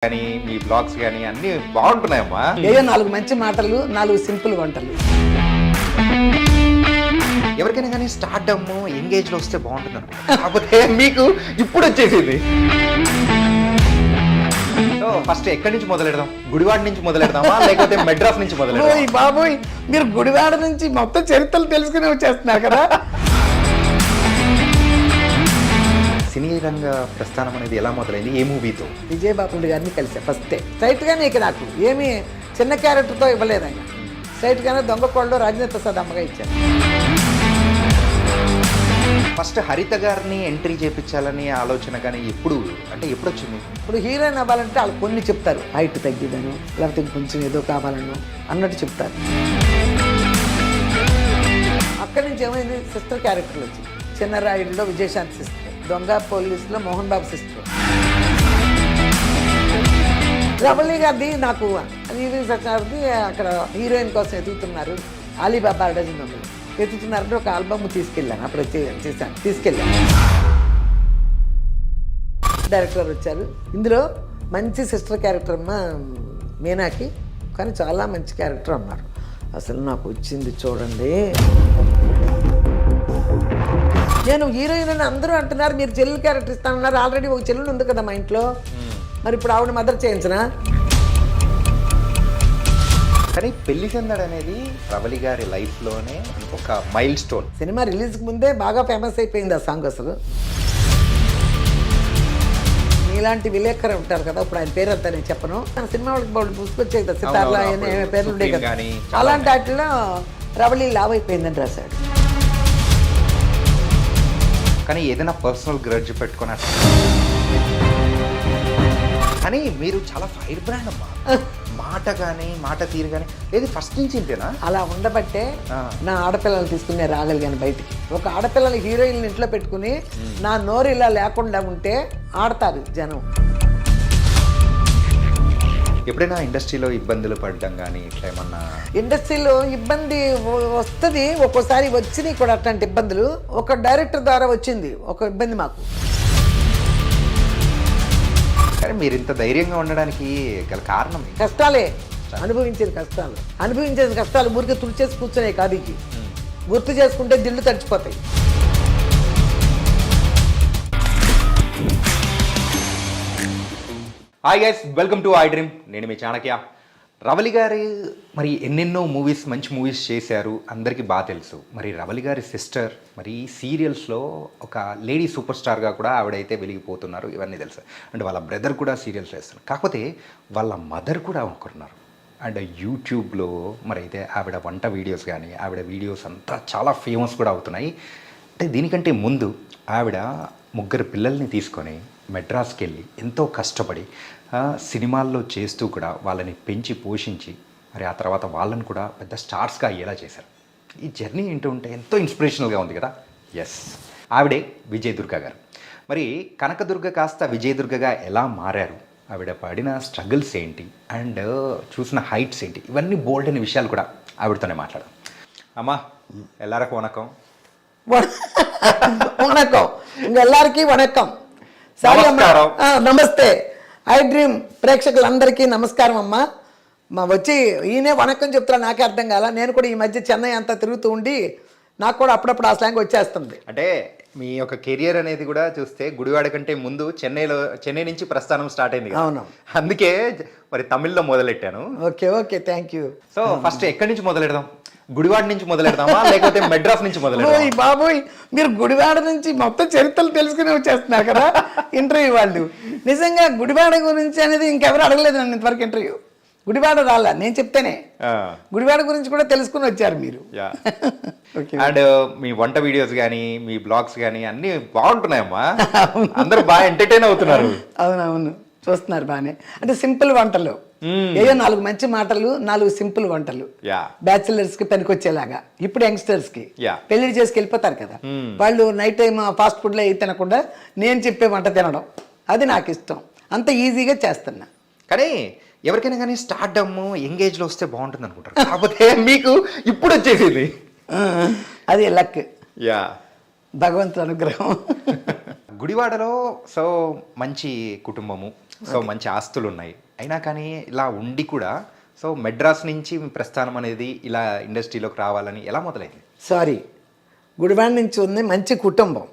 కానీ మీ బ్లాగ్స్ కానీ అన్ని బాగుంటున్నాయమ్మా. ఏదో 4 మంచి మాటలు, 4 సింపుల్ వంటలు. ఎవరికైనా కానీ స్టార్డమ్ ఎంగేజ్ లో వస్తే బాగుంటుంది అనుకుంటా, కాకపోతే మీకు ఇప్పుడు వచ్చేసింది. సో ఫస్ట్ ఎక్కడి నుంచి మొదలెడదాం? గుడివాడ నుంచి మొదలెడదామా లేకపోతే మెడ్రాస్ నుంచి మొదలెడదాం? బాబోయ్, మీరు గుడివాడ నుంచి మొత్తం చరిత్రలు తెలుసుకుని వచ్చేస్తున్నారు కదా. సినీ రంగ ప్రస్థానం అనేది ఎలా మొదలైంది? ఏ మూవీతో? విజయబాబు గారిని కలిసా ఫస్టే. స్ట్రైట్గానే ఇక నాకు ఏమీ చిన్న క్యారెక్టర్తో ఇవ్వలేదు ఆయన. స్ట్రైట్గానే దొంగకోళ్ళలో రాజేంద్ర ప్రసాద్ అమ్మగా ఇచ్చారు. ఫస్ట్ హరిత గారిని ఎంట్రీ చేయించాలని ఆలోచన కానీ ఎప్పుడు వచ్చింది? ఇప్పుడు హీరోయిన్ అవ్వాలంటే వాళ్ళు కొన్ని చెప్తారు, హైట్ తగ్గిదను లేకపోతే కొంచెం ఏదో కావాలను అన్నట్టు చెప్తారు. అక్కడి నుంచి ఏమైంది, సిస్టర్ క్యారెక్టర్లు వచ్చింది. చిన్నరాయుడులో విజయశాంతి సిస్టర్, దొంగ పోలీసులో మోహన్ బాబు సిస్టర్. రమణి గారిది నాకు సత్యనారాయణది అక్కడ హీరోయిన్ కోసం ఎదుగుతున్నారు, అలీబాబా డజన్ ఉంది ఎత్తుతున్నారంటే ఒక ఆల్బమ్ తీసుకెళ్ళాను. అప్పుడు తీసుకెళ్ళాను. డైరెక్టర్ వచ్చారు. ఇందులో మంచి సిస్టర్ క్యారెక్టర్ అమ్మ మీనాకి, కానీ చాలా మంచి క్యారెక్టర్ అన్నారు. అసలు నాకు వచ్చింది చూడండి. నేను హీరోయిన్ అని అందరూ అంటున్నారు, మీరు చెల్లెలు క్యారెక్టర్ ఇస్తానన్నారు. ఆల్రెడీ ఒక చెల్లెలు ఉంది కదా మా ఇంట్లో, మరి ఇప్పుడు ఆవిడ మదర్ చేయించనా? కానీ పెళ్లి చెందడు అనేది రవలి గారి లైఫ్లోనే ఒక మైల్ స్టోన్. సినిమా రిలీజ్కి ముందే బాగా ఫేమస్ అయిపోయింది ఆ సాంగ్. అసలు ఇలాంటి విలేకరు ఉంటారు కదా, ఇప్పుడు ఆయన పేరు అంతా నేను చెప్పను. మన సినిమా వాళ్ళకి పుసుకొచ్చాయి కదా, సితార్లా పేర్లు ఉండే కదా, అలాంటి వాటిలో రవలి లావ్ అయిపోయిందని రాశాడు. కానీ ఏదైనా పర్సనల్ గ్రడ్జ్ పెట్టుకున్నా, కానీ మీరు చాలా ఫైర్ బ్రాండ్ అమ్మా. మాట తీరు కానీ ఏది ఫస్ట్ నుంచి ఇంతేనా? అలా ఉండబట్టే నా ఆడపిల్లలు తీసుకునే రాగలిగాను బయటికి. ఒక ఆడపిల్లలు హీరోయిన్ ఇంట్లో పెట్టుకుని నా నోరు ఇలా లేకుండా ఉంటే ఆడతారు జనం. ఎప్పుడైనా ఇండస్ట్రీలో ఇబ్బందులు పడడం కానీ ఇట్లా ఏమన్నా? ఇండస్ట్రీలో ఇబ్బంది వస్తుంది ఒక్కోసారి, వచ్చినాయి కూడా అట్లాంటి ఇబ్బందులు. ఒక డైరెక్టర్ ద్వారా వచ్చింది ఒక ఇబ్బంది మాకు. కానీ మీరు ఇంత ధైర్యంగా ఉండడానికి గల కారణం? కష్టాలే, అనుభవించేది కష్టాలు ఊరికి తుడిచేసి కూర్చునే కాదు, ఇది గుర్తు చేసుకుంటే దిళ్ళు తడిచిపోతాయి. Hi guys, welcome to iDream. నేను మీ చాణక్య. రవలి గారి మరి ఎన్నెన్నో మూవీస్, మంచి మూవీస్ చేశారు, అందరికీ బాగా తెలుసు. మరి రవలి గారి సిస్టర్ మరి సీరియల్స్లో ఒక లేడీ సూపర్ స్టార్గా కూడా ఆవిడైతే వెలిగిపోతున్నారు, ఇవన్నీ తెలుసు. అండ్ వాళ్ళ బ్రదర్ కూడా సీరియల్స్ చేస్తున్నారు. కాకపోతే వాళ్ళ మదర్ కూడా ఒకరున్నారు. అండ్ యూట్యూబ్లో మరి అయితే ఆవిడ వంట వీడియోస్ కానీ ఆవిడ వీడియోస్ అంతా చాలా ఫేమస్ కూడా అవుతున్నాయి. అంటే దీనికంటే ముందు ఆవిడ 3 పిల్లల్ని తీసుకొని మెడ్రాస్కి వెళ్ళి ఎంతో కష్టపడి సినిమాల్లో చేస్తూ కూడా వాళ్ళని పెంచి పోషించి మరి ఆ తర్వాత వాళ్ళని కూడా పెద్ద స్టార్స్గా అయ్యేలా చేశారు. ఈ జర్నీ ఏంటో ఉంటే ఎంతో ఇన్స్పిరేషనల్గా ఉంది కదా. ఎస్, ఆవిడే విజయదుర్గ గారు. మరి కనకదుర్గ కాస్త విజయదుర్గగా ఎలా మారారు, ఆవిడ పడిన స్ట్రగుల్స్ ఏంటి, అండ్ చూసిన హైట్స్ ఏంటి, ఇవన్నీ బోల్డ్ అనే విషయాలు కూడా ఆవిడతోనే మాట్లాడాం. అమ్మా ఎల్లారకం వణకం. ఎల్లరికీ వణకం. నమస్తే. ఐ డ్రీమ్ ప్రేక్షకులందరికీ నమస్కారం అమ్మా. వచ్చి ఈయనే వణకం చెప్తున్నా, నాకే అర్థం కాల. నేను కూడా ఈ మధ్య చెన్నై అంతా తిరుగుతూ ఉండి నాకు కూడా అప్పుడప్పుడు ఆ స్లాంగ్ వచ్చేస్తుంది. అంటే మీ యొక్క కెరియర్ అనేది కూడా చూస్తే గుడివాడ కంటే ముందు చెన్నై నుంచి ప్రస్థానం స్టార్ట్ అయింది. అవును, అందుకే మరి తమిళ్లో మొదలెట్టాను. Okay thank you. So first ఎక్కడి నుంచి మొదలెడదాం? గుడివాడ నుంచి మొదలెడదామా లేకపోతే మెడ్రాస్ నుంచి మొదలెడదామా? బాబోయ్, మీరు గుడివాడ నుంచి మొత్తం చరిత్రలు తెలుసుకుని వచ్చేస్తున్నారు కదా ఇంటర్వ్యూ వాళ్ళు. నిజంగా గుడివాడ గురించి అనేది ఇంకెవరు అడగలేదు నన్ను ఇంతవరకు ఇంటర్వ్యూ. గుడివాడ రాలా, నేను చెప్తేనే గుడివాడ గురించి కూడా తెలుసుకుని వచ్చారు మీరు. అండ్ మీ వంట వీడియోస్ కానీ మీ బ్లాగ్స్ కానీ అన్ని బాగుంటున్నాయమ్మా, అందరూ బాగా ఎంటర్టైన్ అవుతున్నారు. అవునవును, చూస్తున్నారు బాగానే. అంటే సింపుల్ వంటలు, ఏదో 4 మంచి మాటలు, 4 సింపుల్ వంటలు, బ్యాచిలర్స్ కి పనికొచ్చేలాగా. ఇప్పుడు యంగ్స్టర్స్ కి పెళ్లి చేసుకు వెళ్ళిపోతారు కదా, వాళ్ళు నైట్ టైం ఫాస్ట్ ఫుడ్ లో ఏ తినకుండా నేను చెప్పే వంట తినడం, అది నాకు ఇష్టం. అంత ఈజీగా చేస్తున్నా. కానీ ఎవరికైనా కానీ స్టార్డమ్ ఎంగేజ్ లో వస్తే బాగుంటుంది అనుకుంటారు, కాకపోతే మీకు ఇప్పుడు వచ్చేసింది. అది లక్, భగవంతుడి అనుగ్రహం. గుడివాడలో సో మంచి కుటుంబము, సో మంచి ఆస్తులు ఉన్నాయి, అయినా కానీ ఇలా ఉండి కూడా సో మెడ్రాస్ నుంచి మీ ప్రస్థానం అనేది ఇలా ఇండస్ట్రీలోకి రావాలని ఎలా మొదలైంది? సారీ, గుడివాడ నుంచి ఉంది మంచి కుటుంబం.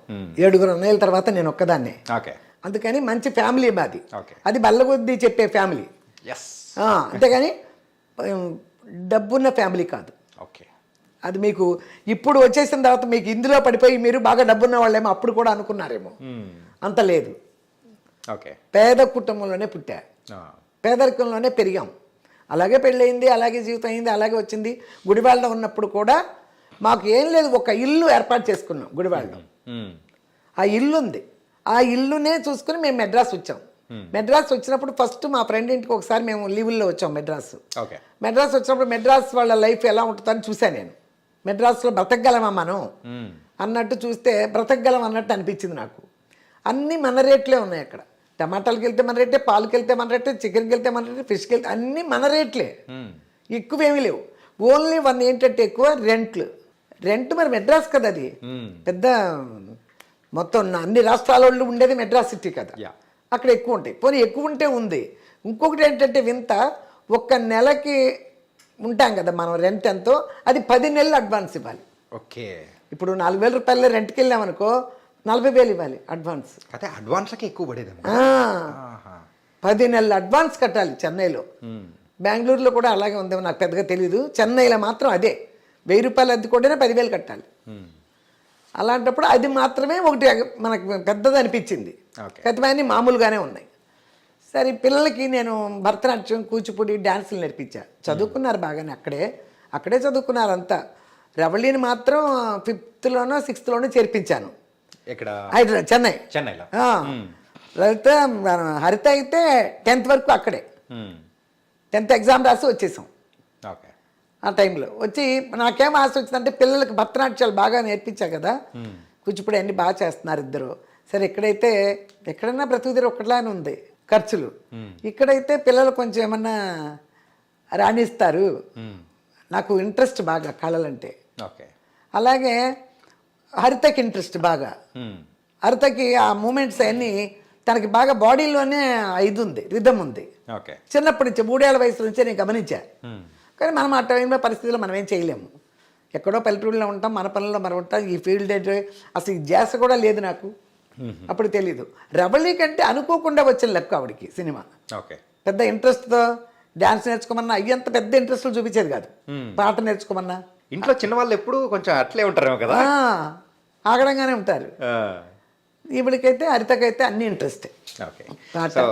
7 అన్నయ్యల తర్వాత నేను ఒక్కదాన్నే. ఓకే. అందుకని మంచి ఫ్యామిలీ మాది. ఓకే. అది బల్లగొద్ది చెప్పే ఫ్యామిలీ. ఎస్. అంతేగాని డబ్బున్న ఫ్యామిలీ కాదు. ఓకే. అది మీకు ఇప్పుడు వచ్చేసిన తర్వాత మీకు ఇందులో పడిపోయి మీరు బాగా డబ్బున్న వాళ్ళేమో అప్పుడు కూడా అనుకున్నారేమో. అంత లేదు. ఓకే. పేద కుటుంబంలోనే పుట్టా, పేదరికంలోనే పెరిగాం. అలాగే పెళ్ళయింది, అలాగే జీవితం అయింది, అలాగే వచ్చింది. గుడివాడలో ఉన్నప్పుడు కూడా మాకు ఏం లేదు, ఒక ఇల్లు ఏర్పాటు చేసుకున్నాం గుడివాడలో. ఆ ఇల్లు ఉంది, ఆ ఇల్లునే చూసుకుని మేము మెడ్రాస్ వచ్చాం. మెడ్రాస్ వచ్చినప్పుడు ఫస్ట్ మా ఫ్రెండ్ ఇంటికి ఒకసారి మేము లీవుల్లో వచ్చాం మెడ్రాస్. మెడ్రాస్ వచ్చినప్పుడు మెడ్రాస్ వాళ్ళ లైఫ్ ఎలా ఉంటుందని చూశాను నేను. మెడ్రాస్లో బ్రతకగలమా మనం అన్నట్టు చూస్తే బ్రతకగలం అన్నట్టు అనిపించింది నాకు. అన్నీ మన రేట్లే ఉన్నాయి అక్కడ. టమాటాలకి వెళ్తే మన రేటే, పాలకి వెళ్తే మన రేటే, చికెన్కి వెళ్తే మన రేటే, ఫిష్కి వెళ్తే అన్నీ మన రేట్లే, ఎక్కువేమీ లేవు. ఓన్లీ వన్ ఏంటంటే ఎక్కువ రెంట్ మరి మెడ్రాస్ కదా, అది పెద్ద మొత్తం అన్ని రాష్ట్రాల వాళ్ళు ఉండేది మెడ్రాస్ సిటీ కదా, అక్కడ ఎక్కువ ఉంటాయి. పోనీ ఎక్కువ ఉంటే ఉంది. ఇంకొకటి ఏంటంటే వింత, ఒక్క నెలకి ఉంటాం కదా మనం రెంట్ ఎంతో, అది 10 నెలలు అడ్వాన్స్ ఇవ్వాలి. ఓకే. ఇప్పుడు 4,000 రూపాయలు రెంట్కి వెళ్ళామనుకో 40,000 ఇవ్వాలి అడ్వాన్స్. అదే అడ్వాన్స్కి ఎక్కువ పడేది. 10 నెలలు అడ్వాన్స్ కట్టాలి చెన్నైలో. బెంగళూరులో కూడా అలాగే ఉందేమో నాకు పెద్దగా తెలియదు. చెన్నైలో మాత్రం అదే 1,000 రూపాయలు అద్దె కొట్టినా 10,000 కట్టాలి. అలాంటప్పుడు అది మాత్రమే ఒకటి మనకు పెద్దది అనిపించింది. కతిమన్నీ మామూలుగానే ఉన్నాయి. సరే, పిల్లలకి నేను భరతనాట్యం, కూచిపూడి, డ్యాన్సులు నేర్పించా. చదువుకున్నారు బాగానే, అక్కడే చదువుకున్నారు అంతా. రవళిని మాత్రం 5th-లోనో 6th-లోనో చేర్పించాను. ఇక్కడ హైదరాబాద్, చెన్నైలో. లలిత, హరిత అయితే 10th వరకు అక్కడే. 10th ఎగ్జామ్ రాసి వచ్చేసాం. ఆ టైంలో వచ్చి నాకేం ఆశ వచ్చిందంటే పిల్లలకి భరతనాట్యాలు బాగా నేర్పించా కదా, కూచిపూడి అన్నీ బాగా చేస్తున్నారు ఇద్దరు. సరే, ఎక్కడైనా బ్రతుకుదిరి ఒక్కట్లానే ఉంది ఖర్చులు. ఇక్కడైతే పిల్లలు కొంచెం ఏమన్నా రాణిస్తారు. నాకు ఇంట్రెస్ట్ బాగా కళలంటే. అలాగే హరితకి ఇంట్రెస్ట్ బాగా. హరితకి ఆ మూమెంట్స్ అన్నీ తనకి బాగా బాడీలోనే ఇది ఉంది, రిధం ఉంది. చిన్నప్పటి నుంచి 3 ఏళ్ల వయసు నుంచే నేను గమనించా. కానీ మనం ఆ టైంలో పరిస్థితుల్లో మనం ఏం చేయలేము. ఎక్కడో పల్లెటూరులో ఉంటాం, మన పనుల్లో మనం ఉంటాం. ఈ ఫీల్డ్ అంటే అసలు ఈ ధ్యాస కూడా లేదు నాకు, అప్పుడు తెలీదు. రవళి కంటే అనుకోకుండా వచ్చిన లెక్క ఆవిడికి సినిమా. పెద్ద ఇంట్రెస్ట్తో డ్యాన్స్ నేర్చుకోమన్నా అయ్యంత పెద్ద ఇంట్రెస్ట్లు చూపించేది కాదు. పాట నేర్చుకోమన్నా ఇంట్లో చిన్నవాళ్ళు ఎప్పుడు కొంచెం అట్లే ఉంటారేమో కదా, ఆగడంగానే ఉంటారు. ఈవిడికైతే హరితకైతే అన్ని ఇంట్రెస్టే. సో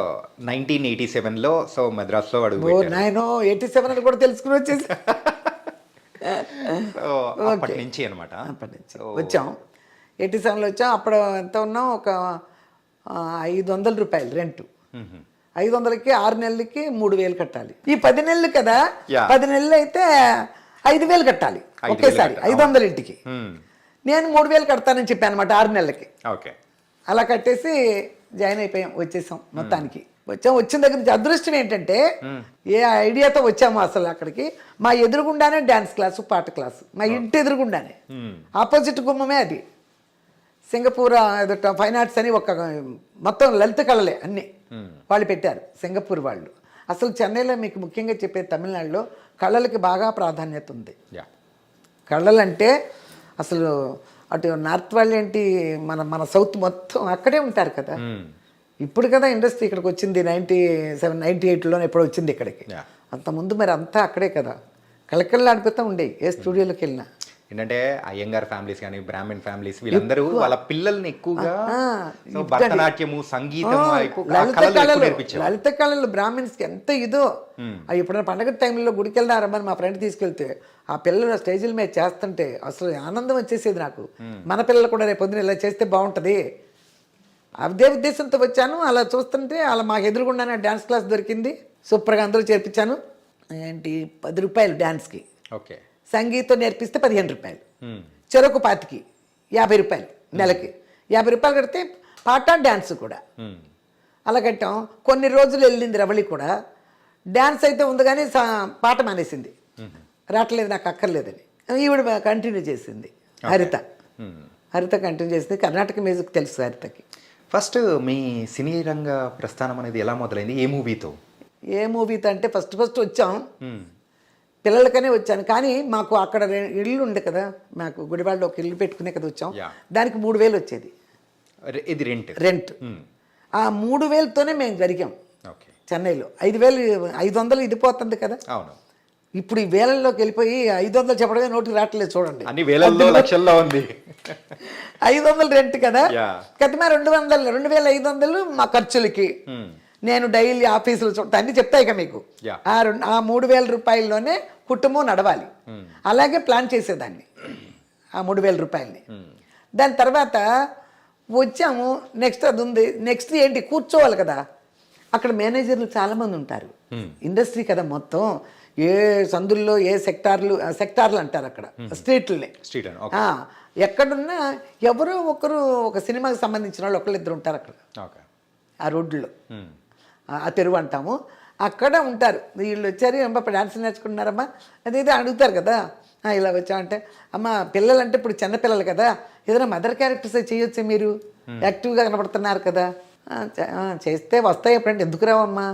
1987లో సో మద్రాసులో అడుగు 87 అని కూడా తెలుసుకుని వచ్చేసి అప్పటి నుంచి అనమాట. అప్పటి నుంచి వచ్చాం. 87లో వచ్చాం. అప్పుడు ఎంత ఉన్నాం, ఒక 500 రూపాయలు రెంట్. 500కి 6 నెలలకి 3,000 కట్టాలి. ఈ 10 నెలలు కదా, 10 నెలలు అయితే 5,000 కట్టాలి ఒకేసారి 500 ఇంటికి. నేను 3,000 కడతానని చెప్పాను అనమాట 6 నెలలకి. అలా కట్టేసి జాయిన్ అయిపోయాం, వచ్చేసాం మొత్తానికి. వచ్చిన దగ్గర నుంచి అదృష్టం ఏంటంటే, ఏ ఐడియాతో వచ్చాము అసలు అక్కడికి, మా ఎదురుగుండానే డ్యాన్స్ క్లాసు, పాట క్లాసు, మా ఇంటి ఎదురుగుండానే, ఆపోజిట్ గుమ్మమే అది. సింగపూర్ ఫైన్ ఆర్ట్స్ అని ఒక మొత్తం లలిత కళలే అన్నీ వాళ్ళు పెట్టారు, సింగపూర్ వాళ్ళు. అసలు చెన్నైలో మీకు ముఖ్యంగా చెప్పే తమిళనాడులో కళలకి బాగా ప్రాధాన్యత ఉంది. కళలంటే అసలు అటు నార్త్ వాళ్ళు ఏంటి, మన సౌత్ మొత్తం అక్కడే ఉంటారు కదా. ఇప్పుడు కదా ఇండస్ట్రీ ఇక్కడికి వచ్చింది, 97, 98లోనే ఎప్పుడో వచ్చింది ఇక్కడికి. అంతకుముందు మరి అంతా అక్కడే కదా, కళకళలు ఆడిపోతూ ఉండేవి ఏ స్టూడియోలోకి వెళ్ళినా. ఏంటంటే అయ్యంగార్ ఫ్యామిలీస్ కానీ, బ్రాహ్మణ్ ఫ్యామిలీస్, వీళ్ళందరూ వాళ్ళ పిల్లల్ని ఎక్కువగా భరతనాట్యము, సంగీతం, లలిత కళలు బ్రాహ్మణ్స్కి ఎంత ఇదో. ఎప్పుడైనా పండగ టైంలో గుడికి వెళ్దారమ్మని మా ఫ్రెండ్ తీసుకెళ్తే ఆ పిల్లలు స్టేజీల మీద చేస్తుంటే అసలు ఆనందం వచ్చేసేది నాకు. మన పిల్లలు కూడా రేపు పొద్దున ఇలా చేస్తే బాగుంటుంది అదే ఉద్దేశంతో వచ్చాను. అలా చూస్తుంటే అలా మాకు ఎదురుగుండానే డ్యాన్స్ క్లాస్ దొరికింది, సూపర్గా అందరూ చేర్పించాను. ఏంటి 10 రూపాయలు డ్యాన్స్కి, సంగీతం నేర్పిస్తే 15 రూపాయలు, చెరకు పాతికి 50 రూపాయలు నెలకి. 50 రూపాయలు కడితే పాట డ్యాన్స్ కూడా అలా కట్టాం. కొన్ని రోజులు వెళ్ళింది రవళి కూడా. డ్యాన్స్ అయితే ఉంది కానీ పాట మానేసింది, రావట్లేదు నాకు అక్కర్లేదని. ఈవిడ కంటిన్యూ చేసింది. హరిత కంటిన్యూ చేసింది. కర్ణాటక మ్యూజిక్ తెలుసు హరితకి. ఫస్ట్ మీ సినీ రంగ ప్రస్థానం అనేది ఎలా మొదలైంది, ఏ మూవీతో? ఏ మూవీతో అంటే ఫస్ట్ వచ్చాం, పిల్లలకనే వచ్చాను. కానీ మాకు అక్కడ ఇల్లు ఉండే కదా, మాకు గుడివాడలో ఒక ఇల్లు పెట్టుకునే కదా వచ్చాం. దానికి 3,000 వచ్చేది ఇది రెంట్. ఆ 3,000తోనే మేము జరిగాం చెన్నైలో. 5,500 ఇది పోతుంది కదా. అవును. ఇప్పుడు ఈ వేలల్లోకి వెళ్ళిపోయి 500 చెప్పడమే నోటికి రావట్లేదు చూడండి. అన్ని వేలల్లో లక్షల్లో ఉంది. 500 రెంట్ కదా, కతిమా 2,500 మా ఖర్చులకి. నేను డైలీ ఆఫీసులు చూడతా అన్ని చెప్తాయి కదా మీకు. ఆ 3,000 రూపాయల్లోనే కుటుంబం నడవాలి. అలాగే ప్లాన్ చేసేదాన్ని ఆ 3,000 రూపాయలని. దాని తర్వాత వచ్చాము, నెక్స్ట్ అది ఉంది. నెక్స్ట్ ఏంటి, కూర్చోవాలి కదా. అక్కడ మేనేజర్లు చాలామంది ఉంటారు, ఇండస్ట్రీ కదా మొత్తం. ఏ సందుల్లో ఏ సెక్టార్లు అంటారు అక్కడ, స్ట్రీట్లనే. ఎక్కడున్నా ఎవరో ఒకరు ఒక సినిమాకి సంబంధించిన వాళ్ళు ఒకళ్ళిద్దరు ఉంటారు అక్కడ, ఆ రోడ్లో, ఆ తెరువు అంటాము. అక్కడ ఉంటారు. వీళ్ళు వచ్చారు, అమ్మ డాన్స్ నేర్చుకుంటున్నారమ్మా అది ఇది అడుగుతారు కదా. ఇలా వచ్చామంటే, అమ్మ పిల్లలంటే ఇప్పుడు చిన్న పిల్లలు కదా, ఏదైనా మదర్ క్యారెక్టర్స్ చేయొచ్చు, మీరు యాక్టివ్గా కనపడుతున్నారు కదా. చేస్తే వస్తాయి, ఎప్పుడంటే ఎందుకు రావమ్మా,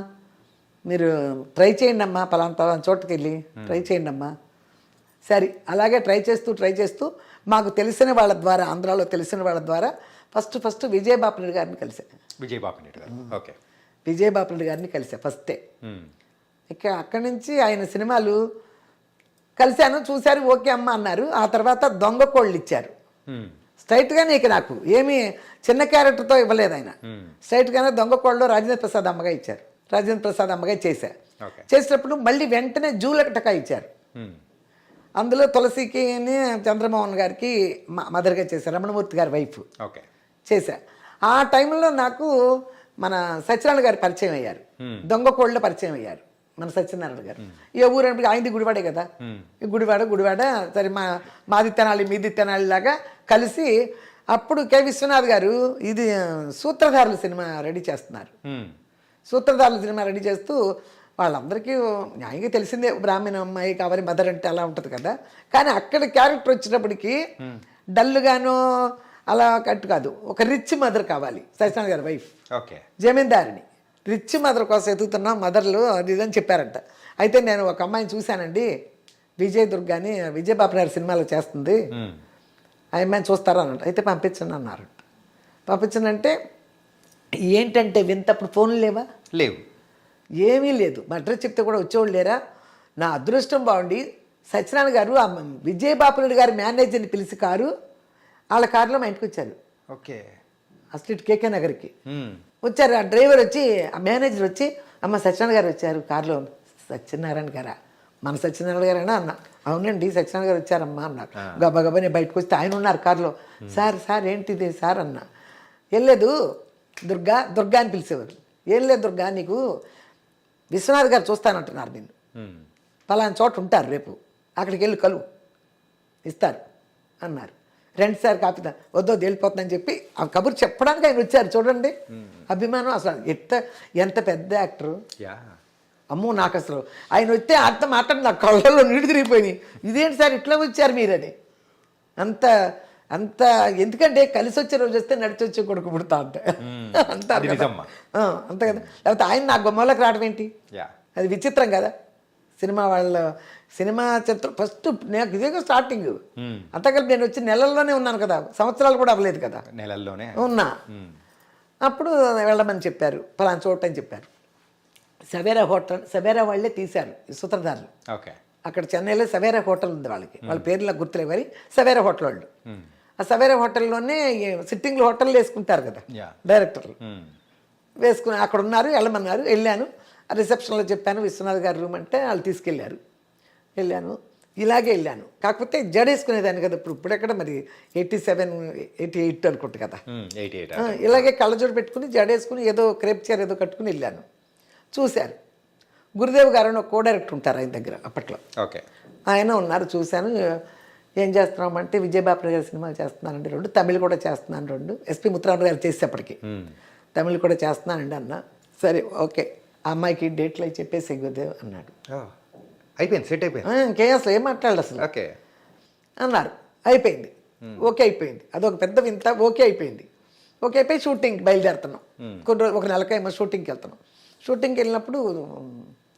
మీరు ట్రై చేయండి అమ్మా, పలానా చోటుకి వెళ్ళి ట్రై చేయండి అమ్మా. సరే అలాగే ట్రై చేస్తూ మాకు తెలిసిన వాళ్ళ ద్వారా, ఆంధ్రాలో తెలిసిన వాళ్ళ ద్వారా ఫస్ట్ విజయబాపిరెడ్డి గారిని కలిసాను. విజయబాపిరెడ్డి గారిని కలిసా ఫస్టే. ఇక అక్కడి నుంచి ఆయన సినిమాలు కలిశాను, చూశారు, ఓకే అమ్మ అన్నారు. ఆ తర్వాత దొంగ కోళ్ళు ఇచ్చారు స్ట్రైట్గానే. ఇక నాకు ఏమీ చిన్న క్యారెక్టర్తో ఇవ్వలేదు ఆయన, స్ట్రైట్గానే దొంగ కోళ్ళు రాజేంద్ర ప్రసాద్ అమ్మగా ఇచ్చారు. రాజేంద్ర ప్రసాద్ అమ్మగా చేసినప్పుడు మళ్ళీ వెంటనే జూలకటకా ఇచ్చారు. అందులో తులసికి చంద్రమోహన్ గారికి మదర్గా చేశారు, రమణమూర్తి గారి వైఫ్ చేశా. ఆ టైంలో నాకు మన సత్యనారాయణ గారు పరిచయం అయ్యారు, దొంగ కోళ్ళలో పరిచయం అయ్యారు మన సత్యనారాయణ గారు. ఏ ఊరు అంటే ఆయనది గుడివాడే కదా, ఈ గుడివాడ. సరే మాది తెనాలి మీది తెనాలి లాగా కలిసి అప్పుడు కె విశ్వనాథ్ గారు ఇది సూత్రధారుల సినిమా రెడీ చేస్తున్నారు. సూత్రధారుల సినిమా రెడీ చేస్తూ వాళ్ళందరికీ న్యాయంగా తెలిసిందే, బ్రాహ్మణ అమ్మాయి కావాలి మదర్ అంటే అలా ఉంటుంది కదా. కానీ అక్కడ క్యారెక్టర్ వచ్చినప్పటికీ డల్గానో అలా కట్టు కాదు, ఒక రిచ్ మదర్ కావాలి. సత్యనారాయణ గారి వైఫ్ జమీందారిని, రిచ్ మదర్ కోసం ఎదుగుతున్నాం మదర్లు అది ఇదని చెప్పారంట. అయితే నేను ఒక అమ్మాయిని చూశానండి, విజయ్ దుర్గాని విజయబాపిరెడ్డి సినిమాలో చేస్తుంది, ఆ అమ్మాయిని చూస్తారా అన్నట్టు. అయితే పంపించండి అన్నారంట. పంపించనంటే ఏంటంటే వింతప్పుడు ఫోన్లు లేవు, ఏమీ లేదు. మా అడ్రస్ చెప్తే కూడా వచ్చేవాళ్ళు లేరా. నా అదృష్టం బాగుండి సత్యనారాయణ గారు ఆ విజయబాపిరెడ్డి గారి మేనేజర్ని పిలిచి వాళ్ళ కారులో మా ఇంటికి వచ్చారు. స్ట్రీట్ కేకే నగర్కి వచ్చారు. ఆ డ్రైవర్ వచ్చి, ఆ మేనేజర్ వచ్చి, అమ్మ సత్యనారాయణ గారు వచ్చారు కారులో. సత్యనారాయణ గారా, మన సత్యనారాయణ గారేనా అన్న. అవునండి సత్యనారాయణ గారు వచ్చారమ్మా అన్నారు. గబగబా నేను బయటకు వస్తే ఆయన ఉన్నారు కారులో. సార్ ఏంటిది సార్ అన్న. ఏం లేదు దుర్గా అని పిలిచేవారు. ఏం లేదు దుర్గా, నీకు విశ్వనాథ్ గారు చూస్తానంటున్నారు, నిన్ను పలానా చోట ఉంటారు, రేపు అక్కడికి వెళ్ళి కలువు ఇస్తారు అన్నారు. రెండు సార్ కాపీ వద్దో వెళ్ళిపోతుందని చెప్పి ఆ కబురు చెప్పడానికి ఆయన వచ్చారు. చూడండి అభిమానం అసలు ఎంత పెద్ద యాక్టరు. అమ్మో నాకు అసలు ఆయన వస్తే అర్థం మాట్లాడి నా కళ్ళల్లో నీళ్ళు తిరిగిపోయినాయి. ఇదేంటి సార్ ఇట్లా వచ్చారు మీరని. అంత ఎందుకంటే కలిసి వచ్చే రోజు వస్తే నడిచి వచ్చే కొడుకు పుడతా అంటే అంటారు అంతే కదా. లేకపోతే ఆయన నా గుమ్మలోకి రావడం ఏంటి, అది విచిత్రం కదా. సినిమా చిత్రం ఫస్ట్ నాకు ఇదే స్టార్టింగ్. అంతా కలిపి నేను వచ్చి నెలల్లోనే ఉన్నాను కదా, సంవత్సరాలు కూడా అవ్వలేదు కదా, నెలల్లోనే ఉన్నా. అప్పుడు వెళ్ళమని చెప్పారు, పలానా చోట అని చెప్పారు. సవేరా వాళ్ళే తీశారు సూత్రధారులు. అక్కడ చెన్నైలో సవేరా హోటల్ ఉంది వాళ్ళకి, వాళ్ళ పేర్లు గుర్తులేవు కానీ సవేరా హోటల్ వాళ్ళు. ఆ సవేరా హోటల్లోనే సిట్టింగ్లు హోటల్ వేసుకుంటారు కదా డైరెక్టర్లు, వేసుకుని అక్కడ ఉన్నారు. వెళ్ళమన్నారు, వెళ్ళాను. రిసెప్షన్లో చెప్పాను విశ్వనాథ్ గారి రూమ్ అంటే వాళ్ళు తీసుకెళ్ళారు. వెళ్ళాను, ఇలాగే వెళ్ళాను. కాకపోతే జడేసుకునేదాన్ని కదా. ఇప్పుడు ఎక్కడ మరి 87, 88 అనుకుంటు కదా. ఇలాగే కళ్ళజోడు పెట్టుకుని జడేసుకుని ఏదో క్రేప్ చైర్ ఏదో కట్టుకుని వెళ్ళాను. చూశారు గురుదేవ్ గారు అని ఒక కో డైరెక్టర్ ఉంటారు ఆయన దగ్గర అప్పట్లో. ఆయన ఉన్నారు, చూశాను. ఏం చేస్తున్నామంటే విజయబాపిరెడ్డి గారి సినిమాలు చేస్తున్నానండి 2, తమిళ్ కూడా చేస్తున్నాను 2. ఎస్పి ముత్తురామరావు గారు చేసేప్పటికి తమిళ్ కూడా చేస్తున్నానండి అన్న. సరే ఓకే, ఆ అమ్మాయికి డేట్లు అవి చెప్పేసి గురుదేవ్ అన్నాడు. అయిపోయింది, సెట్ అయిపోయింది, ఇంకేం అసలు ఏం మాట్లాడాలి అసలు అన్నారు. అయిపోయింది, ఓకే అయిపోయింది. అదొక పెద్ద వింత, ఓకే అయిపోయింది. ఒకేపై షూటింగ్కి బయలుదేరుతున్నాం. కొన్ని రోజులు ఒక నెలకేమో షూటింగ్కి వెళ్తున్నాం. షూటింగ్కి వెళ్ళినప్పుడు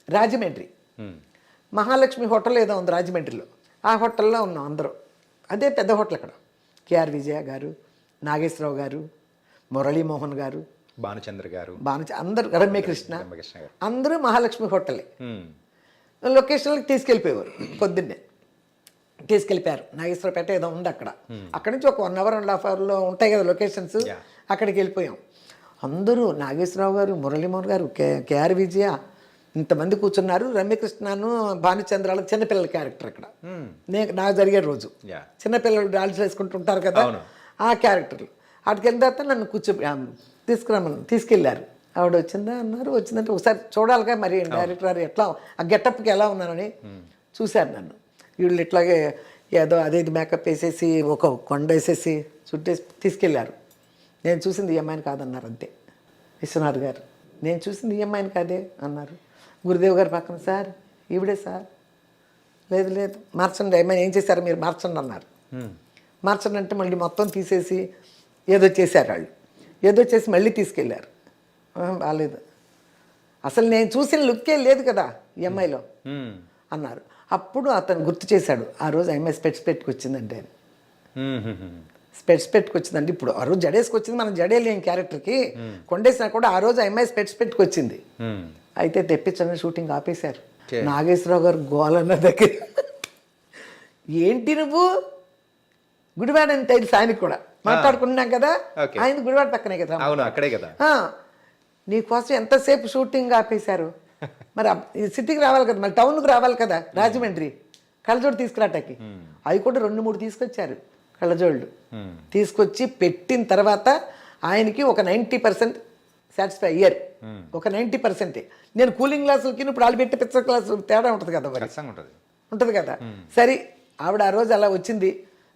రాజమండ్రి మహాలక్ష్మి హోటల్ ఏదో ఉంది రాజమండ్రిలో. ఆ హోటల్లో ఉన్నాం అందరూ. అదే పెద్ద హోటల్ అక్కడ. కేఆర్ విజయ గారు, నాగేశ్వరరావు గారు, మురళీమోహన్ గారు, భానుచంద్ర గారు, అందరూ, రమ్యకృష్ణ గారు, అందరూ మహాలక్ష్మి హోటలే. లొకేషన్లకు తీసుకెళ్ళిపోయేవారు. పొద్దున్నే తీసుకెళ్ళిపోయారు. నాగేశ్వరపేట ఏదో ఉంది అక్కడ. అక్కడి నుంచి ఒక 1 అవర్ 1.5 అవర్లో ఉంటాయి కదా లొకేషన్స్. అక్కడికి వెళ్ళిపోయాం. అందరూ నాగేశ్వరరావు గారు, మురళీమోహన్ గారు, కేఆర్ విజయ, ఇంతమంది కూర్చున్నారు. రమ్యకృష్ణను, భానుచంద్రాలకు చిన్నపిల్లల క్యారెక్టర్ అక్కడ. నాకు జరిగే రోజు చిన్నపిల్లలు డాన్స్ వేసుకుంటుంటారు కదా, ఆ క్యారెక్టర్లు. అక్కడికి వెళ్ళిన తర్వాత నన్ను తీసుకెళ్ళారు. ఆవిడ వచ్చిందా అన్నారు. వచ్చిందంటే ఒకసారి చూడాలిగా మరి డైరెక్టర్ గారు ఎట్లా ఆ గెటప్కి ఎలా ఉన్నానని చూశారు నన్ను. వీళ్ళు ఇట్లాగే ఏదో అదే మేకప్ వేసేసి ఒక కొండ వేసేసి చుట్టేసి తీసుకెళ్ళారు. నేను చూసింది ఈ అమ్మాయిని కాదన్నారు అంతే. విశ్వనాథ్ గారు నేను చూసింది ఈ అమ్మాయిని కాదే అన్నారు. గురుదేవ్ గారు పక్కన సార్ ఈవిడే సార్, లేదు లేదు మార్చండి, అమ్మాయి ఏం చేశారు మీరు మార్చండి అన్నారు. మార్చండి అంటే మళ్ళీ మొత్తం తీసేసి ఏదో చేశారు వాళ్ళు. ఏదో చేసి మళ్ళీ తీసుకెళ్ళారు. బాగాలేదు, అసలు నేను చూసిన లుక్కే లేదు కదా ఈ అమ్మాయిలో అన్నారు. అప్పుడు అతను గుర్తు చేశాడు, ఆ రోజు అమ్మాయి స్పెట్స్ పెట్టుకొచ్చిందంటే. స్పెట్స్ పెట్టుకొచ్చిందంటే ఇప్పుడు ఆ రోజు జడేసుకొచ్చింది, మనం జడేలేం క్యారెక్టర్కి కొండేసినా కూడా ఆ రోజు అమ్మాయి స్పెట్స్ పెట్టుకొచ్చింది. అయితే తెప్పించని షూటింగ్ ఆపేశారు. నాగేశ్వరరావు గారు గోలన్న దగ్గర ఏంటి నువ్వు గుడివాడ అని తెలుసు ఆయనకు కూడా, మాట్లాడుకున్నాం కదా, ఆయన గుడివాడ పక్కనే కదా, అక్కడే కదా, నీకోసం ఎంతసేపు షూటింగ్ ఆపేశారు. మరి సిటీకి రావాలి కదా, మరి టౌన్కి రావాలి కదా, రాజమండ్రి కళ్ళజోడు తీసుకురాటానికి. అవి కూడా 2-3 తీసుకొచ్చారు కళ్ళజోళ్ళు. తీసుకొచ్చి పెట్టిన తర్వాత ఆయనకి ఒక 90% సాటిస్ఫై అయ్యారు. ఒక 90%. నేను కూలింగ్ గ్లాసులకి ఇప్పుడు వాళ్ళు పెట్టే పిచ్చర్ గ్లాసు తేడా ఉంటుంది కదా, మరి ఉంటుంది కదా. సరే ఆవిడ ఆ రోజు అలా వచ్చింది.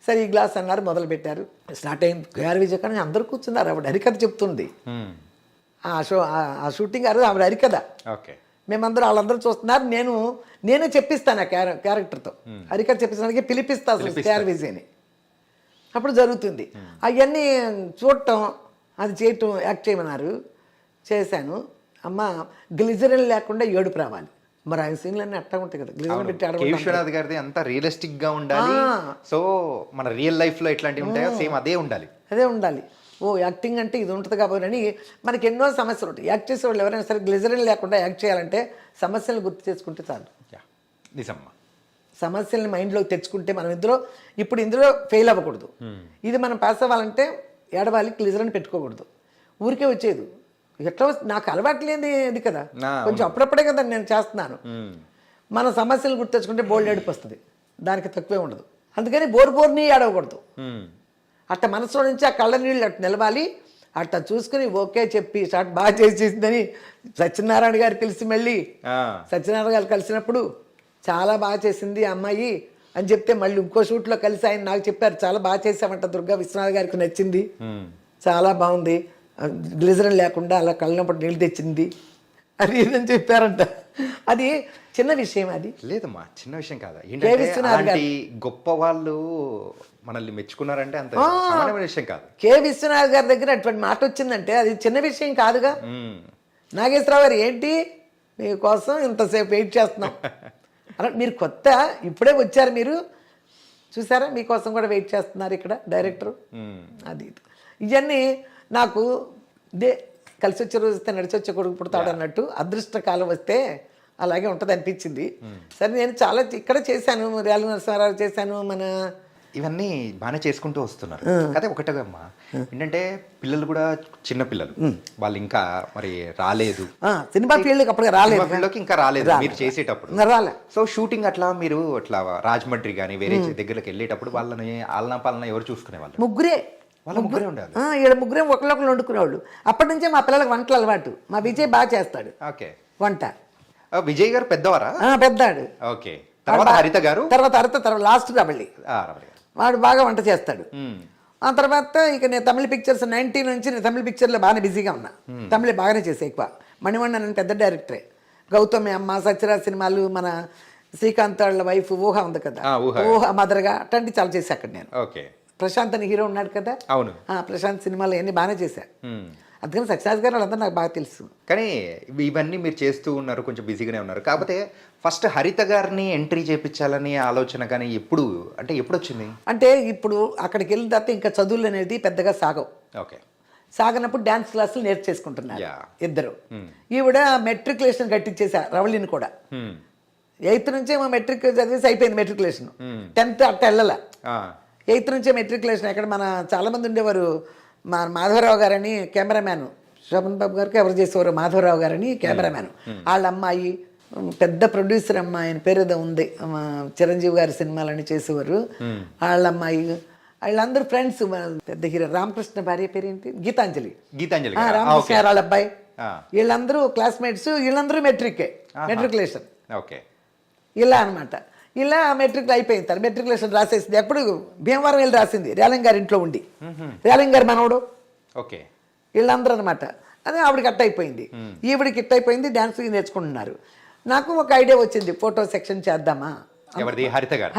సరే ఈ గ్లాస్ అన్నారు, మొదలు పెట్టారు. స్టార్ట్ అయింది. కేఆర్ విజయ కానీ అందరూ కూర్చున్నారు. ఆవిడ హరికథ చెప్తుంది. ఆ షూటింగ్ ఆ రోజు ఆవిడ హరికథ. మేమందరూ వాళ్ళందరూ చూస్తున్నారు. నేనే చెప్పిస్తాను ఆ క్యారెక్టర్తో. హరికథ చెప్పిస్తానికి పిలిపిస్తా అసలు కేఆర్ విజయని. అప్పుడు జరుగుతుంది. అవన్నీ చూడటం, అది చేయటం, యాక్ట్ చేయమన్నారు. చేశాను. అమ్మ గ్లిజరిన్ లేకుండా ఏడుపు రావాలి. మరి ఆయన సీన్లన్నీ అట్టా ఉంటాయి కదా, గ్లిజరిన్ పెట్టి విశ్వనాథ్ గారిది అంతా రియలిస్టిక్ గా ఉండాలి. సో మన రియల్ లైఫ్ లో ఎట్లాంటివి ఉంటాయో సేమ్ అదే ఉండాలి. అదే ఉండాలి. యాక్టింగ్ అంటే ఇది ఉంటుంది కాబట్టి అని మనకి ఎన్నో సమస్యలు ఉంటాయి. యాక్ట్ చేసే వాళ్ళు ఎవరైనా సరే గ్లిజరిన్ లేకుండా యాక్ట్ చేయాలంటే సమస్యలను గుర్తు చేసుకుంటే చాలు. నిజమ్మా. సమస్యల్ని మైండ్లోకి తెచ్చుకుంటే మనం ఇందులో ఫెయిల్ అవ్వకూడదు. ఇది మనం పాస్ అవ్వాలంటే ఏడవాలి, గ్లిజరిన్ పెట్టుకోకూడదు. ఊరికే వచ్చేది ఎట్లా నాకు అలవాటు లేని ఇది కదా, కొంచెం అప్పుడప్పుడే కదా నేను చేస్తున్నాను. మన సమస్యలు గుర్తు తెచ్చుకుంటే బోల్డ్ ఏడుపు వస్తుంది, దానికి తక్కువే ఉండదు. అందుకని బోర్ని ఏడవకూడదు. అట్ట మనసులో నుంచి ఆ కళ్ళ నీళ్ళు అట్టు నిలవాలి. అట్ట చూసుకుని ఓకే చెప్పి షార్ట్ బాగా చేసేసిందని సత్యనారాయణ గారు కలిసి మళ్ళీ సత్యనారాయణ గారు కలిసినప్పుడు చాలా బాగా చేసింది ఆ అమ్మాయి అని చెప్తే మళ్ళీ ఇంకో షూట్లో కలిసి ఆయన నాకు చెప్పారు, చాలా బాగా చేసామంట దుర్గా, విశ్వనాథ్ గారికి నచ్చింది, చాలా బాగుంది, గ్లిజరిన్ లేకుండా అలా కళ్ళనప్పుడు నీళ్ళు తెచ్చింది అది ఇదని చెప్పారంట. అది చిన్న విషయం, అది లేదమ్మా చిన్న విషయం కాదా. ఏంటంటే గొప్ప వాళ్ళు మనల్ని మెచ్చుకున్నారంటే అంత సామాన్యమైన విషయం కాదు. కె విశ్వనాథ్ గారి దగ్గర అటువంటి మాట వచ్చిందంటే అది చిన్న విషయం కాదుగా. నాగేశ్వరరావు గారు ఏంటి మీకోసం ఇంతసేపు వెయిట్ చేస్తున్నాం అలా, మీరు కొత్త ఇప్పుడే వచ్చారు, మీరు చూసారా, మీకోసం కూడా వెయిట్ చేస్తున్నారు ఇక్కడ డైరెక్టరు. అది ఇవన్నీ నాకు కలిసి వచ్చే రోజు వస్తే నడిచి వచ్చే కొడుకు పుడతాడు అన్నట్టు, అదృష్టకాలం వస్తే అలాగే ఉంటుంది అనిపించింది. సరే నేను చాలా ఇక్కడ చేశాను, రేల నరసింహారావు చేశాను, మన ఇవన్నీ బాగానే చేసుకుంటూ వస్తున్నారు. అదే ఒకటేమ్మా ఏంటంటే పిల్లలు కూడా చిన్న పిల్లలు, వాళ్ళు ఇంకా మరి రాలేదు సినిమా ఫీల్డ్కి, అప్పుడు రాలేదు, ఇంకా రాలేదు మీరు చేసేటప్పుడు రాలే. సో షూటింగ్ అట్లా మీరు అట్లా రాజమండ్రి కానీ వేరే దగ్గరికి వెళ్ళేటప్పుడు వాళ్ళని ఆలనా పాలన ఎవరు చూసుకునే వాళ్ళు? ముగ్గురే ఉండాలి. ఇక్కడ ముగ్గురే ఒకళ్ళొకళ్ళు వండుకునేవాళ్ళు. అప్పటి నుంచే మా పిల్లలకు వంటలు అలవాటు. మా విజయ్ బాగా చేస్తాడు వంట. విజయ్ గారు పెద్దవారా? పెద్దాడు. ఓకే. తర్వాత హరిత గారు, తర్వాత లాస్ట్ రవళి, వాడు బాగా వంట చేస్తాడు. ఆ తర్వాత ఇక నేను తమిళ పిక్చర్స్ 90 నుంచి నేను తమిళ పిక్చర్లో బాగానే బిజీగా ఉన్నా. తమిళ బాగానే చేసే ఎక్కువ. మణివണ്ണన్ అని పెద్ద డైరెక్టరే. గౌతమి అమ్మ, సత్యరాజ్ సినిమాలు, మన శ్రీకాంత్ వాళ్ళ వైఫ్ ఊహ ఉంది కదా, ఊహ మదర్గా అట్లాంటివి చాలా చేసి అక్కడ నేను ప్రశాంత్ అని హీరో ఉన్నాడు కదా, అవును. ప్రశాంత్ సినిమాలు అన్నీ బాగానే చేశా. అందుకని సక్సెస్ గారు వాళ్ళందరూ నాకు బాగా తెలుసు. కానీ ఇవన్నీ మీరు చేస్తూ ఉన్నారు, కొంచెం బిజీగానే ఉన్నారు. కాకపోతే ఫస్ట్ హరిత గారిని ఎంట్రీ చేయించాలని ఆలోచన కానీ ఎప్పుడు వచ్చింది? అంటే ఇప్పుడు అక్కడికి వెళ్ళిన తర్వాత ఇంకా చదువులు అనేది పెద్దగా సాగవు. ఓకే. సాగనప్పుడు డ్యాన్స్ క్లాసులు నేర్చేసుకుంటున్నారు Yeah. ఇద్దరు. ఈవిడ మెట్రికులేషన్ కట్టించేసా రవళిని కూడా. 8th నుంచే మా మెట్రిక్ చదివేసి అయిపోయింది మెట్రికులేషన్. 10th అట్ట వెళ్ళాల. 8th నుంచే మెట్రికులేషన్. ఎక్కడ మన చాలా మంది ఉండేవారు, మా మాధవరావు గారని కెమెరామ్యాన్, శోభన్ బాబు గారికి ఎవరు చేసేవారు, మాధవరావు గారని కెమెరామ్యాన్. వాళ్ళ అమ్మాయి పెద్ద ప్రొడ్యూసర్ అమ్మాయి, ఆయన పేరు ఏదో ఉంది, చిరంజీవి గారి సినిమాలని చేసేవారు. వాళ్ళ అమ్మాయి, వాళ్ళందరూ ఫ్రెండ్స్. పెద్ద హీరో రామకృష్ణ భార్య పేరేంటి, గీతాంజలి. రామకృష్ణ వాళ్ళ అబ్బాయి, వీళ్ళందరూ క్లాస్మేట్స్. వీళ్ళందరూ మెట్రికులేషన్. ఓకే. ఇలా అనమాట. ఇలా మెట్రిక్ అయిపోయింది. తర్వాత మెట్రికులేషన్ రాసేసింది. ఎప్పుడు భీమవరం వెళ్ళి రాసింది, రేలంగ్ గారి ఇంట్లో ఉండి. రేలంగ్ గారి మనవడు. ఓకే. వీళ్ళందరూ అనమాట. అదే ఆవిడకి కట్ అయిపోయింది, ఈవిడికి కిట్ అయిపోయింది. డాన్స్ నేర్చుకుంటున్నారు. నాకు ఒక ఐడియా వచ్చింది, ఫోటో సెక్షన్ చేద్దామా.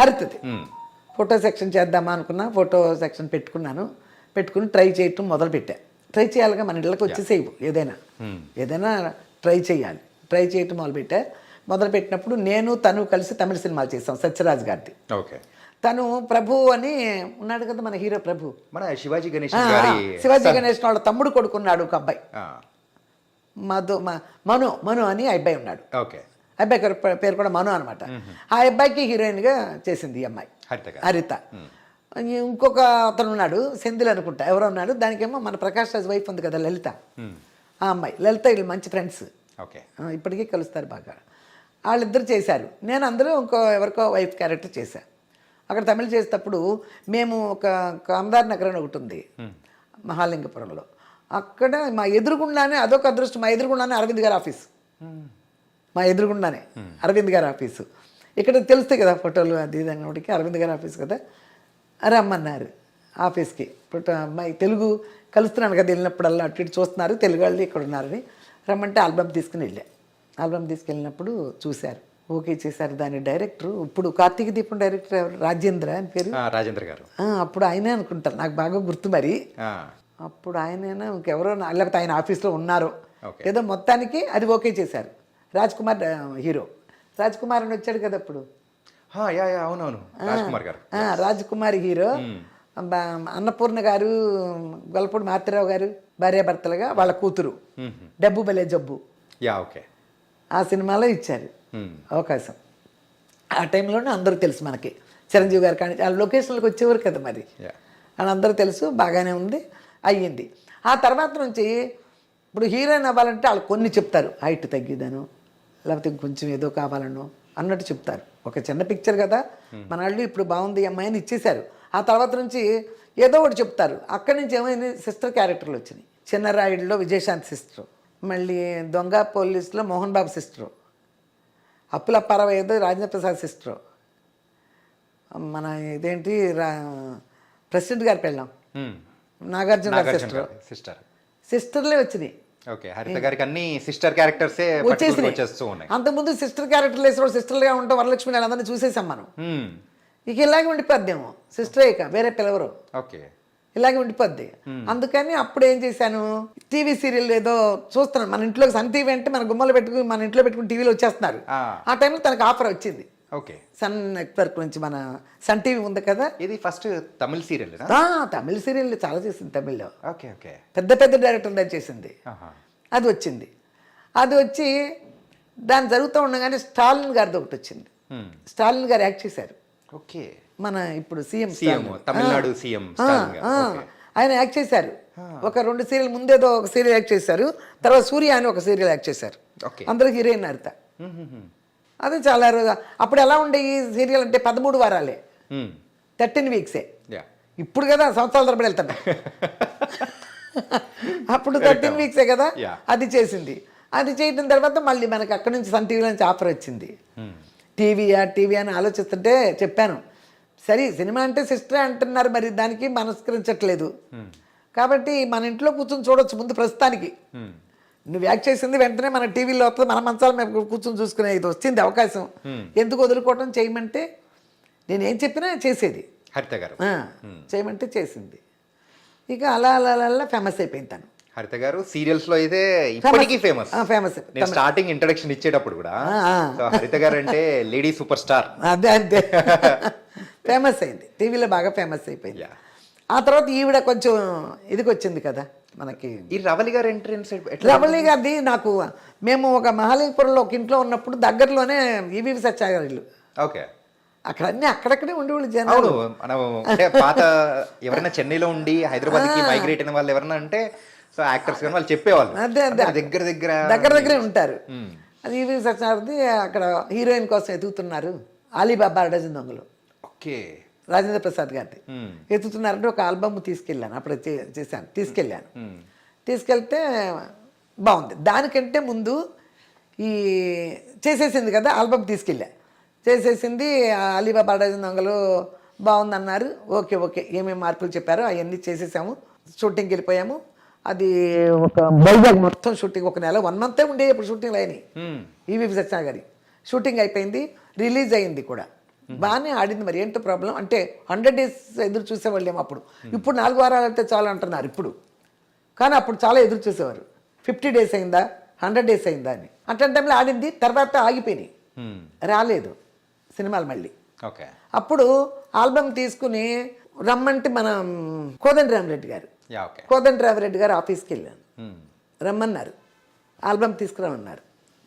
హరితది ఫోటో సెక్షన్ చేద్దామా అనుకున్నా. ఫోటో సెక్షన్ పెట్టుకుని ట్రై చేయటం మొదలుపెట్టా. ట్రై చేయాలిగా, మన ఇళ్ళకి వచ్చేసేవు ఏదైనా ట్రై చేయాలి. ట్రై చేయటం మొదలుపెట్టినప్పుడు నేను తను కలిసి తమిళ సినిమాలు చేసాం. సత్యరాజ్ గారిది. ఓకే. తను ప్రభు అని ఉన్నాడు కదా మన హీరో, ప్రభు, మన శివాజీ గణేష్ వాళ్ళ తమ్ముడు కొడుకున్నాడు ఒక అబ్బాయి, మను అని అబ్బాయి ఉన్నాడు. ఓకే. అబ్బాయి పేరు కూడా మను అనమాట. ఆ అబ్బాయికి హీరోయిన్గా చేసింది ఈ అమ్మాయి హరిత. ఇంకొక అతను ఉన్నాడు, సెంధిల్ అనుకుంటా ఎవరో ఉన్నాడు. దానికేమో మన ప్రకాష్ రాజ్ వైఫ్ ఉంది కదా, లలిత. ఆ అమ్మాయి లలిత, వీళ్ళు మంచి ఫ్రెండ్స్, ఇప్పటికీ కలుస్తారు బాగా. వాళ్ళిద్దరు చేశారు. నేను అందులో ఎవరికో వైఫ్ క్యారెక్టర్ చేశాను. అక్కడ తమిళ చేసేటప్పుడు మేము ఒక కామదార్ నగర్ అని ఒకటి ఉంది మహాలింగపురంలో. అక్కడ మా ఎదురుగుండానే, అదొక అదృష్టం, మా ఎదురుగుండానే అరవింద్ గారి ఆఫీస్. మా ఎదురుగుండానే అరవింద్ గారి ఆఫీసు. ఇక్కడ తెలుస్తాయి కదా ఫోటోలు అది ఇది అన్నప్పటికీ అరవింద్ గారి ఆఫీస్ కదా. రమ్మన్నారు ఆఫీస్కి. ఇప్పుడు అమ్మాయి తెలుగు కలుస్తున్నాను కదా, వెళ్ళినప్పుడల్లా అటు ఇటు చూస్తున్నారు, తెలుగు వాళ్ళు ఇక్కడ ఉన్నారని రమ్మంటే ఆల్బమ్ తీసుకుని వెళ్ళా. ఆల్బమ్ తీసుకెళ్ళినప్పుడు చూశారు, ఓకే చేశారు. దాని డైరెక్టర్ ఇప్పుడు కార్తీక దీపం డైరెక్టర్ ఎవరు, రాజేంద్ర అని పేరు, రాజేంద్ర గారు. అప్పుడు ఆయనే అనుకుంటారు, నాకు బాగా గుర్తు మరి. అప్పుడు ఆయనైనా ఇంకెవరో, లేకపోతే ఆయన ఆఫీస్లో ఉన్నారు ఏదో, మొత్తానికి అది ఓకే చేశారు. రాజ్ కుమార్ హీరో, రాజ్ కుమార్ అని వచ్చాడు కదా అప్పుడు. అవునవును, రాజ్ కుమార్ హీరో. అన్నపూర్ణ గారు, గొల్లపూడి మారుతిరావు గారు భార్యాభర్తలుగా, వాళ్ళ కూతురు డబ్బు బలే జబ్బు. ఓకే. ఆ సినిమాలో ఇచ్చారు అవకాశం. ఆ టైంలోనే అందరూ తెలుసు మనకి, చిరంజీవి గారు కానీ ఆ లొకేషన్లకు వచ్చేవారు కదా మరి, వాళ్ళందరూ తెలుసు. బాగానే ఉంది, అయ్యింది. ఆ తర్వాత నుంచి ఇప్పుడు హీరోయిన్ అవ్వాలంటే వాళ్ళు కొన్ని చెప్తారు, హైట్ తగ్గిదను, లేకపోతే కొంచెం ఏదో కావాలనో అన్నట్టు చెప్తారు. ఒక చిన్న పిక్చర్ కదా మన వాళ్ళు, ఇప్పుడు బాగుంది అమ్మాయి అని ఇచ్చేశారు. ఆ తర్వాత నుంచి ఏదో ఒకటి చెప్తారు. అక్కడి నుంచి ఏమైంది, సిస్టర్ క్యారెక్టర్లు వచ్చినాయి. చిన్నరాయుడులో విజయశాంతి సిస్టరు, మళ్ళీ దొంగ పోలీసులో మోహన్ బాబు సిస్టరు, అప్పుల పరవైదు రాజేంద్ర ప్రసాద్ సిస్టరు, మన ఇదేంటి ప్రెసిడెంట్ గారి పెళ్ళాం నాగార్జున గారి సిస్టర్, సిస్టర్లే వచ్చినాయి. అంతకుముందు సిస్టర్ క్యారెక్టర్లు వేసిన సిస్టర్లుగా ఉంటాం, వరలక్ష్మి వాళ్ళందరినీ చూసేసాం మనం. ఇక ఇలాగే ఉండిపోద్దేమో, సిస్టరే ఇక వేరే పిలవరు, ఇలాగే ఉండిపోద్ది. అందుకని అప్పుడు ఏం చేశాను, టీవీ సీరియల్ ఏదో చూస్తున్నాను. మన ఇంట్లో సన్ టీవీ అంటే మన గుమ్మలో పెట్టుకుని మన ఇంట్లో పెట్టుకుని టీవీలో వచ్చేస్తున్నారు. ఆ టైంలో తనకు ఆఫర్ వచ్చింది సన్ నెట్వర్క్ నుంచి, మన సన్ టీవీ ఉంది కదా. ఇది ఫస్ట్ తమిళ సీరియల్, తమిళ సీరియల్ చాలా చేసింది తమిళ్లో. ఓకే. పెద్ద పెద్ద డైరెక్టర్ చేసింది. అది వచ్చింది. అది వచ్చి దాని జరుగుతూ ఉండగానే స్టాలిన్ గారిది ఒకటి వచ్చింది. స్టాలిన్ గారు యాక్ట్ చేశారు. ఓకే. మన ఇప్పుడు సీఎం తమిళనాడు సీఎం ఆయన యాక్ట్ చేశారు. ఒక 2 సీరియల్ ముందేదో ఒక సీరియల్ యాక్ట్ చేశారు, తర్వాత సూర్య అని ఒక సీరియల్ యాక్ట్ చేశారు. అందరూ హీరోయిన్ హరిత. అది చాలా రోజు. అప్పుడు ఎలా ఉండే ఈ సీరియల్ అంటే 13 వారాలే, 13 వీక్సే. ఇప్పుడు కదా సంవత్సరాల తరబడి వెళ్తాను. అప్పుడు 13 వీక్సే కదా. అది చేసింది. అది చేయడం తర్వాత మళ్ళీ మనకి అక్కడి నుంచి సన్ టీవీ నుంచి ఆఫర్ వచ్చింది. టీవీ అని ఆలోచిస్తుంటే చెప్పాను, సరే సినిమా అంటే సిస్టరే అంటున్నారు, మరి దానికి మనస్కరించట్లేదు కాబట్టి మన ఇంట్లో కూర్చొని చూడొచ్చు ముందు ప్రస్తుతానికి. నువ్వు యాక్ట్ చేసింది వెంటనే మన టీవీలో వస్తుంది, మన మంచాల మీద కూర్చొని చూసుకునే ఇది వచ్చింది అవకాశం, ఎందుకు వదులుకోవటం, చేయమంటే నేనేం చెప్పినా చేసేది. హరిత గారు చేయమంటే చేసింది. ఇక అలా అలా అలా ఫేమస్ అయిపోయింది తను. హరిత గారు సీరియల్స్ లో అయితే ఇప్పటికీ ఫేమస్. ఫేమస్ నేను స్టార్టింగ్ ఇంట్రడక్షన్ ఇచ్చేటప్పుడు కూడా సో హరిత గారు అంటే లేడీ సూపర్ స్టార్. అదే అంతే ఫేమస్ అయింది, టీవీలో బాగా ఫేమస్ అయిపోయింది. ఆ తర్వాత ఈవిడ కొంచెం ఇదికి వచ్చింది కదా మనకి. ఈ రవలి గారు ఎంట్రన్స్ రవళి గారిది నాకు, మేము ఒక మహాలింగపురంలో ఒక ఇంట్లో ఉన్నప్పుడు దగ్గరలోనే ఈవీవి సత్యాగారి ఇల్లు. ఓకే. అక్కడ అన్నీ అక్కడక్కడే ఉండేవాళ్ళు అవును, జనాలు. మనం అంటే పాత ఎవరైనా చెన్నైలో ఉండి హైదరాబాద్కి మైగ్రేట్ అయిన వాళ్ళు ఎవరైనా అంటే సో యాక్టర్స్ కానీ వాళ్ళు చెప్పేవాళ్ళు అదే అదే దగ్గర దగ్గరే ఉంటారు. అది ఈవీవి సత్యాగారిది. అక్కడ హీరోయిన్ కోసం ఎదుగుతున్నారు, అలీబాబా డజన్ దొంగలు. ఓకే. రాజేంద్ర ప్రసాద్ గారిది ఎత్తుతున్నారంటే ఒక ఆల్బమ్ తీసుకెళ్ళాను, అప్పుడు చేశాను, తీసుకెళ్తే బాగుంది. దానికంటే ముందు ఈ చేసేసింది కదా ఆల్బమ్ చేసేసింది అలీబాబా డజన్ దొంగలు బాగుందన్నారు. ఓకే ఏమేమి మార్పులు చెప్పారో అవన్నీ చేసేసాము, షూటింగ్కి వెళ్ళిపోయాము. అది ఒక వైజాగ్ మొత్తం షూటింగ్, ఒక నెల 1 month ఉండే ఇప్పుడు షూటింగ్లు అయినాయి. ఈవీవి సత్యాగారి షూటింగ్ అయిపోయింది, రిలీజ్ అయింది కూడా, బాగానే ఆడింది. మరి ఏంటో ప్రాబ్లం అంటే 100 days ఎదురు చూసేవాళ్ళేమో అప్పుడు. ఇప్పుడు 4 వారాలు అయితే చాలు అంటున్నారు ఇప్పుడు, కానీ అప్పుడు చాలా ఎదురు చూసేవారు. 50 days అయిందా 100 days అయిందా అని. అట్లాంటి టైంలో ఆడింది, తర్వాత ఆగిపోయినాయి, రాలేదు సినిమాలు మళ్ళీ. ఓకే. అప్పుడు ఆల్బమ్ తీసుకుని రమ్మంటే మన కోదండరామిరెడ్డి గారు ఆఫీస్కి వెళ్ళాను, రమ్మన్నారు, ఆల్బమ్ తీసుకురామన్నారు.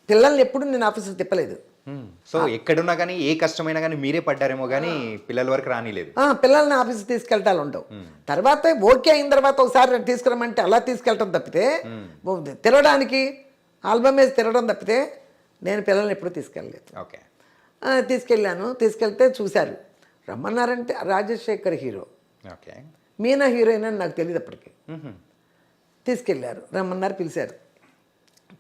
పిల్లల్ని ఎప్పుడు నేను ఆఫీస్కి తిప్పలేదు. సో ఎక్కడున్నా కానీ ఏ కష్టమైనా కానీ మీరే పడ్డారేమో కానీ పిల్లల వరకు రానిలేదు. పిల్లల్ని ఆఫీస్కి తీసుకెళ్తాలు ఉండవు. తర్వాత ఓకే అయిన తర్వాత ఒకసారి తీసుకురమ్మంటే అలా తీసుకెళ్ళటం తప్పితే, తిరగడానికి ఆల్బమ్ వేసి తిరగడం తప్పితే నేను పిల్లల్ని ఎప్పుడు తీసుకెళ్ళలేదు. ఓకే. తీసుకెళ్తే చూశారు, రమ్మన్నారంటే Rajasekhar hero, okay, Meena heroine అని నాకు తెలియదు అప్పటికి. తీసుకెళ్ళారు, రమ్మన్నారు, పిలిచారు,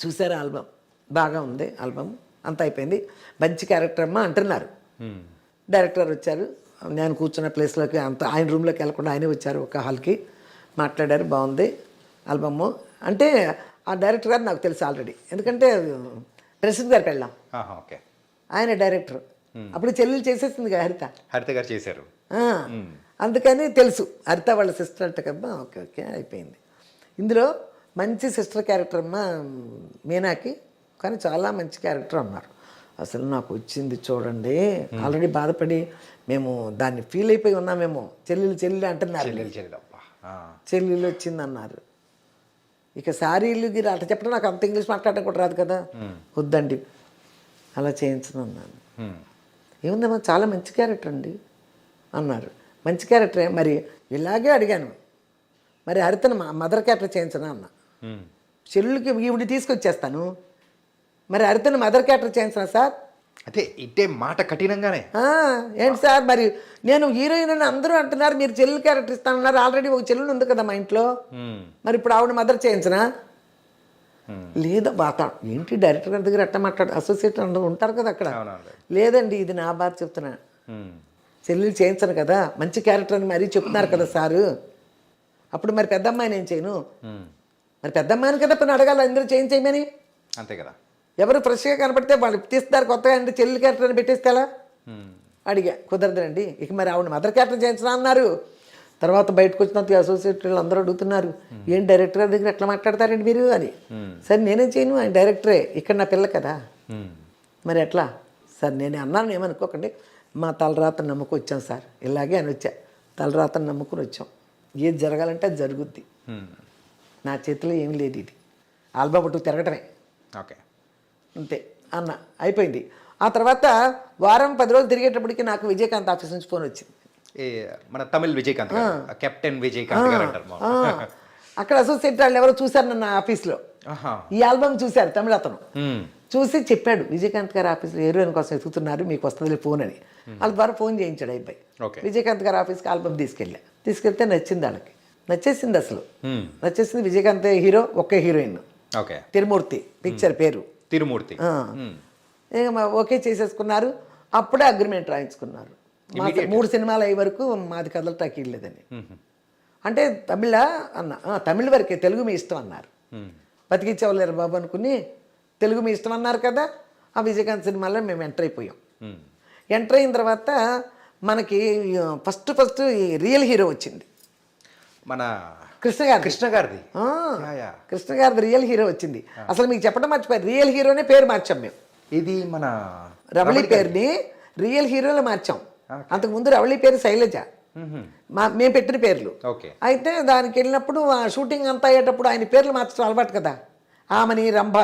చూశారు ఆల్బమ్, బాగా ఉంది ఆల్బమ్, అంతా అయిపోయింది. మంచి క్యారెక్టర్ అమ్మా అంటున్నారు. డైరెక్టర్ వచ్చారు, నేను కూర్చున్న ప్లేస్లోకి అంత ఆయన రూమ్లోకి వెళ్ళకుండా ఆయనే వచ్చారు, ఒక హాల్కి మాట్లాడారు, బాగుంది ఆల్బమ్ అంటే. ఆ డైరెక్టర్ గారు నాకు తెలుసు ఆల్రెడీ, ఎందుకంటే ప్రెసిడెంట్ గారికి వెళ్ళాం, ఓకే, ఆయన డైరెక్టర్. అప్పుడు చెల్లెలు చేసేసింది కదా హరిత గారు చేశారు, అందుకని తెలుసు హరిత వాళ్ళ సిస్టర్ అంటే కదా. ఓకే అయిపోయింది. ఇందులో మంచి సిస్టర్ క్యారెక్టర్ అమ్మా మీనాకి, కానీ చాలా మంచి క్యారెక్టర్ అన్నారు. అసలు నాకు వచ్చింది చూడండి, ఆల్రెడీ బాధపడి మేము దాన్ని ఫీల్ అయిపోయి ఉన్నామేమో. చెల్లెలు అంటున్నారు, చెల్లెలు వచ్చింది అన్నారు. ఇక సారీలు గిరి అట్లా చెప్పడం, నాకు అంత ఇంగ్లీష్ మాట్లాడడం కూడా రాదు కదా, వద్దండి అలా చేయించను అన్నాను. ఏముందమ్మా చాలా మంచి క్యారెక్టర్ అండి అన్నారు. మంచి క్యారెక్టరే, మరి ఇలాగే అడిగాను, మరి హరితను మదర్ క్యారెక్టర్ చేయించను అన్న. చెల్లుకి ఈవిడ తీసుకొచ్చేస్తాను, మరి హరితను మదర్ క్యారెక్టర్ చేయించనా సార్? అదే ఇట్టే మాట కఠినంగానే. ఏంటి సార్, మరి నేను హీరోయిన్ అని అందరూ అంటున్నారు, మీరు చెల్లెలు క్యారెక్టర్ ఇస్తానన్నారు, ఆల్రెడీ ఒక చెల్లెలు ఉంది కదా మా ఇంట్లో, మరి ఇప్పుడు ఆవిడ మదర్ చేయించనా? లేదా బాత ఏంటి డైరెక్టర్ గారి దగ్గర ఎట్లా మాట్లాడు, అసోసియేట్ అందరూ ఉంటారు కదా అక్కడ. లేదండి ఇది నా బాధ చెప్తున్నా, చెల్లెలు చేయించను కదా, మంచి క్యారెక్టర్ అని మరీ చెప్తున్నారు కదా సారు, అప్పుడు మరి పెద్ద అమ్మాయిని ఏం చేయను? మరి పెద్ద అమ్మాయిని కదా పని అడగాలి, అందరూ చేయించేయమని. అంతే కదా, ఎవరు ఫ్రెష్గా కనపడితే వాళ్ళు తీస్తారు కొత్తగా, అంటే చెల్లెలు క్యారెక్టర్ అని పెట్టేస్తే ఎలా? అడిగా, కుదరదండి. ఇక మరి ఆవిడ మదర్ క్యారెక్టర్ చేయించనా అన్నారు. తర్వాత బయటకు వచ్చినంత అసోసియేట్ వాళ్ళు అందరూ అడుగుతున్నారు, ఏం డైరెక్టర్ గారి దగ్గర ఎట్లా మాట్లాడతారండి మీరు అని. సరే నేనేం చేయను, ఆయన డైరెక్టరే, ఇక్కడ నా పిల్ల కదా, మరి ఎట్లా సార్? నేను అన్నాను, ఏమనుకోకండి, మా తలరాతను నమ్ముకు వచ్చాం సార్, ఇలాగే అని వచ్చా, తలరాతను నమ్ముకుని వచ్చాం, ఏది జరగాలంటే అది జరుగుద్ది, నా చేతిలో ఏం లేదు, ఇది ఆల్బమ్ పట్టు తిరగటమే, ఓకే అంతే అన్న, అయిపోయింది. ఆ తర్వాత వారం 10 రోజులు తిరిగేటప్పటికి నాకు విజయకాంత్ ఆఫీస్ నుంచి ఫోన్ వచ్చింది. మన తమిళ్ విజయకాంత్ కెప్టెన్ విజయకాంత్ గారు అంటారు. అక్కడ అసోసియేట్ వాళ్ళు ఎవరో చూశారు నన్ను ఆఫీస్లో, ఈ ఆల్బమ్ చూశారు తమిళ అతను, చూసి చెప్పాడు, విజయకాంత్ గారు ఆఫీస్లో హీరోయిన్ కోసం ఎదుగుతున్నారు, మీకు వస్తుంది ఫోన్ అని. వాళ్ళ ద్వారా ఫోన్ చేయించాడు అయిపోయి. విజయకాంత్ గారు ఆఫీస్కి ఆల్బమ్ తీసుకెళ్తే నచ్చింది వాళ్ళకి, నచ్చేసింది అసలు, నచ్చేసింది. విజయకాంత్ హీరో, ఒకే హీరోయిన్, తిరుమూర్తి పిక్చర్ పేరు తిరుమూర్తి. ఓకే చేసేసుకున్నారు. అప్పుడే అగ్రిమెంట్ రాయించుకున్నారు. 3 సినిమాలు అయ్యే వరకు మాది కదలటాకి వెళ్ళలేదని. అంటే తమిళ అన్న, తమిళ వరకే, తెలుగు మీ ఇష్టం అన్నారు. బతికిచ్చేవాళ్ళేరు బాబు అనుకుని తెలుగు మీ ఇష్టం అన్నారు కదా. ఆ విజయకాంత్ సినిమాలో మేము ఎంటర్ అయిపోయాం. ఎంటర్ అయిన తర్వాత మనకి ఫస్ట్ ఈ రియల్ హీరో వచ్చింది మన కృష్ణ గారు. కృష్ణ గారిది. ఆ, యా, యా. కృష్ణ గారిది రియల్ హీరో వచ్చింది. అసలు మీకు చెప్పడం మర్చిపోయారు, రియల్ హీరోనే పేరు మార్చాం మేము. ఇది మన రవళి పేరుని రియల్ హీరోలో మార్చాం. అంతకుముందు రవళి పేరు శైలజ, మేము పెట్టిన పేర్లు. ఓకే. అయితే దానికి వెళ్ళినప్పుడు ఆ షూటింగ్ అంతా అయ్యేటప్పుడు ఆయన పేర్లు మార్చడం అలవాటు కదా, ఆమని రంభ,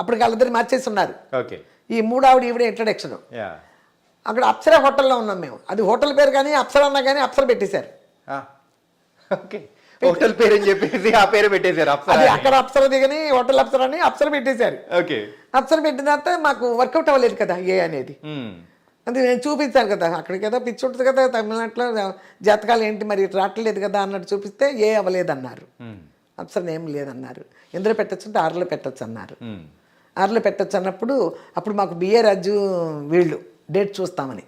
అప్పటికి వాళ్ళిద్దరు మార్చేసి ఉన్నారు. ఓకే. ఈ మూడావిడ ఈవిడ ఇంట్రడక్షన్. యా. అక్కడ అప్సరా హోటల్లో ఉన్నాం మేము. అది హోటల్ పేరు కానీ అప్సరా అన్నా కానీ అప్సర పెట్టేశారు. ఓకే. హోటల్ పేరు అని చెప్పేసి ఆ పేరు పెట్టేశారు అప్సరా. అది అక్కడ అప్సర దిగని హోటల్ అప్సర అని అప్సర పెట్టేశారు. ఓకే. అప్సర పెట్టిన తర్వాత మాకు వర్కౌట్ అవ్వలేదు కదా ఏ అనేది. అది నేను చూపించాను కదా, అక్కడికి కదా పిచ్చి ఉంటుంది కదా తమిళనాడులో, జాతకాలు ఏంటి మరి రావట్లేదు కదా అన్నట్టు చూపిస్తే ఏ అవ్వలేదన్నారు. అప్సరణ ఏం లేదన్నారు. ఎందులో పెట్టచ్చు అంటే 6లో పెట్టచ్చు అన్నారు. 6లో పెట్టచ్చు అన్నప్పుడు అప్పుడు మాకు బిఏ రాజు వీళ్ళు డేట్ చూస్తామని,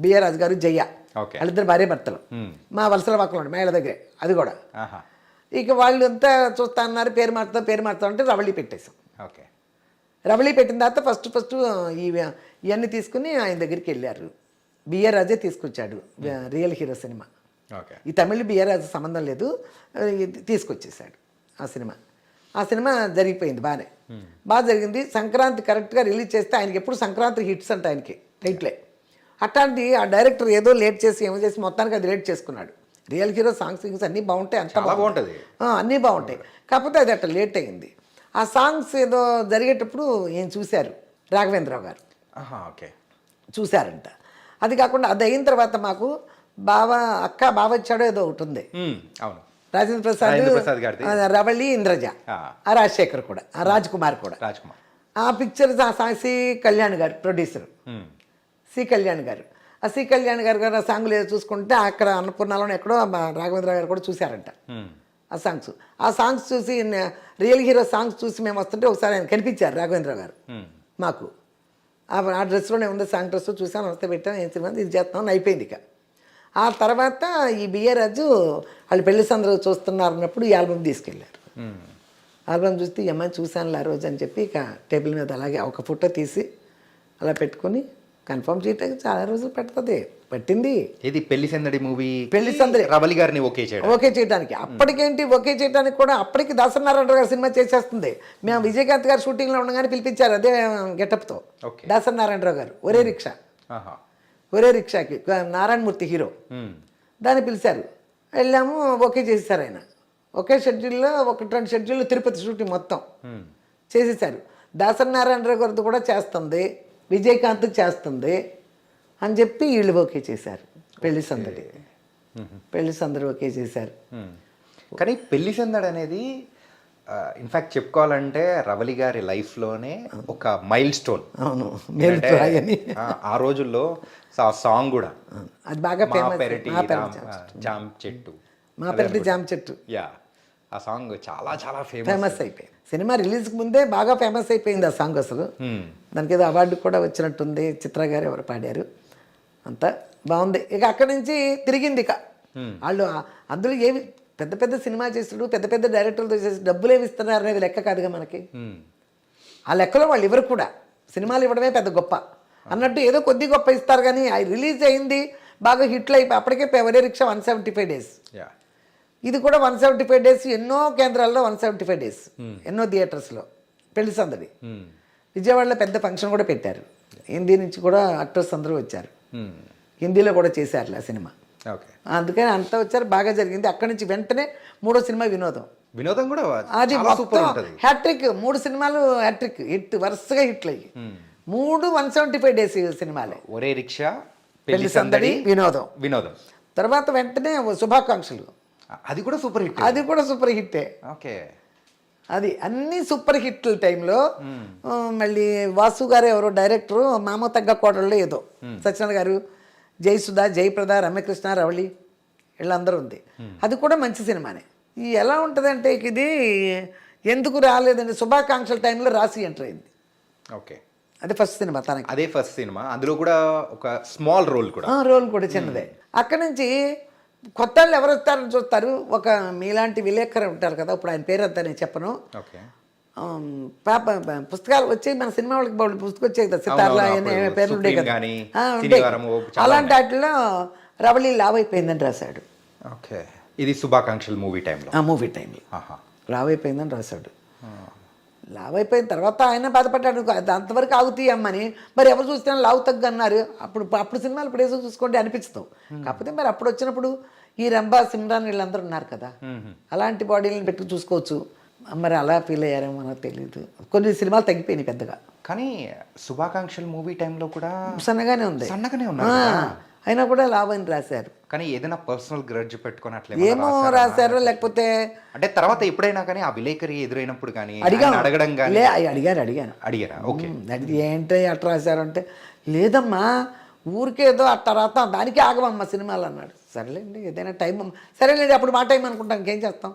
బిఏ రాజు గారు జయ్య వాళ్ళిద్దరు భార్య భర్తలు, మా వలసల పక్కన మేళ దగ్గరే, అది కూడా. ఇక వాళ్ళు అంతా చూస్తా అన్నారు, పేరు మార్చుతాం అంటే రవళి పెట్టేశాం. ఓకే. రవళి పెట్టిన తర్వాత ఫస్ట్ ఇవన్నీ తీసుకుని ఆయన దగ్గరికి వెళ్ళారు. బిఏ రాజే తీసుకొచ్చాడు రియల్ హీరో సినిమా. ఈ తమిళ్ బిఏ రాజు సంబంధం లేదు, తీసుకొచ్చేసాడు ఆ సినిమా. ఆ సినిమా జరిగిపోయింది బాగా జరిగింది. సంక్రాంతి కరెక్ట్గా రిలీజ్ చేస్తే ఆయనకి ఎప్పుడు సంక్రాంతి హిట్స్ అంటే ఆయనకి టైట్లే. అట్లాంటి ఆ డైరెక్టర్ ఏదో లేట్ చేసి ఏమో చేసి మొత్తానికి అది లేట్ చేసుకున్నాడు. రియల్ హీరో సాంగ్స్ అన్నీ బాగుంటాయి, అంత బాగుంటుంది, అన్నీ బాగుంటాయి. కాకపోతే అది అట్లా లేట్ అయింది. ఆ సాంగ్స్ ఏదో జరిగేటప్పుడు ఏం చూశారు రాఘవేంద్రరావు గారు. ఓకే. చూశారంట. అది కాకుండా అది అయిన తర్వాత మాకు బావ వచ్చాడో ఏదో ఒకటి ఉంది. అవును. రాజేంద్ర ప్రసాద్, రవళి, ఇంద్రజ, రాజశేఖర్ కూడా, రాజ్ కుమార్ కూడా. ఆ పిక్చర్ సి కళ్యాణ్ గారు ప్రొడ్యూసర్, సి కళ్యాణ్ గారు. ఆ సి కళ్యాణ్ గారు ఆ సాంగ్లు ఏదో చూసుకుంటే అక్కడ అన్నపూర్ణలో ఎక్కడో రాఘవేంద్ర గారు కూడా చూశారంట ఆ సాంగ్స్ చూసి రియల్ హీరో సాంగ్స్ చూసి మేము వస్తుంటే ఒకసారి ఆయన కనిపించారు రాఘవేంద్ర గారు మాకు. ఆ డ్రెస్లోనే ఉంది, సాంగ్ డ్రెస్ చూసాను, వస్తే పెట్టాను, ఏం సినిమా ఇది చేస్తామని అయిపోయింది. ఇక ఆ తర్వాత ఈ బిఏ రాజు వాళ్ళు పెళ్లి సందరూ చూస్తున్నారు అన్నప్పుడు ఈ ఆల్బమ్ తీసుకెళ్ళారు. ఆల్బమ్ చూస్తే ఈ అమ్మాయిని చూశాను ఆ రోజు అని చెప్పి ఇక టేబుల్ మీద అలాగే ఒక ఫోటో తీసి అలా పెట్టుకుని కన్ఫర్మ్ చేయడానికి చాలా రోజులు పట్టింది. ఇది పెళ్లి సందడి మూవీ, పెళ్లి సందడి రవళి గారిని ఓకే చేయడానికి. అప్పటికేంటి ఓకే చేయడానికి కూడా అప్పటికి దాసనారాయణ గారు సినిమా చేసేస్తుంది. మేము విజయకాంత్ గారు షూటింగ్లో ఉండగానే పిలిపించారు అదే గెటప్తో. దాసనారాయణరావు గారు ఒరే రిక్షాకి నారాయణమూర్తి హీరో, దాన్ని పిలిచారు. వెళ్ళాము, ఓకే చేసేసారు ఆయన. ఒకే షెడ్యూల్లో 1-2 షెడ్యూల్లో తిరుపతి షూటింగ్ మొత్తం చేసేసారు. దాసనారాయణరావు గారితో కూడా చేస్తుంది, విజయకాంత్ చేస్తుంది అని చెప్పి వీళ్ళు ఓకే చేశారు. పెళ్లి సందడి ఓకే చేశారు. కానీ పెళ్లి సందడి అనేది ఇన్ఫ్యాక్ట్ చెప్పుకోవాలంటే రవళి గారి లైఫ్లోనే ఒక మైల్ స్టోన్. అవును. ఆ రోజుల్లో ఆ సాంగ్ కూడా అది బాగా జామ్ చెట్టు, మా పెరటి జామ్ చెట్టు, ఆ సాంగ్ చాలా చాలా ఫేమస్ అయిపోయింది. సినిమా రిలీజ్కి ముందే బాగా ఫేమస్ అయిపోయింది ఆ సాంగ్. అసలు దానికి ఏదో అవార్డు కూడా వచ్చినట్టుంది, చిత్ర గారు ఎవరు పాడారు, అంతా బాగుంది. ఇక అక్కడి నుంచి తిరిగింది. ఇక వాళ్ళు అందులో ఏమి పెద్ద సినిమా చేస్తుడు, పెద్ద డైరెక్టర్లతో చేసి డబ్బులు ఏమి ఇస్తున్నారు అనేది లెక్క కాదుగా మనకి. ఆ లెక్కలో వాళ్ళు ఎవరు కూడా సినిమాలు ఇవ్వడమే పెద్ద గొప్ప అన్నట్టు ఏదో కొద్ది గొప్ప ఇస్తారు. కానీ అది రిలీజ్ అయింది, బాగా హిట్లు అయిపోయి అప్పటికే ఒరే రిక్షా 175 days, ఇది కూడా 175 days, ఎన్నో కేంద్రాల్లో 175 days, ఎన్నో థియేటర్స్లో పెళ్లి సందడి. విజయవాడలో పెద్ద ఫంక్షన్ కూడా పెట్టారు, హిందీ నుంచి కూడా యాక్టర్స్ అందరూ వచ్చారు, హిందీలో కూడా చేశారు ఆ సినిమా. అందుకని అంతా వచ్చారు, బాగా జరిగింది. అక్కడి నుంచి వెంటనే 3వ సినిమా వినోదం కూడా అది హ్యాట్రిక్. 3 సినిమాలు హ్యాట్రిక్ హిట్, వరుసగా హిట్లు అయ్యి 3 175 days సినిమాలే. ఒరే రిక్షా, పెళ్లి సందడి, వినోదం. తర్వాత వెంటనే శుభాకాంక్షలు, అది కూడా సూపర్ హిట్టే. ఓకే. అది అన్ని సూపర్ హిట్ల టైంలో మళ్ళీ వాసు గారు ఎవరో డైరెక్టరు, మామ తగ్గ కోడళ్ళు ఏదో, సత్యనారాయణ గారు, జయసుధ, జయప్రద, రమ్యకృష్ణ, రవళి వీళ్ళందరూ ఉంది. అది కూడా మంచి సినిమానే. ఎలా ఉంటుందంటే ఇది ఎందుకు రాలేదండి, శుభాకాంక్షల టైంలో రాసి ఎంటర్ అయింది. ఓకే. అదే ఫస్ట్ సినిమా తనకి, అదే ఫస్ట్ సినిమా. అందులో కూడా ఒక స్మాల్ రోల్ కూడా చిన్నదే. అక్కడి నుంచి కొత్త వాళ్ళు ఎవరు వస్తారని చూస్తారు. ఒక మీలాంటి విలేకరు ఉంటారు కదా, ఇప్పుడు ఆయన పేరు అంతా నేను చెప్పను, పుస్తకాలు వచ్చి మన సినిమా వాళ్ళకి బౌళ్ళు పుస్తకం వచ్చాయి కదా, సితార్లు అవునవును, అనే అప్పుడు పేర్లు ఉండే సుప్రీం కదా, గానీ, ఉంటాయి. శనివారము చాలా అలాంటి వాటిలో రవళి లావ్ అయిపోయిందని రాశాడు ఓకే. ఇది శుభాకాంక్షలు మూవీ టైంలో. ఆ మూవీ టైంలో ఆహా. లావ్ అయిపోయిందని రాశాడు. లావ్ అయిపోయిన తర్వాత ఆయన బాధపడ్డాడు, అది అంతవరకు ఆగుతాయమ్మని. మరి ఎవరు చూస్తే లావు తగ్గు అన్నారు. అప్పుడు సినిమాలు ఇప్పుడు ఏదో చూసుకోండి అనిపిస్తావు. కాకపోతే మరి అప్పుడు వచ్చినప్పుడు ఈ రంభా సిమ్రాన్ వీళ్ళందరూ ఉన్నారు కదా, అలాంటి బాడీలను పెట్టి చూసుకోవచ్చు. మరి అలా ఫీల్ అయ్యారేమో మనకు తెలియదు. కొన్ని సినిమాలు తగ్గిపోయినాయి పెద్దగా. కానీ శుభాకాంక్షలు మూవీ టైంలో కూడా సన్నగానే ఉంది, సన్నగానే ఉన్నారు కదా. అయినా కూడా లావ్ అని రాశారు. కానీ ఏదైనా పర్సనల్ గ్రడ్జ్ పెట్టుకొని అట్లా ఏమో రాశారు, లేకపోతే అంటే తర్వాత ఎప్పుడైనా కానీ ఆ విలేకరి ఎదురైనప్పుడు కానీ అడిగాను, అడగడం కానీ అడిగాను అడిగారా? ఓకే. అది ఏంటి అట్లా రాశారంటే, లేదమ్మా ఊరికేదో అట్లా రాస్తాం దానికి ఆగమమ్మా సినిమాలు అన్నాడు. సరేలేండి ఏదైనా టైం, సరేలేండి అప్పుడు మా టైం అనుకుంటాం, ఇంకేం చేస్తాం.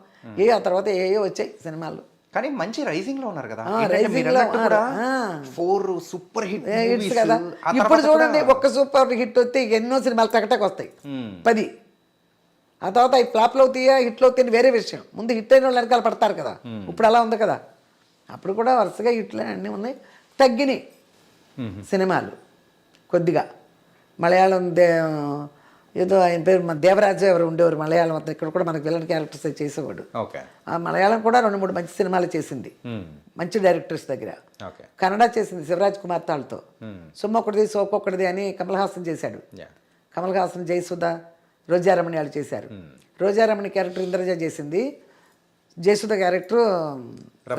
ఆ తర్వాత ఏ వచ్చాయి సినిమాలు. కానీ మంచి రైజింగ్ లో ఉన్నారు కదా, రైజింగ్ లో 4 సూపర్ హిట్స్ కదా. ఇప్పుడు చూడండి, ఒక్క సూపర్ హిట్ వస్తే ఎన్నో సినిమాలు టకటకు వస్తాయి, 10. ఆ తర్వాత ఈ ఫ్లాప్లు అవుతాయా హిట్లు అవుతాయని వేరే విషయం. ముందు హిట్ అయిన వాళ్ళు వెనకాల పడతారు కదా. ఇప్పుడు అలా ఉంది కదా. అప్పుడు కూడా వరుసగా హిట్లు అన్నీ ఉన్నాయి. తగ్గినాయి సినిమాలు కొద్దిగా. మలయాళం ఏదో ఆయన పేరు మన దేవరాజు ఎవరు ఉండేవారు మలయాళం అంతా. ఇక్కడ కూడా మనకు విలన్ క్యారెక్టర్స్ చేసేవాడు. ఆ మలయాళం కూడా 2-3 మంచి సినిమాలు చేసింది, మంచి డైరెక్టర్స్ దగ్గర. కన్నడ చేసింది శివరాజ్ కుమార్ తాళ్ళతో. సొమ్మొక్కడిది సోకొక్కడిది అని కమల్ హాసన్ చేశాడు. కమల్ హాసన్, జయసుధ, రోజారమణి వాళ్ళు చేశారు. రోజారమణి క్యారెక్టర్ ఇంద్రజ చేసింది, జయసుధ క్యారెక్టర్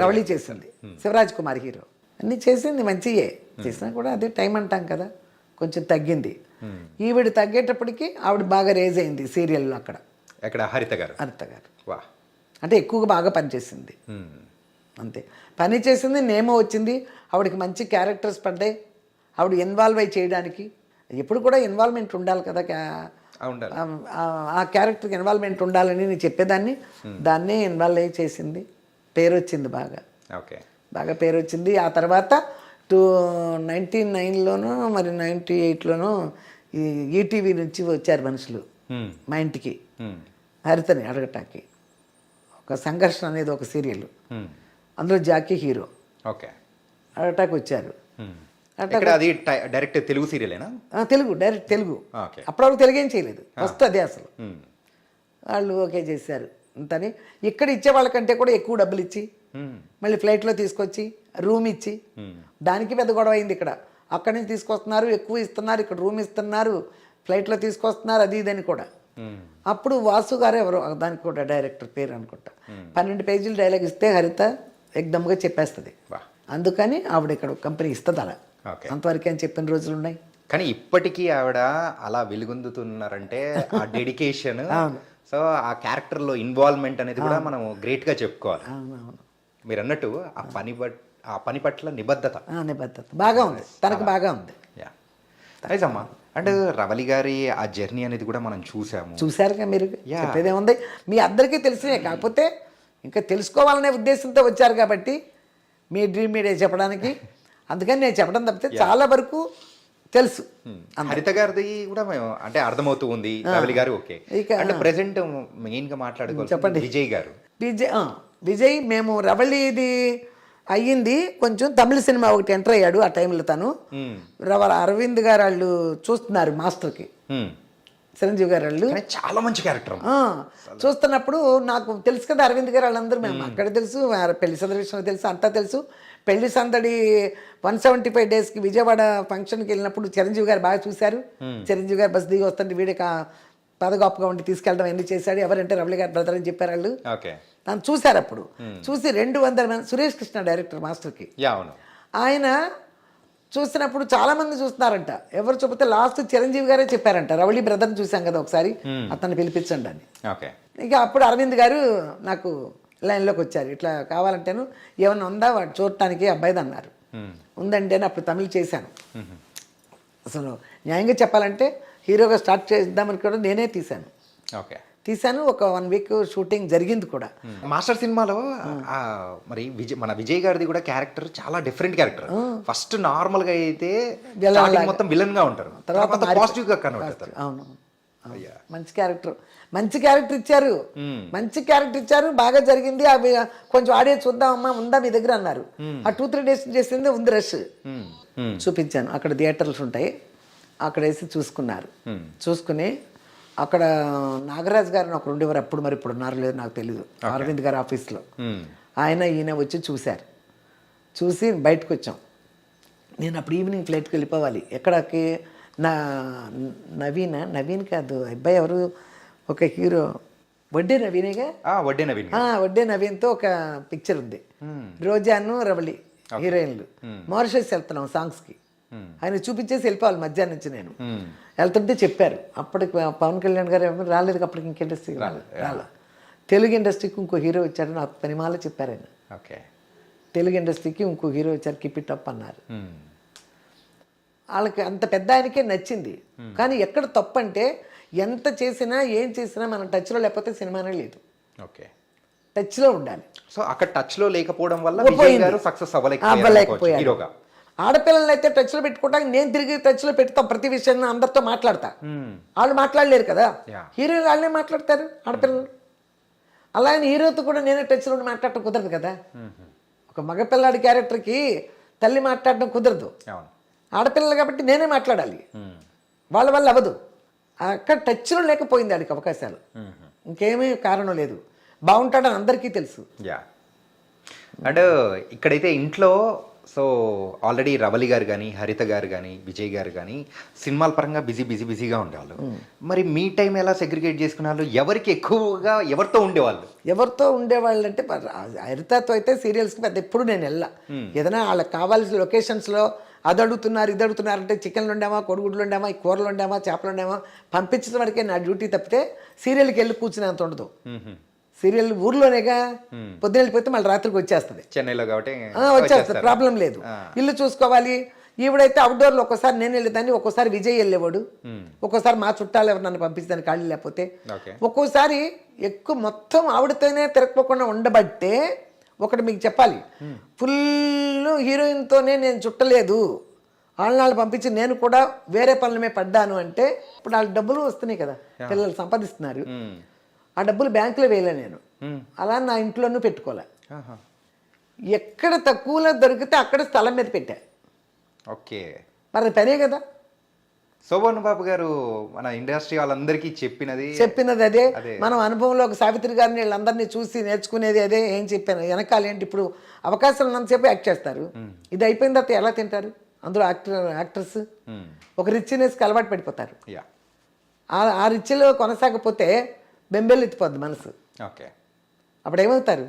రవళి చేసింది, శివరాజ్ కుమార్ హీరో. అన్నీ చేసింది మంచియే. చేసినా కూడా అదే టైం అంటాం కదా, కొంచెం తగ్గింది. ఈవిడ తగ్గేటప్పటికి ఆవిడ బాగా రేజ్ అయింది సీరియల్లో. అక్కడ హరిత గారు అంటే ఎక్కువగా బాగా పనిచేసింది. అంతే పని చేసింది, నేమో వచ్చింది. ఆవిడకి మంచి క్యారెక్టర్స్ పడ్డాయి. ఆవిడ ఇన్వాల్వ్ అయ్యి చేయడానికి ఎప్పుడు కూడా ఇన్వాల్వ్మెంట్ ఉండాలి కదా. ఆ క్యారెక్టర్కి ఇన్వాల్వ్మెంట్ ఉండాలని నేను చెప్పేదాన్ని. దాన్నే ఇన్వాల్వ్ అయ్యి చేసింది. పేరు వచ్చింది బాగా, బాగా పేరు వచ్చింది. ఆ తర్వాత 1999లోనో మరి 98లోనో ఈ ఈటీవీ నుంచి వచ్చారు మనుషులు మా ఇంటికి హరితని అడగటానికి. ఒక సంఘర్షణ అనేది ఒక సీరియల్, అందులో జాకీ హీరో. అడగటానికి వచ్చారు. డైరెక్ట్ తెలుగు సీరియలేనా? తెలుగు, డైరెక్ట్ తెలుగు. అప్పటివరకు తెలుగు ఏం చేయలేదు, ఫస్ట్ అదే అసలు. వాళ్ళు ఓకే చేశారు అంతని. ఇక్కడ ఇచ్చే వాళ్ళకంటే కూడా ఎక్కువ డబ్బులు ఇచ్చి మళ్ళీ ఫ్లైట్లో తీసుకొచ్చి రూమ్ ఇచ్చి, దానికి పెద్ద గొడవ అయింది. ఇక్కడ అక్కడి నుంచి తీసుకొస్తున్నారు, ఎక్కువ ఇస్తున్నారు, ఇక్కడ రూమ్ ఇస్తున్నారు, ఫ్లైట్లో తీసుకొస్తున్నారు, అది ఇదని కూడా. అప్పుడు వాసు గారు ఎవరో దానికి కూడా డైరెక్టర్ పేరు అనుకుంటా, 12 పేజీలు డైలాగ్ ఇస్తే హరిత ఎగ్దమ్గా చెప్పేస్తుంది. అందుకని ఆవిడ ఇక్కడ కంపెనీ ఇస్తుంది అలా. అంతవరకు అని చెప్పిన రోజులు ఉన్నాయి. కానీ ఇప్పటికీ ఆవిడ అలా వెలుగొందుతున్నారంటే ఆ డెడికేషన్, సో ఆ క్యారెక్టర్లో ఇన్వాల్వ్మెంట్ అనేది కూడా మనం గ్రేట్గా చెప్పుకోవాలి. మీరు అన్నట్టు ఆ పని పట్ల నిబద్ధత బాగా ఉంది తనకు, బాగా ఉంది. అమ్మా అంటే రవళి గారి ఆ జర్నీ అనేది కూడా మనం చూసారుగా. మీరు చెప్పేదేముంది, మీ అందరికీ తెలిసినే. కాకపోతే ఇంకా తెలుసుకోవాలనే ఉద్దేశంతో వచ్చారు కాబట్టి మీ డ్రీమ్ మీడియా చెప్పడానికి. అందుకని నేను చెప్పడం తప్పితే చాలా వరకు తెలుసు. హరిత గారిది కూడా మేము అంటే అర్థమవుతూ ఉంది. రవళి గారు ఓకే. అంటే ప్రెసెంట్ మెయిన్గా మాట్లాడుకోవాలి చెప్పండి. విజయ్ గారు, విజయ్ మేము రవళిది అయ్యింది కొంచెం. తమిళ సినిమా ఒకటి ఎంటర్ అయ్యాడు ఆ టైంలో. తను అరవింద్ గారు వాళ్ళు చూస్తున్నారు మాస్టర్కి, చిరంజీవి గారు వాళ్ళు. చాలా మంచి క్యారెక్టర్ చూస్తున్నప్పుడు నాకు తెలుసు కదా అరవింద్ గారు వాళ్ళందరూ. మేము అక్కడ తెలుసు, పెళ్లి సందడి విషయంలో తెలుసు, అంతా తెలుసు. పెళ్లి సందడి 175 డేస్కి విజయవాడ ఫంక్షన్కి వెళ్ళినప్పుడు చిరంజీవి గారు బాగా చూశారు. చిరంజీవి గారు బస్ దిగి వస్తుంటే వీడికి పదగొప్పగా ఉండి తీసుకెళ్ళడం అన్నీ చేశాడు. ఎవరంటే రవళి గారు బ్రదర్ అని చెప్పారు వాళ్ళు. తను చూశారు. అప్పుడు చూసి 200 మంది, సురేష్ కృష్ణ డైరెక్టర్ మాస్టర్కి, ఆయన చూసినప్పుడు చాలా మంది చూస్తున్నారంట. ఎవరు చూపితే లాస్ట్ చిరంజీవి గారే చెప్పారంట, రవళి బ్రదర్ని చూసాం కదా ఒకసారి, అతన్ని పిలిపించండి అని. ఇక అప్పుడు అరవింద్ గారు నాకు లైన్లోకి వచ్చారు. ఇట్లా కావాలంటేను ఏమన్నా ఉందా వాడు చూడటానికి అబ్బాయిది అన్నారు. ఉందండి అని అప్పుడు తమిళ్ చేశాను. అసలు న్యాయంగా చెప్పాలంటే హీరోగా స్టార్ట్ చేద్దామని కూడా నేనే తీశాను. ఒక 1 వీక్ షూటింగ్ జరిగింది కూడా. మాస్టర్ సినిమాలో మరి మన విజయ్ గారిది కూడా క్యారెక్టర్ చాలా డిఫరెంట్ క్యారెక్టర్. ఫస్ట్ నార్మల్ గా అయితే మొత్తం విలన్ గా ఉంటారు, తర్వాత పాజిటివ్ గా కన్వర్ట్ అవుతారు. అవును, మంచి క్యారెక్టర్ ఇచ్చారు, బాగా జరిగింది. అవి కొంచెం ఆడియో చూద్దామమ్మా, ఉందా మీ దగ్గర అన్నారు. ఆ 2-3 డేస్ చేసింది ఉంది రష్. చూపించాను, అక్కడ థియేటర్స్ ఉంటాయి, అక్కడ వేసి చూసుకున్నారు. చూసుకుని అక్కడ నాగరాజ్ గారు ఒకరు ఉండేవారు అప్పుడు, మరి ఇప్పుడు ఉన్నారు లేదు నాకు తెలీదు, అరవింద్ గారి ఆఫీస్లో. ఈయన వచ్చి చూశారు. చూసి బయటకు వచ్చాం. నేను అప్పుడు ఈవినింగ్ ఫ్లైట్కి వెళ్ళిపోవాలి. ఎక్కడికి? నవీన్ కాదు అబ్బాయి ఎవరు, ఒక హీరో, వడ్డే నవీనేగా. వడ్డే నవీన్తో ఒక పిక్చర్ ఉంది, రోజాను రవళి హీరోయిన్లు. మారిషస్ వెళ్తున్నాం సాంగ్స్కి. ఆయన చూపించేసి వెళ్ళిపోవాలి మధ్యాహ్నం నుంచి. నేను వెళ్తుంటే చెప్పారు, అప్పటికి పవన్ కళ్యాణ్ గారు ఎవరు రాలేదు, అప్పటికి ఇంక ఇండస్ట్రీకి రాలేదు. తెలుగు ఇండస్ట్రీకి ఇంకో హీరో వచ్చారు, నాకు పనిమాల చెప్పారు ఆయన. తెలుగు ఇండస్ట్రీకి ఇంకో హీరో వచ్చారు, కీప్ ఇట్ అప్ అన్నారు. వాళ్ళకి అంత పెద్ద ఆయనకే నచ్చింది. కానీ ఎక్కడ తప్పు అంటే, ఎంత చేసినా ఏం చేసినా మనం టచ్లో లేకపోతే సినిమానే లేదు. టచ్లో ఉండాలి. సో అక్కడ టచ్లో లేకపోవడం వల్ల సక్సెస్ అవ్వలేకపోయారు. ఆడపిల్లలు అయితే టచ్లో పెట్టుకోవడానికి నేను తిరిగి టచ్లో పెడతాం, ప్రతి విషయాన్ని అందరితో మాట్లాడతా. వాళ్ళు మాట్లాడలేరు కదా, హీరోలు వాళ్ళనే మాట్లాడతారు ఆడపిల్లలు. అలాగే హీరోతో కూడా నేనే టచ్లో ఉండి మాట్లాడటం కుదరదు కదా. ఒక మగపిల్లాడి క్యారెక్టర్కి తల్లి మాట్లాడడం కుదరదు, ఆడపిల్లలు కాబట్టి నేనే మాట్లాడాలి. వాళ్ళ వల్ల అవ్వదు. అక్కడ టచ్లో లేకపోయింది ఆడికి అవకాశాలు, ఇంకేమీ కారణం లేదు. బాగుంటాడని అందరికీ తెలుసు. అండ్ ఇక్కడైతే ఇంట్లో సో ఆల్రెడీ రవలి గారు కానీ, హరిత గారు కానీ, విజయ్ గారు కానీ సినిమాల పరంగా బిజీగా ఉండేవాళ్ళు. మరి మీ టైం ఎలా సెగ్రిగేట్ చేసుకున్నారు? ఎవరికి ఎక్కువగా ఎవరితో ఉండేవాళ్ళు అంటే, హరితతో అయితే సీరియల్స్కి పెద్ద ఎప్పుడు నేను వెళ్ళా. ఏదైనా వాళ్ళకి కావాల్సిన లొకేషన్స్లో అది అడుగుతున్నారు ఇది అడుగుతున్నారు అంటే, చికెన్లు వండామా, కొడుగుడ్లు వండామా, ఈ కూరలు వండామా, చేపలు వండామా, పంపించిన వరకే నా డ్యూటీ తప్పితే సీరియల్కి వెళ్ళి కూర్చునేంత ఉండదు. సీరియల్ ఊర్లోనేగా, పొద్దున వెళ్ళిపోతే మళ్ళీ రాత్రికి వచ్చేస్తుంది, చెన్నైలో కాబట్టి వచ్చేస్తుంది, ప్రాబ్లం లేదు. ఇల్లు చూసుకోవాలి. ఈవిడైతే అవుట్డోర్లో ఒక్కోసారి నేను వెళ్ళేదాన్ని, ఒక్కోసారి విజయ్ వెళ్ళేవాడు, ఒక్కోసారి మా చుట్టాలు ఎవరు నన్ను పంపిస్తాను ఖాళీ లేకపోతే. ఒక్కోసారి ఎక్కువ మొత్తం ఆవిడతోనే తిరగకుండా ఉండబట్టే, ఒకటి మీకు చెప్పాలి, ఫుల్ హీరోయిన్తోనే నేను చుట్టలేదు, వాళ్ళని పంపించి నేను కూడా వేరే పనులమే పడ్డాను అంటే, ఇప్పుడు వాళ్ళ డబ్బులు వస్తున్నాయి కదా, పిల్లలు సంపాదిస్తున్నారు, ఆ డబ్బులు బ్యాంకులో వేయలే నేను, అలా నా ఇంట్లోనూ పెట్టుకోలే. ఎక్కడ తక్కువలో దొరికితే అక్కడ స్థలం మీద పెట్టా. మరి అది పనే కదా. శోభన్ బాబు గారు మన ఇండస్ట్రీ వాళ్ళందరికీ చెప్పినది అదే. మనం అనుభవంలో ఒక సావిత్రి గారిని వీళ్ళందరినీ చూసి నేర్చుకునేది అదే. ఏం చెప్పాను వెనకాల ఏంటి, ఇప్పుడు అవకాశం ఉన్నంతసేపు యాక్ట్ చేస్తారు, ఇది అయిపోయిన తర్వాత ఎలా తింటారు? అందులో యాక్టర్స్ ఒక రిచ్నెస్కి అలవాటు పడిపోతారు. ఆ రిచ్లో కొనసాగపోతే బెంబేలు ఎత్తిపోద్ది మనసు. అప్పుడు ఏమవుతారు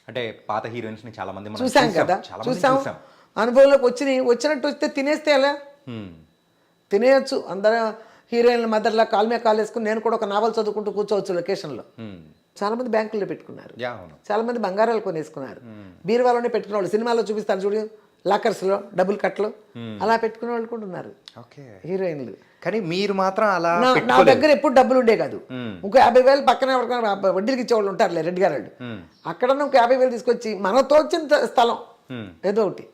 అంటే, పాత హీరోయిన్స్ ని చాలా మంది చూసాం కదా, చూసాం, అనుభవంలోకి వచ్చినట్టు వస్తే తినేస్తే ఎలా తినేయచ్చు. అందరూ హీరోయిన్ల మదర్లా కాల్ మీద కాల్ వేసుకుని నేను కూడా ఒక నావల్ చదువుకుంటూ కూర్చోవచ్చు లొకేషన్లో. చాలా మంది బ్యాంకుల్లో పెట్టుకున్నారు, చాలా మంది బంగారాలు కొనేసుకున్నారు, బీరువాలోనే పెట్టుకునే వాళ్ళు. సినిమాలో చూపిస్తారు చూడు, లాకర్స్లో డబుల్ కట్లు అలా పెట్టుకునే వాళ్ళు కూడా ఉన్నారు హీరోయిన్లు. కానీ మీరు మాత్రం అలా నా దగ్గర ఎప్పుడు డబ్బులు ఉండే కాదు. ఇంకో 50,000 పక్కన వడ్డీలకి ఇచ్చేవాళ్ళు ఉంటారులే, రెడ్డి గారు వాళ్ళు. అక్కడ ఇంకో 50,000 తీసుకొచ్చి మనతో వచ్చిన స్థలం ఏదో ఒకటి.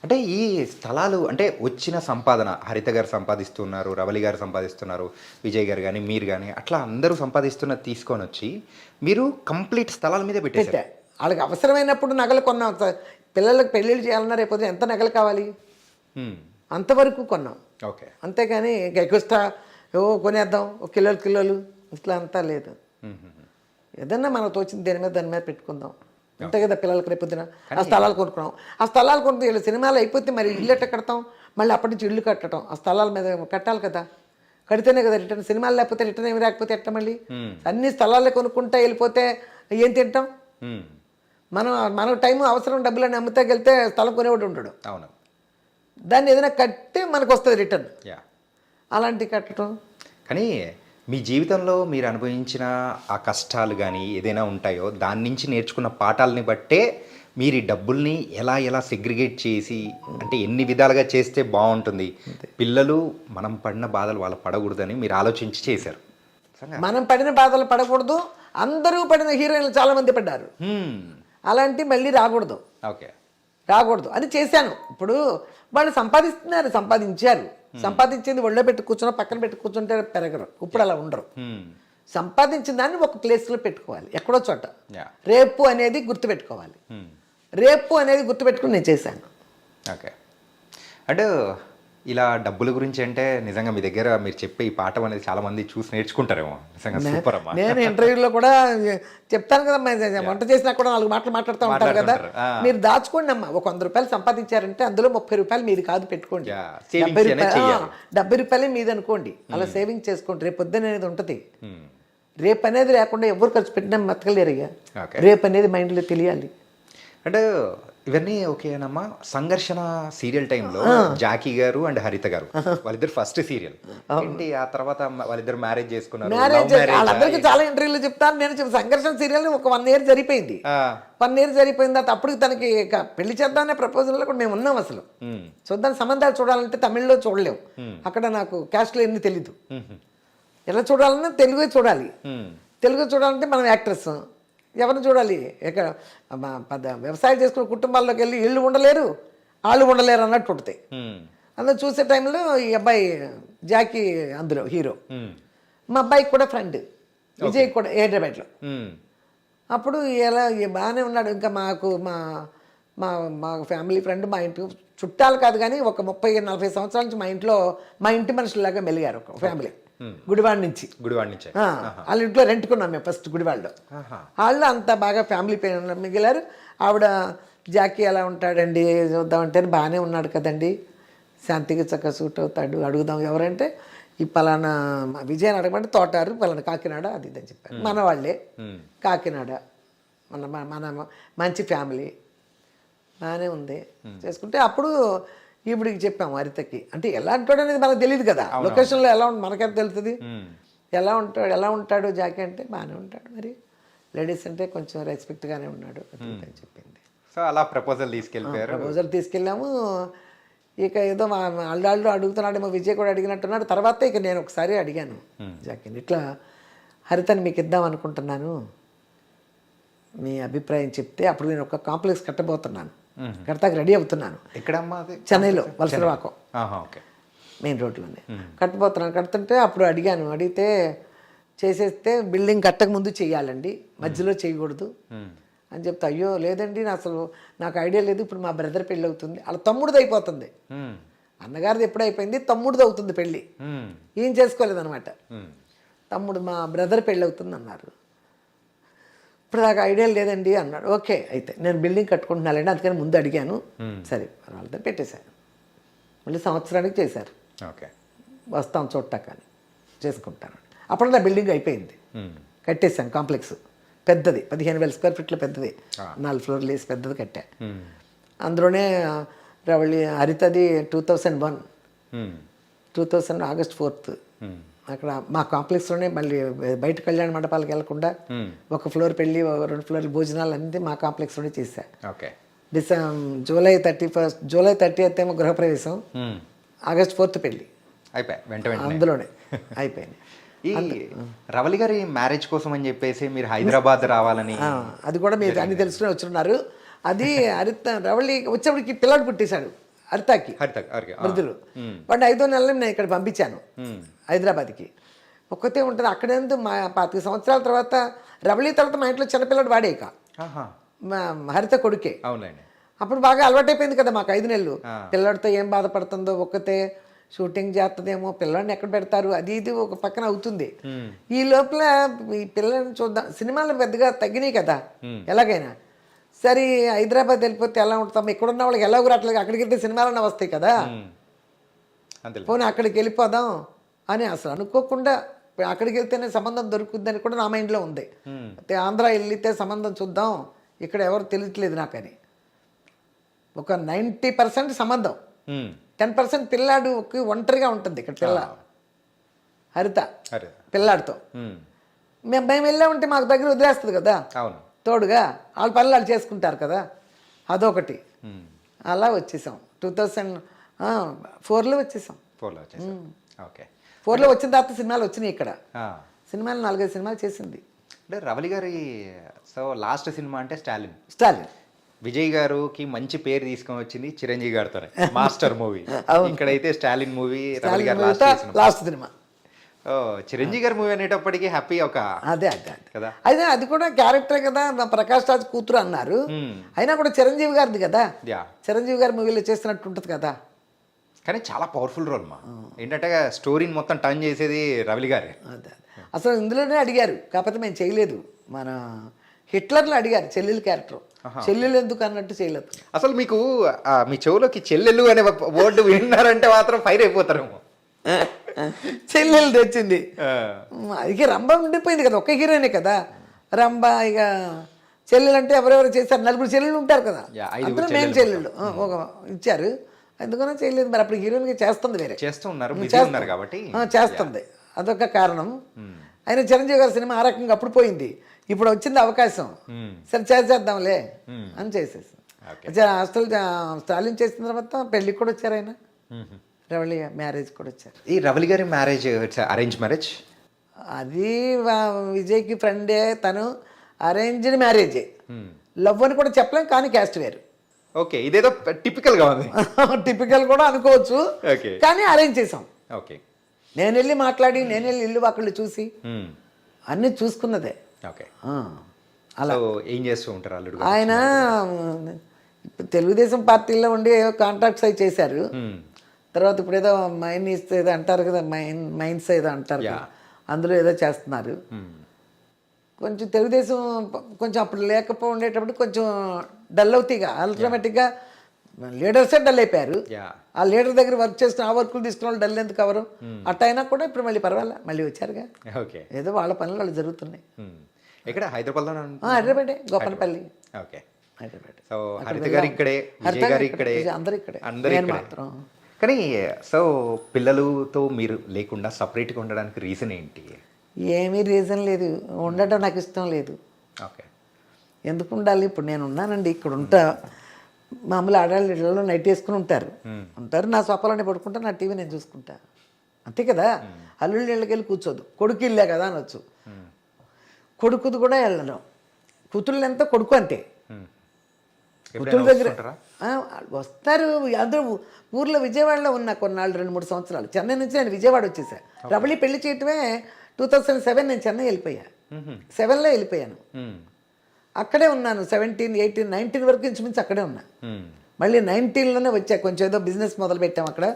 అంటే ఈ స్థలాలు అంటే వచ్చిన సంపాదన, హరిత గారు సంపాదిస్తున్నారు, రవలి గారు సంపాదిస్తున్నారు, విజయ్ గారు కానీ మీరు కానీ అట్లా అందరూ సంపాదిస్తున్న తీసుకొని వచ్చి మీరు కంప్లీట్ స్థలాల మీద పెట్టేశారు. వాళ్ళకి అవసరమైనప్పుడు నగలు కొన్నాం. పిల్లలకు పెళ్ళిళ్ళు చేయాలన్నా రేపు ఎంత నగలు కావాలి అంతవరకు కొన్నాం. అంతేగాని ఎక్స్ట్రా కొనేద్దాం ఒక కిలోలు ఇట్లా అంతా లేదు. ఏదన్నా మనకు తోచింది దాని మీద పెట్టుకుందాం అంతే కదా. పిల్లలకి రేపొద్దున ఆ స్థలాలు కొనుక్కున్నాం, ఆ స్థలాలు కొనుక్కు వీళ్ళు సినిమాలు అయిపోతే మరి ఇల్లు ఎట్ట కడతాం, మళ్ళీ అప్పటి నుంచి ఇల్లు కట్టడం, ఆ స్థలాల మీద కట్టాలి కదా, కడితేనే కదా రిటర్న్. సినిమాలు లేకపోతే రిటర్న్ ఏమి రాకపోతే ఎట్ట మళ్ళీ అన్ని స్థలాలే కొనుక్కుంటా వెళ్ళిపోతే ఏం తింటాం మనం? మన టైం అవసరం డబ్బులని అమ్ముతాకెళ్తే స్థలం కొనేవాడు ఉంటాడు, దాన్ని ఏదైనా కట్టి మనకు వస్తుంది రిటర్న్. అలాంటివి కట్టడం. కానీ మీ జీవితంలో మీరు అనుభవించిన ఆ కష్టాలు కానీ ఏదైనా ఉంటాయో దాని నుంచి నేర్చుకున్న పాఠాలని బట్టే మీరు ఈ డబ్బుల్ని ఎలా సెగ్రిగేట్ చేసి, అంటే ఎన్ని విధాలుగా చేస్తే బాగుంటుంది, పిల్లలు మనం పడిన బాధలు వాళ్ళు పడకూడదని మీరు ఆలోచించి చేశారు. మనం పడిన బాధలు పడకూడదు, అందరూ పడిన హీరోయిన్లు చాలామంది పడ్డారు, అలాంటి మళ్ళీ రాకూడదు అని చేశాను. ఇప్పుడు వాళ్ళు సంపాదించారు, సంపాదించింది ఒళ్ళో పెట్టి కూర్చున్నా పక్కన పెట్టి కూర్చుంటే పెరగరు. ఇప్పుడు అలా ఉండరు. సంపాదించిన దాన్ని ఒక ప్లేస్లో పెట్టుకోవాలి, ఎక్కడో చోట. రేపు అనేది గుర్తుపెట్టుకోవాలి. రేపు అనేది గుర్తుపెట్టుకుని నేను చేశాను. ఓకే. అంటే ఇలా డబ్బుల గురించి అంటే నిజంగా మీ దగ్గర మీరు చెప్పే ఈ పాఠం అనేది చాలా మంది చూసి నేర్చుకుంటారేమో. నిజంగా సూపర్ అమ్మా. నేను ఇంటర్వ్యూలో కూడా చెప్తాను కదా, వంట చేసినా కూడా 4 మాటలు మాట్లాడుతూ ఉంటారు కదా. మీరు దాచుకోండి అమ్మా. ఒక 100 రూపాయలు సంపాదించారంటే అందులో 30 రూపాయలు మీది కాదు, పెట్టుకోండి. 70 రూపాయలే మీది అనుకోండి. అలా సేవింగ్ చేసుకోండి. రేపు పొద్దున అనేది ఉంటుంది. రేపు అనేది లేకుండా ఎవరు ఖర్చు పెట్టినా బతకలేరు. రేపు అనేది మైండ్లో తెలియాలి. అంటే ఇవన్నీ ఓకేనమ్మా. సంఘర్షణ సీరియల్ టైంలో జాకీ గారు అండ్ హరిత గారు వాళ్ళిద్దరు ఫస్ట్ సీరియల్ ఏంటి, ఆ తర్వాత వాళ్ళిద్దరు మ్యారేజ్ చేసుకున్నారు. వాళ్ళందరికీ చాలా ఇంటర్వ్యూలు చెప్తాను నేను. సంఘర్షణ సీరియల్ ఒక 1 year జరిపోయింది. 1 year జరిపోయింది. తర్వాత అప్పుడు తనకి పెళ్లి చేద్దామనే ప్రపోజల్లో కూడా మేము ఉన్నాం. అసలు చూద్దాం, సంబంధాలు చూడాలంటే తమిళ్లో చూడలేము. అక్కడ నాకు క్యాస్ట్లో ఎన్ని తెలీదు. ఎలా చూడాలన్నా తెలుగే చూడాలి. తెలుగు చూడాలంటే మనం యాక్ట్రెస్ ఎవరిని చూడాలి. ఎక్కడ వ్యవసాయం చేసుకునే కుటుంబాల్లోకి వెళ్ళి వీళ్ళు ఉండలేరు, వాళ్ళు ఉండలేరు అన్నట్టు ఉంటుంది. అందులో చూసే టైంలో ఈ అబ్బాయి జాకీ అందులో హీరో. మా అబ్బాయికి కూడా ఫ్రెండ్ విజయ్ కూడా హైదరాబాద్లో. అప్పుడు ఎలా బాగానే ఉన్నాడు. ఇంకా మాకు మా మా మా ఫ్యామిలీ ఫ్రెండ్, మా ఇంటి చుట్టాలు కాదు కానీ ఒక 30-40 సంవత్సరాల నుంచి మా ఇంటి మనుషులాగా మెలిగారు ఒక ఫ్యామిలీ. గుడివాడ నుంచి వాళ్ళ ఇంట్లో రెంట్కున్నాం మేము ఫస్ట్ గుడివాడలో. వాళ్ళు అంత బాగా ఫ్యామిలీ మిగిలారు. ఆవిడ జాకీ ఎలా ఉంటాడండి చూద్దామంటే బాగానే ఉన్నాడు కదండి, శాంతికి చక్కగా సూట్ అవుతాడు, అడుగుదాం ఎవరంటే ఈ పలానా విజయని అడగమంటే తోటారు పలానా కాకినాడ అది ఇదని చెప్పారు. మన వాళ్ళే కాకినాడ, మన మన మంచి ఫ్యామిలీ బాగానే ఉంది చేసుకుంటే. అప్పుడు ఈవిడికి చెప్పాము హరితకి. అంటే ఎలా అంటాడు అనేది మనకు తెలియదు కదా, లొకేషన్లో ఎలా మనకెంత తెలుస్తుంది. ఎలా ఉంటాడు జాకీ అంటే బాగానే ఉంటాడు, మరి లేడీస్ అంటే కొంచెం రెస్పెక్ట్గానే ఉన్నాడు అని చెప్పింది. సో అలా ప్రపోజల్ తీసుకెళ్ళాము. ఇక ఏదో మా అల్లాళ్ళు అడుగుతున్నాడేమో, విజయ్ కూడా అడిగినట్టున్నాడు. తర్వాత ఇక నేను ఒకసారి అడిగాను జాకీని, ఇట్లా హరితని మీకు ఇద్దాం అనుకుంటున్నాను, మీ అభిప్రాయం చెప్తే. అప్పుడు నేను ఒక కాంప్లెక్స్ కట్టబోతున్నాను, కడతాకి రెడీ అవుతున్నాను. చెన్నైలో వలసరవాకం మెయిన్ రోడ్లోనే కట్టబోతున్నాను. కడుతుంటే అప్పుడు అడిగాను, అడిగితే చేసేస్తే బిల్డింగ్ కట్టక ముందు చెయ్యాలండి, మధ్యలో చేయకూడదు అని చెప్తే, అయ్యో లేదండి అసలు నాకు ఐడియా లేదు, ఇప్పుడు మా బ్రదర్ పెళ్ళి అవుతుంది, అలా తమ్ముడిది అయిపోతుంది. అన్నగారిది ఎప్పుడు అయిపోయింది, తమ్ముడిది అవుతుంది పెళ్ళి. ఏం చేసుకోలేదన్నమాట. తమ్ముడు మా బ్రదర్ పెళ్ళి అవుతుంది అన్నారు. ఇప్పుడు నాకు ఐడియా లేదండి అన్నాడు. ఓకే అయితే నేను బిల్డింగ్ కట్టుకుంటున్నానండి, అందుకని ముందు అడిగాను. సరే వాళ్ళతో పెట్టేశాను. మళ్ళీ సంవత్సరానికి చేశారు. ఓకే వస్తాం చూడటాక అని చేసుకుంటాను. అప్పుడు నా బిల్డింగ్ అయిపోయింది, కట్టేశాను. కాంప్లెక్స్ పెద్దది, 15,000 square feet పెద్దది, 4 floors వేసి పెద్దది కట్టా. అందులోనే రవళి హరితది 2001 August 4th అక్కడ మా కాంప్లెక్స్లోనే. మళ్ళీ బయట కళ్యాణ మండపాలకు వెళ్లకుండా ఒక ఫ్లోర్ పెళ్ళి, 2 floor భోజనాలు అన్నీ మా కాంప్లెక్స్లోనే చేశా. జూలై 30th ఏమో గృహప్రవేశం, August 4th పెళ్ళి అయిపోయి అందులోనే అయిపోయింది. ఈ రవళి గారి మ్యారేజ్ కోసం అని చెప్పేసి మీరు హైదరాబాద్ రావాలని, అది కూడా మీరు అన్ని తెలుసుకుని వచ్చున్నారు. అది హరిత రవళి వచ్చేప్పటికి పిల్లాడు పుట్టేశాడు హరితకి, వృద్ధులు. వాడిని 5వ నెలలో నేను ఇక్కడ పంపించాను హైదరాబాద్కి. ఒక్కతే ఉంటుంది అక్కడేందుకు. మా 25 సంవత్సరాల తర్వాత రవళి తర్వాత మా ఇంట్లో చిన్నపిల్లడు వాడే, ఇక మా హరిత కొడుకే. అప్పుడు బాగా అలవాటైపోయింది కదా మాకు 5 నెలలు. పిల్లడితో ఏం బాధపడుతుందో, ఒక్కతే షూటింగ్ చేస్తుందేమో, పిల్లాడిని ఎక్కడ పెడతారు, అది ఇది ఒక పక్కన అవుతుంది. ఈ లోపల ఈ పిల్లల్ని చూద్దాం, సినిమాలు పెద్దగా తగ్గినాయి కదా ఎలాగైనా. సరే హైదరాబాద్ వెళ్ళిపోతే ఎలా ఉంటాం, ఇక్కడున్న వాళ్ళకి ఎలాగో రావట్లేదు, అక్కడికి వెళ్తే సినిమాలన్నా వస్తాయి కదా, పోనీ అక్కడికి వెళ్ళిపోదాం అని అసలు అనుకోకుండా అక్కడికి వెళ్తేనే సంబంధం దొరుకుతుందని కూడా నా మైండ్లో ఉంది. ఆంధ్ర వెళ్తే సంబంధం చూద్దాం, ఇక్కడ ఎవరు తెలియట్లేదు నాకని. ఒక 90% సంబంధం, 10% పిల్లాడు ఒంటరిగా ఉంటుంది ఇక్కడ. పిల్ల హరిత పిల్లాడితో మేము వెళ్ళామంటే మాకు దగ్గర వదిలేస్తుంది కదా తోడుగా, వాళ్ళ పనులు వాళ్ళు చేసుకుంటారు కదా, అదొకటి. అలా వచ్చేసాం 2004లో వచ్చేసాం. 4లో వచ్చిన తర్వాత సినిమాలు వచ్చినాయి ఇక్కడ. సినిమాలు 4-5 సినిమాలు చేసింది. అంటే రవళి గారి లాస్ట్ సినిమా అంటే స్టాలిన్. విజయ్ గారికి మంచి పేరు తీసుకొని వచ్చింది చిరంజీవి గారితోనే మాస్టర్ మూవీ. ఇక్కడైతే స్టాలిన్ మూవీ రవలి గారు లాస్ట్ సినిమా. చిరంజీవి గారి మూవీ అనేటప్పటికీ హ్యాపీ ఒక అదే కదా. అయితే అది కూడా క్యారెక్టర్ కదా, నా ప్రకాష్ రాజ్ కూతురు అన్నారు, అయినా కూడా చిరంజీవి గారిది కదా, చిరంజీవి గారి మూవీలో చేసినట్టు ఉంటుంది కదా. కానీ చాలా పవర్ఫుల్ రోల్ మా ఏంటంటే స్టోరీని మొత్తం టర్న్ చేసేది రవలి గారే. అదే అసలు ఇందులోనే అడిగారు, కాకపోతే మేము చేయలేదు. మన హిట్లర్లో అడిగారు చెల్లెలు క్యారెక్టర్, చెల్లెలు ఎందుకు అన్నట్టు చేయలేదు. అసలు మీకు మీ చెవులోకి చెల్లెలు అనే వర్డ్ విన్నారంటే మాత్రం ఫైర్ అయిపోతారేమో. చెల్లెలు తెచ్చింది, ఇక రంభ ఉండిపోయింది కదా, ఒక్క హీరోయినే కదా రంభ. ఇక చెల్లెలు అంటే ఎవరెవరు చేశారు, 4 చెల్లెలు ఉంటారు కదా, అందరూ మేము చెల్లెళ్ళు ఒక ఇచ్చారు, ఎందుకన్నా చేయలేదు. మరి అప్పుడు హీరోయిన్గా చేస్తుంది, వేరే చేస్తున్నారు కాబట్టి చేస్తుంది, అదొక కారణం. ఆయన చిరంజీవి గారి సినిమా ఆ రకంగా అప్పుడు పోయింది, ఇప్పుడు వచ్చింది అవకాశం, సరే చేసేద్దాంలే అని చేసేసి. అసలు స్టాలిన్ చేసిన తర్వాత పెళ్ళికి కూడా వచ్చారు ఆయన, రవళి మ్యారేజ్ కూడా వచ్చారు. ఈ రవలి గారి మ్యారేజ్ అరేంజ్ మ్యారేజ్? అది విజయ్కి ఫ్రెండే, తను అరేంజ్డ్ మ్యారేజే, లవ్ అని కూడా చెప్పలేం, కానీ క్యాస్ట్ వేరు. ఓకే, ఇదేదో టిపికల్ గా ఉంది. టిపికల్ కూడా అనుకోవచ్చు, కానీ అరేంజ్ చేసాం. ఓకే, నేను వెళ్ళి మాట్లాడి, నేను వెళ్ళి ఇల్లు వాకిళ్ళు చూసి అన్నీ చూసుకున్నదే. ఓకే, అలా ఏం చేస్తూ ఉంటారు అల్లుడు? ఆయన తెలుగుదేశం పార్టీలో ఉండి ఏవో కాంట్రాక్ట్స్ అవి చేశారు, తర్వాత ఇప్పుడు ఏదో మైన్స్ ఏదో అంటారు కదా, మైన్స్ ఏదో అంటారు కదా, అందులో ఏదో చేస్తున్నారు. కొంచెం తెలుగుదేశం కొంచెం అప్పుడు ఉండేటప్పుడు కొంచెం డల్ అవుతాయిగా, ఆటోమేటిక్గా లీడర్సే డల్ అయిపోయారు. ఆ లీడర్ దగ్గర వర్క్ చేస్తున్న ఆ వర్కులు తీసుకున్న వాళ్ళు డల్ ఎందుకు అవరు, అట్టయినా కూడా ఇప్పుడు మళ్ళీ పర్వాలే, మళ్ళీ వచ్చారుగా, ఏదో వాళ్ళ పనులు వాళ్ళు జరుగుతున్నాయి. ఇక్కడ హైదరాబాద్లో? హైదరాబాదే, గోపనపల్లి. ఓకే, హైదరాబాద్. సో హరిత గారు ఇక్కడే, విజయ్ గారు ఇక్కడే, అందరూ ఇక్కడే, నేను మాత్రం. కానీ సో పిల్లలతో మీరు లేకుండా సపరేట్గా ఉండడానికి రీజన్ ఏంటి? ఏమీ రీజన్ లేదు, ఉండటం నాకు ఇష్టం లేదు. ఓకే, ఎందుకు ఉండాలి? ఇప్పుడు నేను ఉన్నానండి, ఇక్కడ ఉంటా, మామూలు ఆడాళ్ళ ఇళ్ళలో నైట్ వేసుకుని ఉంటారు, నా సోఫాలోనే పడుకుంటా, నా టీవీ నేను చూసుకుంటా, అంతే కదా. అల్లుళ్ళ ఇళ్ళకి వెళ్ళి కూర్చోదు, కొడుకు ఇల్లే కదా అనొచ్చు, కొడుకుది కూడా వెళ్ళడం, కూతుళ్ళు ఎంత కొడుకు అంతే. కూతుళ్ళ దగ్గర వస్తారు అందరూ. ఊర్లో విజయవాడలో ఉన్నా కొన్నాళ్ళు, 2-3 సంవత్సరాలు. చెన్నై నుంచి నేను విజయవాడ వచ్చేసా. రవళి పెళ్లి చేయటమే 2007 నేను చెన్నై వెళ్ళిపోయా, 7లో వెళ్ళిపోయాను. అక్కడే ఉన్నాను 17, 18, 19 వరకు ఇంచుమించు అక్కడే ఉన్నా. మళ్ళీ 19లోనే వచ్చా, కొంచెం ఏదో బిజినెస్ మొదలు పెట్టాము అక్కడ.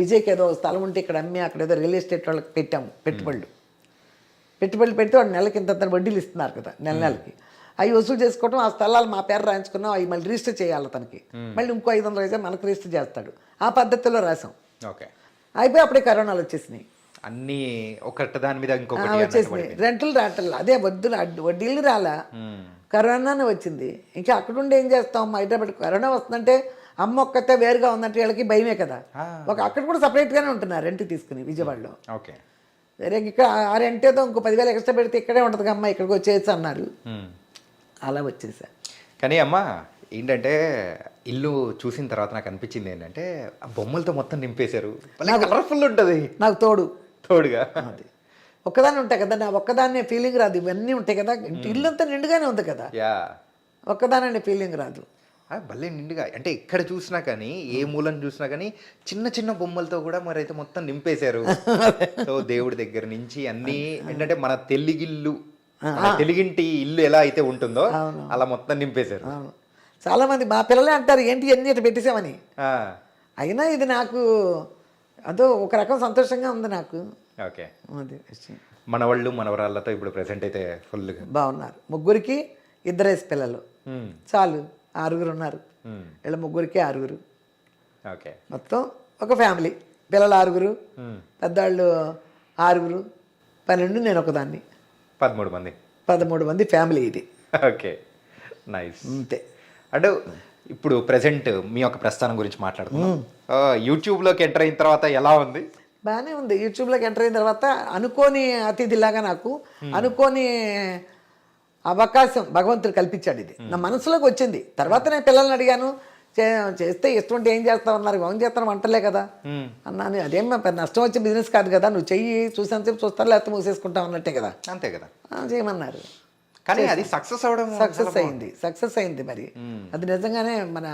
విజయ్కి ఏదో స్థలం ఉంటే ఇక్కడ అమ్మి, అక్కడ ఏదో రియల్ ఎస్టేట్ వాళ్ళకి పెట్టాము పెట్టుబడులు పెడితే వాడు నెలకి ఇంత వడ్డీలు ఇస్తున్నారు కదా, నెలకి అవి వసూలు చేసుకోవటం, ఆ స్థలాలు మా పేరు రాయించుకున్నాం, అవి మళ్ళీ రిజిస్టర్ చేయాలి తనకి, మళ్ళీ ఇంకో 500 అయితే మనకు రిజిస్టర్ చేస్తాడు, ఆ పద్ధతిలో రాసాం. ఓకే, అయిపోయి అప్పుడే కరోనాలు వచ్చేసినాయి, అన్ని ఒకటి దాని మీద ఇంకొకటి వచ్చేసినాయి, రెంట్లు రావట్లా, అదే వడ్డీలు రాలా, కరోనానే వచ్చింది. ఇంకా అక్కడుండి ఏం చేస్తాం, హైదరాబాద్ కరోనా వస్తుందంటే అమ్మ ఒక్కతే వేరుగా ఉందంటే వీళ్ళకి భయమే కదా. అక్కడ కూడా సపరేట్గానే ఉంటున్నారు రెంట్ తీసుకుని విజయవాడలో. ఓకే, వేరే ఇక్కడ ఆ రెంట్ ఏదో ఇంకో 10,000 ఎక్స్ట్రా పెడితే ఇక్కడే ఉంటుంది అమ్మ, ఇక్కడికి వచ్చేసి అన్నారు, అలా వచ్చేసా. కానీ అమ్మ ఏంటంటే ఇల్లు చూసిన తర్వాత నాకు అనిపించింది ఏంటంటే ఆ బొమ్మలతో మొత్తం నింపేశారు, కలర్ఫుల్ ఉంటుంది, నాకు తోడుగా. అది ఒక్కదాన్ని ఉంటాయి కదా, నా ఒక్కదాన్నే ఫీలింగ్ రాదు, ఇవన్నీ ఉంటాయి కదా, ఇల్లు అంతా నిండుగానే ఉంది కదా, ఒక్కదానే ఫీలింగ్ రాదు. భలే నిండుగా, అంటే ఎక్కడ చూసినా కానీ, ఏ మూలను చూసినా కానీ చిన్న చిన్న బొమ్మలతో కూడా మరి అయితే మొత్తం నింపేశారు. సో దేవుడి దగ్గర నుంచి అన్నీ ఏంటంటే మన తెలుగింటి ఇల్లు ఎలా అయితే ఉంటుందో అలా మొత్తం నింపేశారు. చాలా మంది మా పిల్లలే అంటారు ఏంటి అన్ని ఇట్లా పెట్టేసామని, అయినా ఇది నాకు అదో ఒక రకం సంతోషంగా ఉంది నాకు. ఓకే, మనవాళ్ళు మనవరాళ్ళతో ఇప్పుడు ప్రెసెంట్ అయితే ఫుల్గా బాగున్నారు. ముగ్గురికి 2 పిల్లలు చాలు, 6 ఉన్నారు, వీళ్ళ ముగ్గురికి 6. ఓకే, మొత్తం ఒక ఫ్యామిలీ, పిల్లలు 6, పెద్దవాళ్ళు 6, 12, నేను ఒకదాన్ని, 13 మంది ఫ్యామిలీ ఇది. Okay, nice. అంతే. అంటే ఇప్పుడు ప్రెసెంట్ మీ యొక్క ప్రస్థానం గురించి మాట్లాడుతున్నాం. యూట్యూబ్లోకి ఎంటర్ అయిన తర్వాత ఎలా ఉంది? బాగానే ఉంది. యూట్యూబ్లోకి ఎంటర్ అయిన తర్వాత అనుకోని అతిథిలాగా నాకు అనుకోని అవకాశం భగవంతుడు కల్పించాడు. ఇది నా మనసులోకి వచ్చింది. తర్వాత నేను పిల్లల్ని అడిగాను, చేస్తే ఇష్టం ఉంటే ఏం చేస్తావు అన్నారు. ఏం చేస్తాను, వంటలే కదా అన్నాను. అదేం నష్టం వచ్చే బిజినెస్ కాదు కదా, నువ్వు చెయ్యి, చూసేంతసేపు చూస్తారు, లేకపోతే మూసేసుకుంటావు అన్నట్టే కదా. అంతే కదా, చేయమన్నారు. కానీ అది సక్సెస్ అవడం సక్సెస్ అయింది మరి అది నిజంగానే మన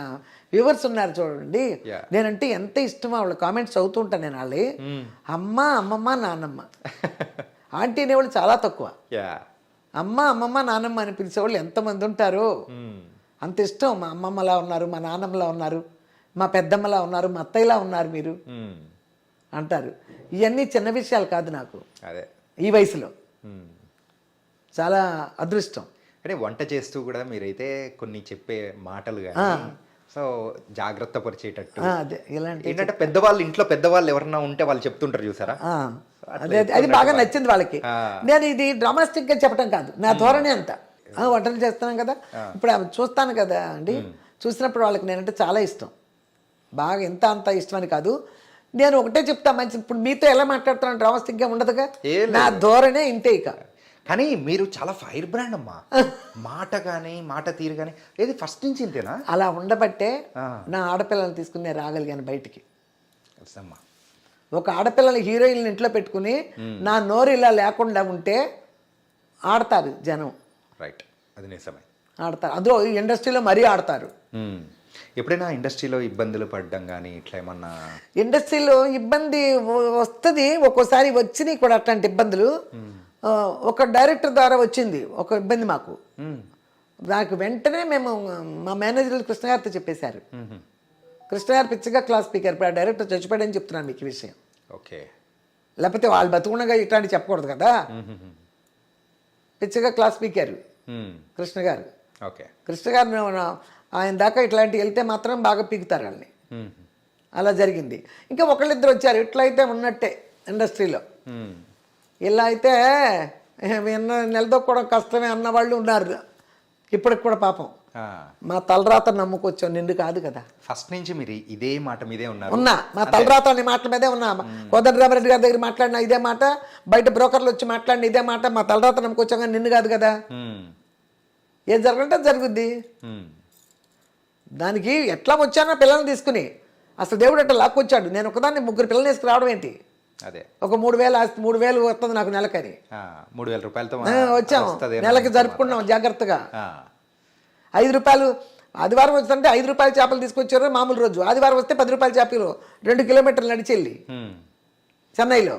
వ్యూవర్స్ ఉన్నారు చూడండి. Yeah. నేనంటే ఎంత ఇష్టమో వాళ్ళ కామెంట్స్ చదువుతూ ఉంటాను నేను. వాళ్ళే అమ్మ అమ్మమ్మ నాన్నమ్మ ఆంటీ అనేవాళ్ళు చాలా తక్కువ. అమ్మ అమ్మమ్మ నాన్నమ్మ అని పిలిచేవాళ్ళు ఎంతమంది ఉంటారో. అంత ఇష్టం. మా అమ్మమ్మలా ఉన్నారు, మా నాన్నమ్మలా ఉన్నారు, మా పెద్దమ్మలా ఉన్నారు, మా అత్తయ్యలా ఉన్నారు మీరు అంటారు. ఇవన్నీ చిన్న విషయాలు కాదు నాకు అదే ఈ వయసులో. చాలా అదృష్టం. అంటే వంట చేస్తూ కూడా మీరైతే కొన్ని చెప్పే మాటలు కానీ సో జాగ్రత్త పరిచేటట్టు అదే ఇలాంటి ఏంటంటే పెద్దవాళ్ళు ఇంట్లో పెద్దవాళ్ళు ఎవరన్నా ఉంటే వాళ్ళు చెప్తుంటారు చూసారా, అదే అది బాగా నచ్చింది వాళ్ళకి. నేను ఇది డ్రామాస్టిక్గా చెప్పడం కాదు, నా ధోరణి అంత. వంటలు చేస్తున్నాం కదా, ఇప్పుడు అవి చూస్తాను కదా అండి, చూసినప్పుడు వాళ్ళకి నేనంటే చాలా ఇష్టం. బాగా ఎంత అంత ఇష్టం అని కాదు, నేను ఒకటే చెప్తా మంచి. ఇప్పుడు మీతో ఎలా మాట్లాడుతున్నాను డ్రామాస్టిక్గా ఉండదుగా, నా ధోరణే ఇంతే. ఇక కానీ మీరు చాలా ఫైర్ బ్రాండ్ అమ్మా, మాట కానీ మాట తీరు కానీ ఏది ఫస్ట్ నుంచి ఇంతేనా? అలా ఉండబట్టే నా ఆడపిల్లల్ని తీసుకుని నేను రాగలిగాను బయటికి. అమ్మా ఒక ఆడపిల్లలు హీరోయిన్లు ఇంట్లో పెట్టుకుని నా నోరు ఇలా లేకుండా ఉంటే ఆడతారు జనం. రైట్, అది నిజమే, ఆడతారు. అందులో ఇండస్ట్రీలో మరీ ఆడతారు. ఎప్పుడైనా ఇండస్ట్రీలో ఇబ్బందులు పడడం కానీ ఇట్లా ఏమన్నా? ఇండస్ట్రీలో ఇబ్బంది వస్తుంది ఒక్కోసారి, వచ్చినాయి కూడా అట్లాంటి ఇబ్బందులు. ఒక డైరెక్టర్ ద్వారా వచ్చింది ఒక ఇబ్బంది మాకు. దానికి వెంటనే మేము మా మేనేజర్లు కృష్ణ గారితో చెప్పేశారు. కృష్ణ గారు పిచ్చగా క్లాస్ స్పీకర్. ఇప్పుడు ఆ డైరెక్టర్ చచ్చిపోయాడని చెప్తున్నాను మీకు ఈ విషయం. ఓకే, లేకపోతే వాళ్ళు బతుకుండగా ఇట్లాంటి చెప్పకూడదు కదా. పిచ్చగా క్లాస్ స్పీకర్ కృష్ణ గారు. ఓకే, కృష్ణ గారు ఆయన దాకా ఇట్లాంటివి వెళ్తే మాత్రం బాగా పీకుతారు వాళ్ళని. అలా జరిగింది. ఇంకా ఒకళ్ళిద్దరు వచ్చారు ఇట్లయితే ఉన్నట్టే ఇండస్ట్రీలో. ఇలా అయితే నిలదొక్కడం కష్టమే అన్న వాళ్ళు ఉన్నారు ఇప్పటికి కూడా. పాపం మా తలరాత నమ్ముకొచ్చాం, నిండు కాదు కదా. ఫస్ట్ నుంచి మీరు ఇదే మాట మీదే ఉన్నారు. ఉన్నా మా తలరాత అనే మాటల మీదే ఉన్నా. కోదండరామరెడ్డి గారి దగ్గర మాట్లాడినా ఇదే మాట, బయట బ్రోకర్లు వచ్చి మాట్లాడిన ఇదే మాట. మా తలరాత నమ్ముకొచ్చాం కానీ నిండు కాదు కదా. ఏం జరగంటే జరుగుద్ది. దానికి ఎట్లా వచ్చానో పిల్లల్ని తీసుకుని, అసలు దేవుడు అట్లా లాక్కొచ్చాడు. నేను ఒకదాన్ని 3 పిల్లల్ని తీసుకుని రావడం ఏంటి? అదే ఒక 3,000 ఆస్తి, 3,000 వస్తుంది నాకు నెలకని. 3,000 రూపాయలతో వచ్చాము, నెలకి జరుపుకున్నాం జాగ్రత్తగా. 5 రూపాయలు ఆదివారం వస్తుంటే 5 రూపాయల చేపలు తీసుకొచ్చారు మామూలు రోజు. ఆదివారం వస్తే 10 రూపాయల చేపలు 2 కిలోమీటర్లు నడిచెళ్ళి చెన్నైలో.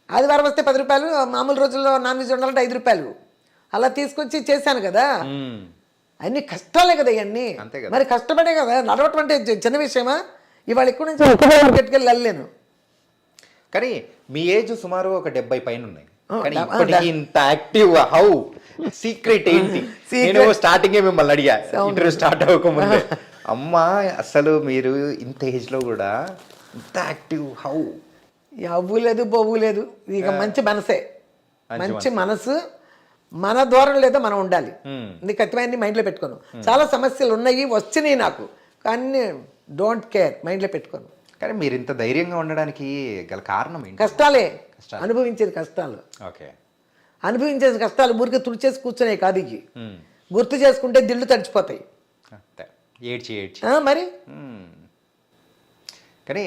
ఆదివారం వస్తే 10 రూపాయలు, మామూలు రోజుల్లో నాన్ వెజ్ ఉండాలంటే 5 రూపాయలు. అలా తీసుకొచ్చి చేశాను కదా. అన్ని కష్టాలే కదా ఇవన్నీ. మరి కష్టపడే కదా నడవటం అంటే చిన్న విషయమా? ఇవాళ ఎక్కువ నుంచి పెట్టుకెళ్ళి వెళ్ళలేను. కానీ మీ ఏజ్ సుమారు ఒక 70 పైన ఉన్నాయి. కానీ ఇప్పటికీ ఇంత యాక్టివ్ హౌ సీక్రెట్ ఏంటి? నేను స్టార్టింగ్ మిమ్మల్ని అడిగా ఇంటర్వ్యూ స్టార్ట్ అవ్వకముందే, అమ్మా అసలు మీరు ఇంత ఏజ్ లో కూడా ఇంత యాక్టివ్ హౌ? అవ్వు లేదు బొవ్వు లేదు, ఇక మంచి మనసే. మంచి మనసు, మన దూరం లేదో మనం ఉండాలి. నీ కత్తిమైంది మైండ్లో పెట్టుకోను. చాలా సమస్యలు ఉన్నాయి, వచ్చినాయి నాకు, కానీ డోంట్ కేర్, మైండ్లో పెట్టుకోను. కానీ మీరు ఇంత ధైర్యంగా ఉండడానికి గల కారణం ఏంటి? కష్టాలే, అనుభవించేది కష్టాలు. ఓకే, అనుభవించేది కష్టాలు ఊరికే తుడిచేసి కూర్చునే కాదు. ఇవి గుర్తు చేసుకుంటే దిళ్ళు తడిచిపోతాయి. ఏడ్చి ఏడ్చి మరి. కానీ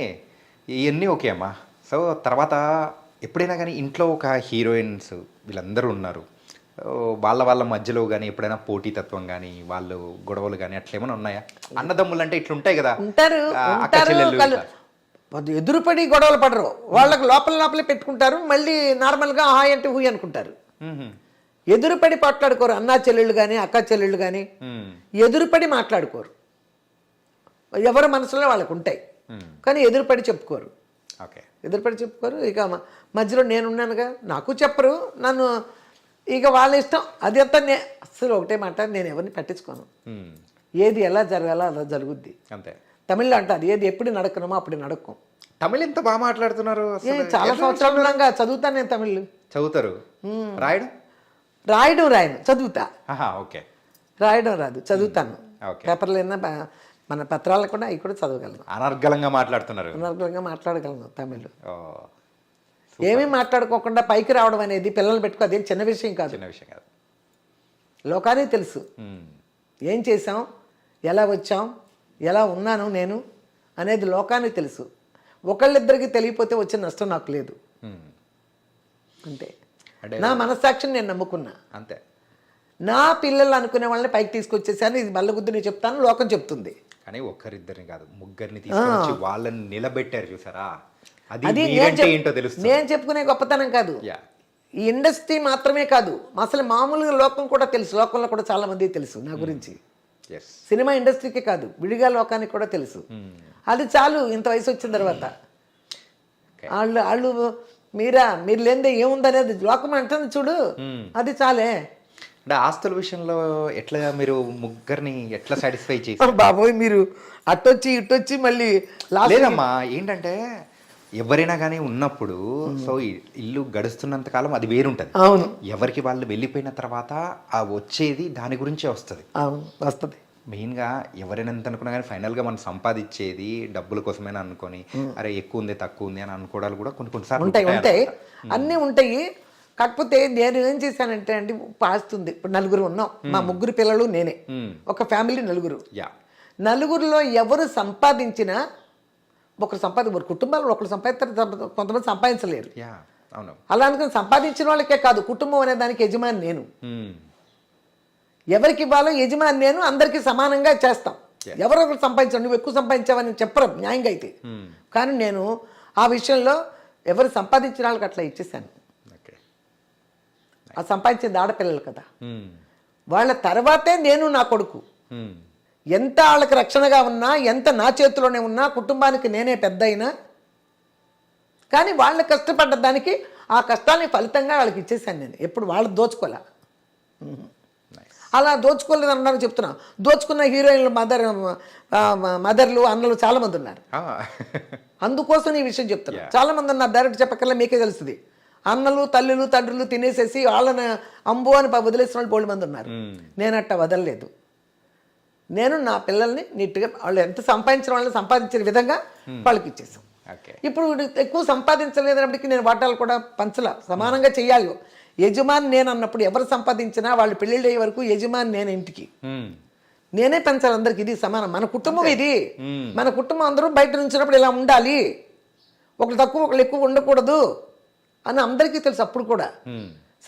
ఇవన్నీ ఓకే అమ్మా. సో తర్వాత ఎప్పుడైనా కానీ ఇంట్లో ఒక హీరోయిన్స్ వీళ్ళందరూ ఉన్నారు, వాళ్ళ మధ్యలో కానీ ఎప్పుడైనా పోటీతత్వం కానీ వాళ్ళు గొడవలు కానీ అట్లా ఏమైనా ఉన్నాయా? అన్నదమ్ములు అంటే ఇట్లా ఉంటాయి కదా, ఉంటారు. ఎదురుపడి గొడవలు పడరు, వాళ్ళకి లోపలే పెట్టుకుంటారు. మళ్ళీ నార్మల్గా హాయ్ అంటే హూయ్ అనుకుంటారు. ఎదురుపడి మాట్లాడుకోరు. అన్నా చెల్లెళ్ళు కానీ అక్క చెల్లెళ్ళు కానీ ఎదురుపడి మాట్లాడుకోరు. ఎవరి మనసులో వాళ్ళకు ఉంటాయి, కానీ ఎదురుపడి చెప్పుకోరు. ఎదురుపడి చెప్పుకోరు. ఇక మధ్యలో నేనున్నానుగా, నాకు చెప్పరు, నన్ను ఇక వాళ్ళ ఇష్టం. అది అంతా అసలు ఒకటే మాట, నేను ఎవరిని పట్టించుకోను. ఏది ఎలా జరగాలో అలా జరుగుద్ది అంతే. తమిళ్లో అంటారు, ఏది ఎప్పుడు నడకనమో అప్పుడు నడకం. తమిళ్ ఎంత బాగా మాట్లాడుతున్నారు. చాలా సంవత్సరాలు ఉన్నాగా చదువుతాను నేను తమిళ్. చదువుతారు? రాయను చదువుతా. ఓకే, రాయడం రాదు, చదువుతాను. పేపర్లు అయినా మన పత్రాలు కూడా అవి కూడా చదవగలను. అనర్గళంగా మాట్లాడుతున్నారు. అనర్గళంగా మాట్లాడగలను తమిళ్. ఏమీ మాట్లాడుకోకుండా పైకి రావడం అనేది పిల్లలు పెట్టుకో, అదేం చిన్న విషయం కాదు. లోకానికి తెలుసు ఏం చేసాం, ఎలా వచ్చాం, ఎలా ఉన్నాను నేను అనేది లోకానికి తెలుసు. ఒకళ్ళిద్దరికి తెలియపోతే వచ్చే నష్టం నాకు లేదు. అంతే, నా మనస్సాక్షిని నేను నమ్ముకున్నా. అంతే. నా పిల్లలు అనుకునే వాళ్ళని పైకి తీసుకొచ్చేసాను. ఇది బల్లగుద్దు నేను చెప్తాను, లోకం చెప్తుంది. కానీ ఒక్కరిద్దరిని కాదు, ముగ్గురిని తీసుకొచ్చి వాళ్ళని నిలబెట్టారు చూసారా, అది అది మీరంటే ఏంటో తెలుస్తుంది. నేను చెప్పుకునే గొప్పతనం కాదు, యా ఈ ఇండస్ట్రీ మాత్రమే కాదు, అసలు మామూలుగా లోకం కూడా తెలుసు. లోకంలో కూడా చాలా మంది తెలుసు నా గురించి. ఎస్ సినిమా ఇండస్ట్రీకే కాదు, విడిగా లోకానికి కూడా తెలుసు. అది చాలు ఇంత వయసు వచ్చిన తర్వాత. వాళ్ళు మీరు లేనిదే ఏముందనేది లోకం అంటుంది చూడు, అది చాలే. అంటే ఆస్తుల విషయంలో ఎట్లా మీరు ముగ్గురిని ఎట్లా సాటిస్ఫై చేసి బాబోయ్ మీరు అట్టొచ్చి ఇట్టొచ్చి మళ్ళీ లేదమ్మా, ఏంటంటే ఎవరైనా కానీ ఉన్నప్పుడు సో ఇల్లు గడుస్తున్నంత కాలం అది వేరుంటది. అవును, ఎవరికి వాళ్ళు వెళ్ళిపోయిన తర్వాత ఆ వచ్చేది దాని గురించే వస్తుంది. అవును వస్తుంది. మెయిన్గా ఎవరైనా ఎంత అనుకున్నా కానీ ఫైనల్గా మనం సంపాదించేది డబ్బుల కోసమేనా అనుకొని అరే ఎక్కువ ఉంది తక్కువ ఉంది అని అనుకోవడాలు కూడా కొన్నిసార్లు ఉంటాయి అన్నీ ఉంటాయి. కాకపోతే నేను ఏం చేశానంటే అండి, పాస్తుంది. ఇప్పుడు నలుగురు ఉన్నాం, మా ముగ్గురు పిల్లలు నేనే, ఒక ఫ్యామిలీ నలుగురు. నలుగురిలో ఎవరు సంపాదించినా ఒకరు కుటుంబాలు ఒకరు సంపాదిస్తారు, కొంతమంది సంపాదించలేరు. అవును, అలా అనుకుని సంపాదించిన వాళ్ళకే కాదు, కుటుంబం అనే దానికి యజమాని నేను. ఎవరికి ఇవ్వాలో యజమాని నేను, అందరికీ సమానంగా చేస్తాం. ఎవరొకరు సంపాదించావు, నువ్వు ఎక్కువ సంపాదించావని చెప్పరు న్యాయంగా అయితే. కానీ నేను ఆ విషయంలో ఎవరు సంపాదించిన వాళ్ళకి అట్లా ఇచ్చేసాను. ఆ సంపాదించింది ఆడపిల్లలు కదా, వాళ్ళ తర్వాతే నేను నా కొడుకు. ఎంత వాళ్ళకి రక్షణగా ఉన్నా, ఎంత నా చేతిలోనే ఉన్నా, కుటుంబానికి నేనే పెద్ద అయినా కానీ వాళ్ళు కష్టపడ్డ దానికి ఆ కష్టానికి ఫలితంగా వాళ్ళకి ఇచ్చేసాను నేను. ఎప్పుడు వాళ్ళు దోచుకోలే. అలా దోచుకోలేదు అన్నారు చెప్తున్నా. దోచుకున్న హీరోయిన్లు మదర్లు అన్నలు చాలామంది ఉన్నారు. అందుకోసం ఈ విషయం చెప్తున్నా. చాలామంది ఉన్నారు, డైరెక్ట్ చెప్పకల్లా మీకే తెలుస్తుంది. అన్నలు తల్లులు తండ్రులు తినేసేసి వాళ్ళని అంబు అని వదిలేసిన వాళ్ళు బోల్డ్ మంది ఉన్నారు. నేను అట్ట వదలలేదు. నేను నా పిల్లల్ని నీట్గా వాళ్ళు ఎంత సంపాదించిన వాళ్ళని సంపాదించిన విధంగా వాళ్ళకి ఇచ్చేసాం. ఇప్పుడు ఎక్కువ సంపాదించలేదన్నప్పటికీ నేను వాటాలు కూడా పంచలా, సమానంగా చెయ్యాలి. యజమాని నేను అన్నప్పుడు ఎవరు సంపాదించినా వాళ్ళు పెళ్ళిళ్ళు అయ్యే వరకు యజమాని నేను ఇంటికి నేనే పెంచాలి అందరికి. ఇది సమానం, మన కుటుంబం ఇది. మన కుటుంబం అందరూ బయట నుంచినప్పుడు ఇలా ఉండాలి, ఒకరు తక్కువ ఒకళ్ళు ఎక్కువ ఉండకూడదు అని అందరికీ తెలుసు. అప్పుడు కూడా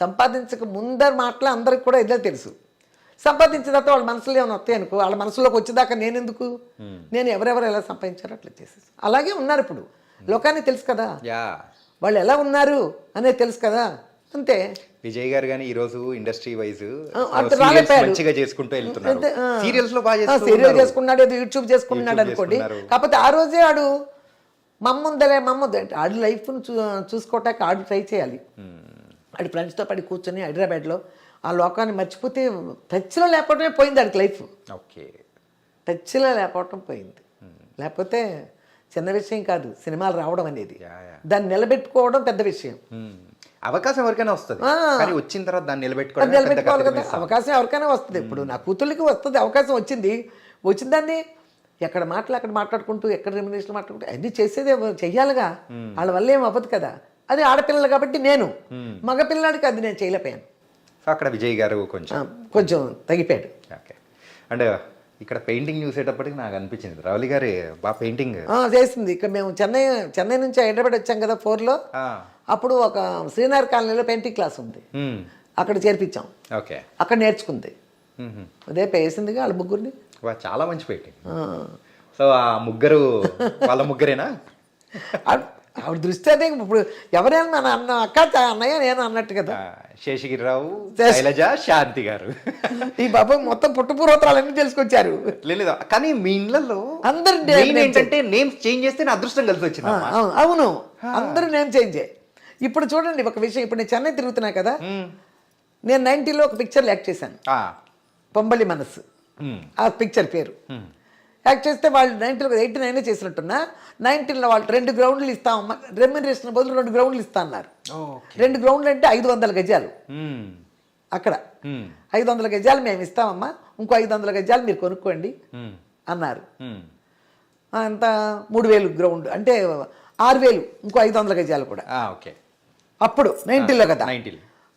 సంపాదించక ముందర మాటలు అందరికి కూడా ఇదే తెలుసు. సంపాదించిన తర్వాత వాళ్ళ మనసులో ఏమైనా వస్తాయి అనుకో, వాళ్ళ మనసులోకి వచ్చేదాకా నేను ఎందుకు, నేను ఎవరెవరు ఎలా సంపాదించారో అట్లా చేసేసి అలాగే ఉన్నారు. ఇప్పుడు లోకానికి తెలుసు కదా వాళ్ళు ఎలా ఉన్నారు అనేది తెలుసు కదా, అంతే. విజయ్ గారు కానీ ఈ రోజు ఇండస్ట్రీ వైజ్ రాలేపాడు, మంచిగా చేసుకుంటూ వెళ్తున్నారు. సీరియల్స్ లో సీరియల్ చేసుకున్నాడు, యూట్యూబ్ చేసుకున్నాడు అనుకోండి. కాకపోతే ఆ రోజే ఆడు మమ్ముందలే ఆడి లైఫ్ను చూసుకోవటానికి ఆడు ట్రై చేయాలి. ఆడి ఫ్రెండ్స్తో పడి కూర్చొని హైదరాబాద్లో ఆ లోకాన్ని మర్చిపోతే టచ్లో లేకపోవటమే పోయింది ఆడికి లైఫ్. టచ్లో లేకపోవటం పోయింది. లేకపోతే చిన్న విషయం కాదు సినిమాలు రావడం అనేది, దాన్ని నిలబెట్టుకోవడం పెద్ద విషయం. అవకాశం ఎవరికైనా వస్తుంది, కానీ వచ్చిన తర్వాత దాన్ని నిలబెట్టుకోవాలి కదా. అవకాశం ఎవరికైనా వస్తుంది. ఇప్పుడు నా కూతుళ్ళకి వస్తుంది అవకాశం, వచ్చిన దాన్ని ఎక్కడ అక్కడ మాట్లాడుకుంటూ ఎక్కడ రెమ్యునరేషన్ మాట్లాడుకుంటూ అన్నీ చేసేదే చెయ్యాలిగా. వాళ్ళ వల్ల ఏం అవ్వదు కదా. అది ఆడపిల్లలు కాబట్టి నేను, మగపిల్లాడికి అది నేను చేయలేకపోయాను. అక్కడ విజయ్ గారు కొంచెం తగ్గిపోయాడు. అంటే ఇక్కడ పెయింటింగ్ చూసేటప్పటికి నాకు అనిపించింది రవలి గారి బాగా పెయింటింగ్ చేసింది. ఇక్కడ మేము చెన్నై నుంచి హైదరాబాద్ వచ్చాం కదా 4లో, అప్పుడు ఒక శ్రీనగర్ కాలనీలో పెయింటింగ్ క్లాస్ ఉంది, అక్కడ చేర్పించాం. అక్కడ నేర్చుకుంది, అదే వేసిందిగా వాళ్ళ ముగ్గురిని. చాలా మంచి పెయింటింగ్. సో ఆ ముగ్గురు వాళ్ళ ముగ్గురేనా? ఆవిడ దృష్టి అదే. ఇప్పుడు ఎవరైనా మన అన్న అక్క అన్నయ్య నేను అన్నట్టు కదా. శేషగిరిరావు, శైలజ, శాంతి గారు ఈ బాబు మొత్తం పుట్టుపూర్వతరాలన్నీ తెలుసుకొచ్చారు. లేదు కానీ మీ ఇళ్ళలో అందరు ఏంటంటే నేమ్స్ చేంజ్ చేస్తే నా అదృష్టం కలిసి వచ్చింది. అవును, అందరూ నేమ్ చేంజ్. ఇప్పుడు చూడండి ఒక విషయం, ఇప్పుడు నేను చెన్నై తిరుగుతున్నా కదా, నేను 90లో ఒక పిక్చర్లో యాక్ట్ చేశాను, పొంబలి మనస్సు ఆ పిక్చర్ పేరు. యాక్ట్ చేస్తే వాళ్ళు 90లో 89 చేసినట్టున్నా, 19లో వాళ్ళు 2 గ్రౌండ్లు ఇస్తామమ్మా, రెమ్యునరేషన్ బదులు 2 గ్రౌండ్లు ఇస్తా అన్నారు. 2 గ్రౌండ్లు అంటే 500 గజాలు. అక్కడ 500 గజాలు మేము ఇస్తామమ్మా, ఇంకో 500 గజాలు మీరు కొనుక్కోండి అన్నారు. అంత 3000 గ్రౌండ్ అంటే 6000, ఇంకో 500 గజాలు కూడా. అప్పుడు 90లో కదా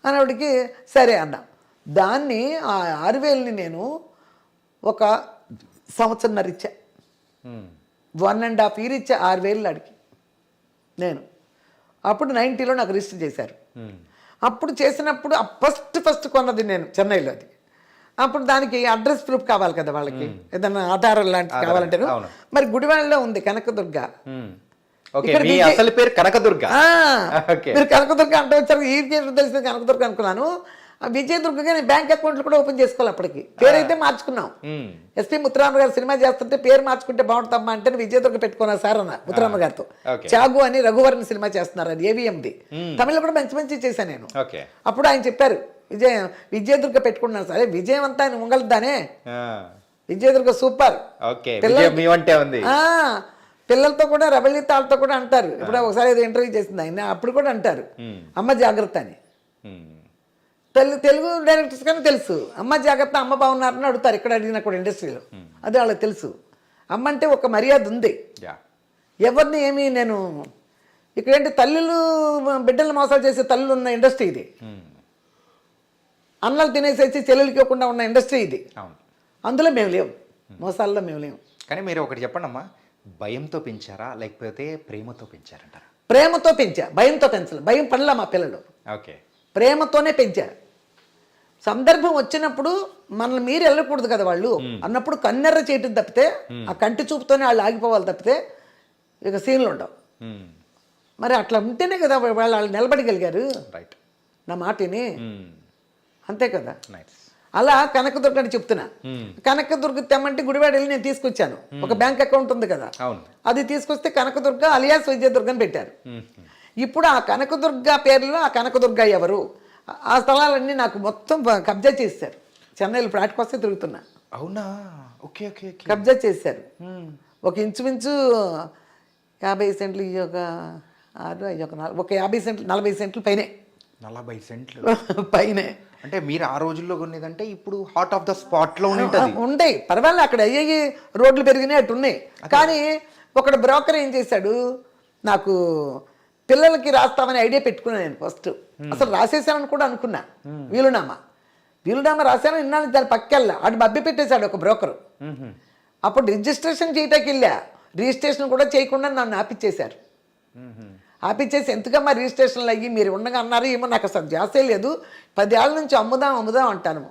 అనేవాడికి సరే అన్నా. దాన్ని ఆ 6000ని నేను ఒక సంవత్సరంన్నర ఇచ్చా, 1.5 year ఇచ్చా 6000 అడిగి నేను. అప్పుడు 90లో నాకు రిజిస్టర్ చేశారు. అప్పుడు చేసినప్పుడు ఫస్ట్ కొన్నది నేను చెన్నైలో, అది అప్పుడు దానికి అడ్రస్ ప్రూఫ్ కావాలి కదా వాళ్ళకి, ఏదన్నా ఆధారం లాంటివి కావాలంటే. అవును. మరి గుడివాడలో ఉంది కనకదుర్గ. ఓకే, మీ అసలు పేరు కనకదుర్గ. ఓకే. మీరు కనకదుర్గ అంటే వచ్చారు, ఈ తెలిసిన కనకదుర్గ అనుకున్నాను. విజయదుర్గగా నేను బ్యాంక్ అకౌంట్లు కూడా ఓపెన్ చేసుకోవాలి. అప్పటికి పేరైతే మార్చుకున్నాం. ఎస్పీ ముత్తురామ గారు సినిమా చేస్తుంటే పేరు మార్చుకుంటే బాగుంటుందమ్మా అంటే విజయదుర్గ పెట్టుకున్నా సార్ అన్న ముత్తురామ గారితో. చాగు అని రఘువరన్ సినిమా చేస్తున్నారు, అది ఏవిఎంది. తమిళ కూడా మంచి మంచి చేశాను నేను. అప్పుడు ఆయన చెప్పారు విజయదుర్గ పెట్టుకున్నాను సరే, విజయం అంతా ఆయన ఉంగలదానే, విజయదుర్గ సూపర్. పిల్లలతో కూడా రబలితాలతో కూడా అంటారు. ఇప్పుడు ఒకసారి ఏదో ఇంటర్వ్యూ చేసింది ఆయన, అప్పుడు కూడా అంటారు అమ్మ జాగ్రత్త అని. తెలుగు డైరెక్టర్స్ కానీ తెలుసు అమ్మ జాగ్రత్త, అమ్మ బాగున్నారని అడుగుతారు ఇక్కడ అడిగినా కూడా ఇండస్ట్రీలో. అదే వాళ్ళకి తెలుసు. అమ్మ అంటే ఒక మర్యాద ఉంది. ఎవరిని ఏమి నేను ఇక్కడేంటి తల్లులు బిడ్డలు మోసాలు చేసే తల్లులు ఉన్న ఇండస్ట్రీ ఇది. అన్నలు తినేసేసి చెల్లెలకి ఇవ్వకుండా ఉన్న ఇండస్ట్రీ ఇది. అందులో మేము లేవు, మోసాల్లో మేము లేవు. కానీ మీరు ఒకటి చెప్పండి అమ్మా, భయంతో పెంచారా లేకపోతే ప్రేమతో పెంచారంటారా? ప్రేమతో పెంచా, భయంతో పెంచలే. భయం పడలా మా పిల్లలు. ఓకే, ప్రేమతోనే పెంచా. సందర్భం వచ్చినప్పుడు మనల్ని మీరు వెళ్ళకూడదు కదా వాళ్ళు అన్నప్పుడు కన్నెర్ర చేయటం తప్పితే, ఆ కంటి చూపుతోనే వాళ్ళు ఆగిపోవాలి తప్పితే ఇక సీన్లు ఉండవు. మరి అట్లా ఉంటేనే కదా వాళ్ళు నిలబడగలిగారు నా మాటని. అంతే కదా. అలా కనకదుర్గ అని చెప్తున్నా. కనకదుర్గ తెమ్మంటే గుడివాడ వెళ్ళి నేను తీసుకొచ్చాను. ఒక బ్యాంక్ అకౌంట్ ఉంది కదా, అది తీసుకొస్తే కనకదుర్గ అలియాస్ విజయదుర్గ అని పెట్టారు. ఇప్పుడు ఆ కనకదుర్గ పేర్లో ఆ కనకదుర్గ ఎవరు, ఆ స్థలాలన్నీ నాకు మొత్తం కబ్జా చేశారు. చెన్నైలో ఫ్లాట్కి వస్తే తిరుగుతున్నా. అవునా? Okay okay. కబ్జా చేశారు. ఒక ఇంచుమించు 50 సెంట్లు, ఒక 50 సెంట్లు 40 సెంట్లు పైనే. 40 సెంట్లు పైనే అంటే మీరు ఆ రోజుల్లో కొనేదంటే ఇప్పుడు హార్ట్ ఆఫ్ ద స్పాట్ లో ఉంటుంది. ఉండే పర్వాలేదు, అక్కడ అయ్యి రోడ్లు పెరిగినాయి అటు ఉన్నాయి. కానీ ఒకడు బ్రోకర్ ఏం చేశాడు, నాకు పిల్లలకి రాస్తామని ఐడియా పెట్టుకున్నాను నేను ఫస్ట్. అసలు రాసేసానని కూడా అనుకున్నా. వీలునామా రాశాను, ఇన్నాళ్ళు దాని పక్కెళ్ళా. అటు మబ్బి పెట్టేశాడు ఒక బ్రోకరు. అప్పుడు రిజిస్ట్రేషన్ చేయటానికి వెళ్ళా, రిజిస్ట్రేషన్ కూడా చేయకుండా నన్ను ఆపిచ్చేశారు. ఆపిచ్చేసి ఎంతకమ్మా రిజిస్ట్రేషన్లు అయ్యి మీరు ఉండగా అన్నారు. ఏమో నాకు అసలు జాసే లేదు, 10 ఏళ్ళ నుంచి అమ్ముదాం అంటాను.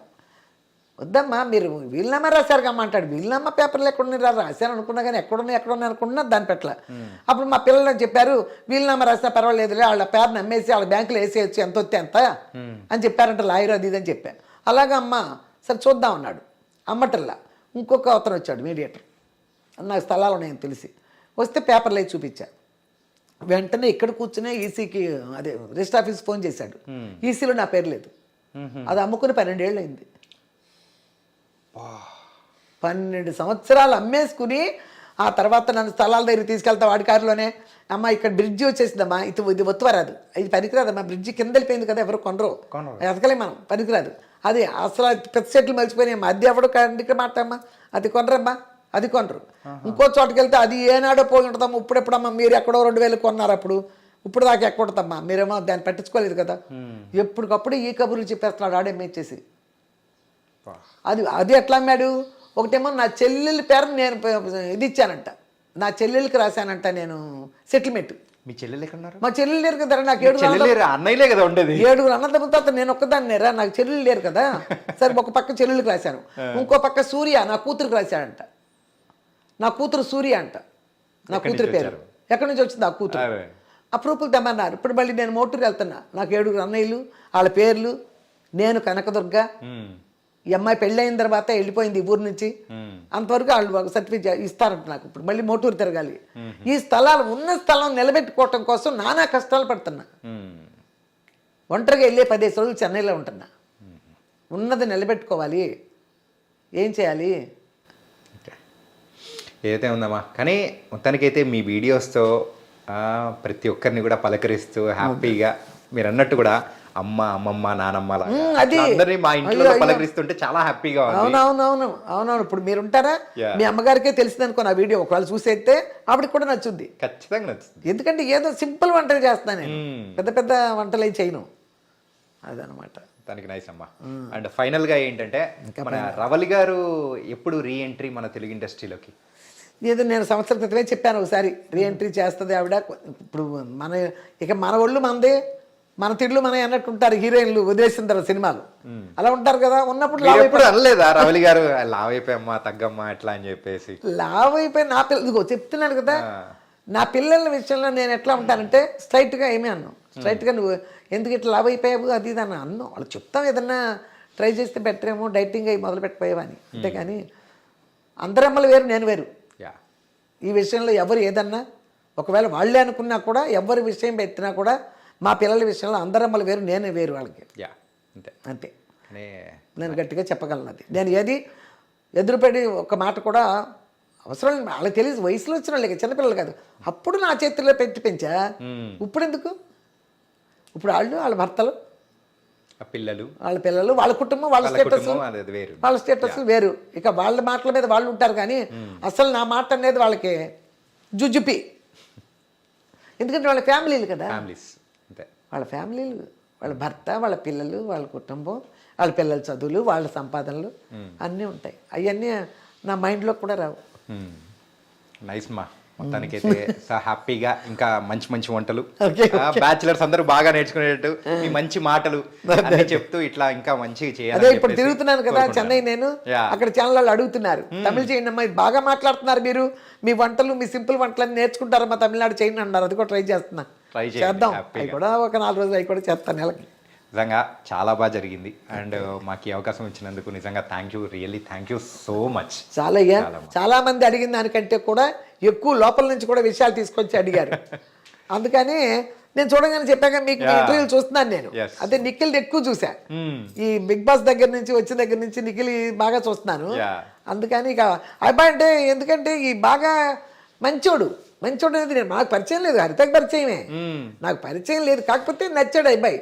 వద్దమ్మా మీరు వీలునామా రాశారు కమ్మా అంటాడు. వీలునామా పేపర్లు ఎక్కడున్నా రాశాను అనుకున్నా కానీ ఎక్కడున్నాయి అనుకున్నా దాని పెట్ల. అప్పుడు మా పిల్లలు చెప్పారు వీలునామా రాసినా పర్వాలేదులే, వాళ్ళ పేరు నమ్మేసి వాళ్ళ బ్యాంకులో వేసేయచ్చు, ఎంత వస్తే ఎంత అని చెప్పారంట లాయర్, అది ఇది అని చెప్పాను. అలాగా అమ్మ సరే చూద్దాం అన్నాడు. అమ్మటల్లా ఇంకొక అతను వచ్చాడు మీడియేటర్, నాకు స్థలాలు ఉన్నాయని తెలిసి వస్తే పేపర్లు వేసి చూపించా. వెంటనే ఇక్కడ కూర్చునే ఈసీకి అదే రిజిస్టర్ ఆఫీస్ ఫోన్ చేశాడు. ఈసీలో నా పేరు లేదు. అది అమ్ముకుని 12 ఏళ్ళు అయింది. 12 సంవత్సరాలు అమ్మేసుకుని ఆ తర్వాత నన్ను స్థలాల దగ్గర తీసుకెళ్తా వాడి కారులోనే. అమ్మ ఇక్కడ బ్రిడ్జి వచ్చేసిందమ్మా, ఇది ఒత్తువరాదు, ఇది పనికిరాదమ్మా, బ్రిడ్జి కింద వెళ్ళిపోయింది కదా, ఎవరు కొనరు, ఎదకలే మనం, పనికిరాదు. అది అసలు పెద్ద సెట్లు మర్చిపోయినాయమ్మా, అది ఎవడు కండికి మాటమ్మా, అది కొనరమ్మా, అది కొనరు. ఇంకో చోటుకి వెళ్తే అది ఏనాడో పోయి ఉంటుందమ్మా, ఇప్పుడెప్పుడమ్మా మీరు ఎక్కడో 2000 కొన్నారు అప్పుడు, ఇప్పుడు దాకా ఎక్కడుందమ్మా, మీరేమో దాన్ని పట్టించుకోలేదు కదా. ఎప్పటికప్పుడు ఈ కబుర్లు చెప్పేస్తున్నాడు ఆడే మేచేసి. అది ఎట్లా అమ్మాడు, ఒకటేమో నా చెల్లెల పేరు నేను ఇది ఇచ్చానంట, నా చెల్లెలకి రాశానంట నేను సెటిల్మెంట్. మీ చెల్లెలు ఎక్కడున్నారు? మా చెల్లెలు లేరు కదా, నాకు 7 అన్నయ్యలే కదా ఉండేది. 7 అన్నదమ్ముల తర్వాత నేను ఒక్కదాన్ని రా, నాకు చెల్లెలు లేరు కదా. సరే ఒక పక్క చెల్లెలకి రాశాను, ఇంకో పక్క సూర్య నా కూతురికి రాశాడంట. నా కూతురు సూర్య అంట, నా కూతురు పేరు. ఎక్కడి నుంచి వచ్చింది ఆ కూతురు? అప్రూపులు తెమ్మన్నారు. ఇప్పుడు మళ్ళీ నేను మోటూరు వెళ్తున్నా, నాకు 7 అన్నయ్యలు, వాళ్ళ పేర్లు, నేను కనకదుర్గ. ఈ అమ్మాయి పెళ్ళైన తర్వాత వెళ్ళిపోయింది ఈ ఊరు నుంచి, అంతవరకు వాళ్ళు సర్టిఫికేట్ ఇస్తారంట నాకు. ఇప్పుడు మళ్ళీ మోటూరు తిరగాలి. ఈ స్థలాలు ఉన్న స్థలం నిలబెట్టుకోవటం కోసం నానా కష్టాలు పడుతున్నా. ఒంటరిగా వెళ్ళే 15 రోజులు చెన్నైలో ఉంటున్నా. ఉన్నది నిలబెట్టుకోవాలి, ఏం చేయాలి? ఏదైతే ఉందమ్మా, కానీ మొత్తానికైతే మీ వీడియోస్తో ప్రతి ఒక్కరిని కూడా పలకరిస్తూ హ్యాపీగా మీరు అన్నట్టు కూడా అమ్మ, అమ్మమ్మ, నానమ్మ అందరినీ మా ఇంట్లో పలకరిస్తుంటే చాలా హ్యాపీగా ఉంది. అవునవును. ఇప్పుడు మీరు ఉంటారా, మీ అమ్మగారికే తెలిసింది అనుకో నా వీడియో, ఒకవేళ చూసేస్తే ఆవిడకి కూడా నచ్చుద్ది. ఖచ్చితంగా నచ్చుతుంది. ఎందుకంటే ఏదో సింపుల్ వంటలు చేస్తాను నేను, పెద్ద పెద్ద వంటలు ఏం చేయను. అదనమాట. దానికి నైస్ అమ్మా. అండ్ ఫైనల్ గా ఏంటంటే మన రవలి గారు ఎప్పుడు రీఎంట్రీ మన తెలుగు ఇండస్ట్రీలోకి? ఏదో నేను సంవత్సరం క్రితమే చెప్పాను ఒకసారి, రీఎంట్రీ చేస్తుంది ఆవిడ. ఇప్పుడు మన ఒళ్ళు మనదే, మన తిట్లు మన అన్నట్టు ఉంటారు హీరోయిన్లు వదిలేసిన తర్వాత సినిమాలు అలా ఉంటారు కదా. ఉన్నప్పుడు మీరు ఎప్పుడు అనలేదా రవలి గారు లావ్ అయిపోయమ్మా తగ్గమ్మా ఎట్లా అని చెప్పేసి? లావ్ అయిపోయి నా పిల్లలు చెప్తున్నాను కదా, నా పిల్లల విషయంలో నేను ఎట్లా ఉంటానంటే స్ట్రైట్గా ఏమీ అన్నాను. స్ట్రైట్గా నువ్వు ఎందుకు ఇట్లా లావ్ అయిపోయావు అది ఇది అని అన్నాను. వాళ్ళు చెప్తాం ఏదన్నా ట్రై చేస్తే బెటర్ ఏమో, డైటింగ్ అయ్యి మొదలు పెట్టిపోయావని. అంతేకాని అందరి అమ్మలు వేరు నేను వేరు. ఈ విషయంలో ఎవరు ఏదన్నా ఒకవేళ వాళ్ళే అనుకున్నా కూడా, ఎవరి విషయం ఎత్తినా కూడా మా పిల్లల విషయంలో అందరమ్మలు వేరు నేనే వేరు వాళ్ళకి. అంతే అంతే నేను గట్టిగా చెప్పగలను. అది నేను ఏది ఎదురుపడి ఒక మాట కూడా అవసరం లేదు. వాళ్ళకి తెలియదు, వయసులో వచ్చిన వాళ్ళకి, చిన్నపిల్లలు కాదు. అప్పుడు నా చేతుల్లో పెట్టి పెంచా, ఇప్పుడు ఎందుకు? ఇప్పుడు వాళ్ళ భర్తలు, వాళ్ళ పిల్లలు, వాళ్ళ కుటుంబం, వాళ్ళ స్టేటస్ వేరు. ఇక వాళ్ళ మాటల మీద వాళ్ళు ఉంటారు కానీ అసలు నా మాట అనేది వాళ్ళకి జుజుపి. ఎందుకంటే వాళ్ళ ఫ్యామిలీలు కదా, వాళ్ళ ఫ్యామిలీలు, వాళ్ళ భర్త, వాళ్ళ పిల్లలు, వాళ్ళ కుటుంబం, వాళ్ళ పిల్లల చదువులు, వాళ్ళ సంపాదనలు అన్నీ ఉంటాయి. అవన్నీ నా మైండ్లో కూడా రావు. నైస్ మా, మొత్తానికైతే హ్యాపీగా ఇంకా మంచి మంచి వంటలు, బ్యాచిలర్స్ అందరూ బాగా నేర్చుకునేటట్టు మీ మంచి మాటలు అన్నీ చెప్తూ ఇట్లా ఇంకా మంచిగా చేయాలి. అదే ఇప్పుడు తిరుగుతున్నాను కదా చెన్నై, నేను అక్కడ ఛానల్ వాళ్ళు అడుగుతున్నారు తమిళ చేయండి అమ్మా, ఇది బాగా మాట్లాడుతున్నారు మీరు, మీ వంటలు, మీ సింపుల్ వంటలు నేర్చుకుంటారు మా తమిళనాడు చేయండి అన్నారు. అది కూడా ట్రై చేస్తున్నా, చేద్దాం. అవి కూడా ఒక 4 రోజులు అవి కూడా చేస్తాను నెలకి. నిజంగా చాలా బాగా జరిగింది. అండ్ మాకు ఈ అవకాశం ఇచ్చినందుకు నిజంగా thank you, really thank you so much. చాలా మంది అడిగిన దానికంటే కూడా ఎక్కువ లోపల నుంచి కూడా విషయాలు తీసుకొచ్చి అడిగారు. అందుకని నేను చూడగానే చెప్పాక మీకు ఇంటర్వ్యూలు చూస్తున్నాను నేను. అదే నిఖిల్ ఎక్కువ చూసా, ఈ బిగ్ బాస్ దగ్గర నుంచి వచ్చిన దగ్గర నుంచి నిఖిల్ బాగా చూస్తున్నాను. అందుకని ఇక అబ్బాయి అంటే, ఎందుకంటే ఈ బాగా మంచోడు అనేది నేను నాకు పరిచయం లేదు, హరితకు పరిచయమే, నాకు పరిచయం లేదు. కాకపోతే నచ్చాడు అబ్బాయి.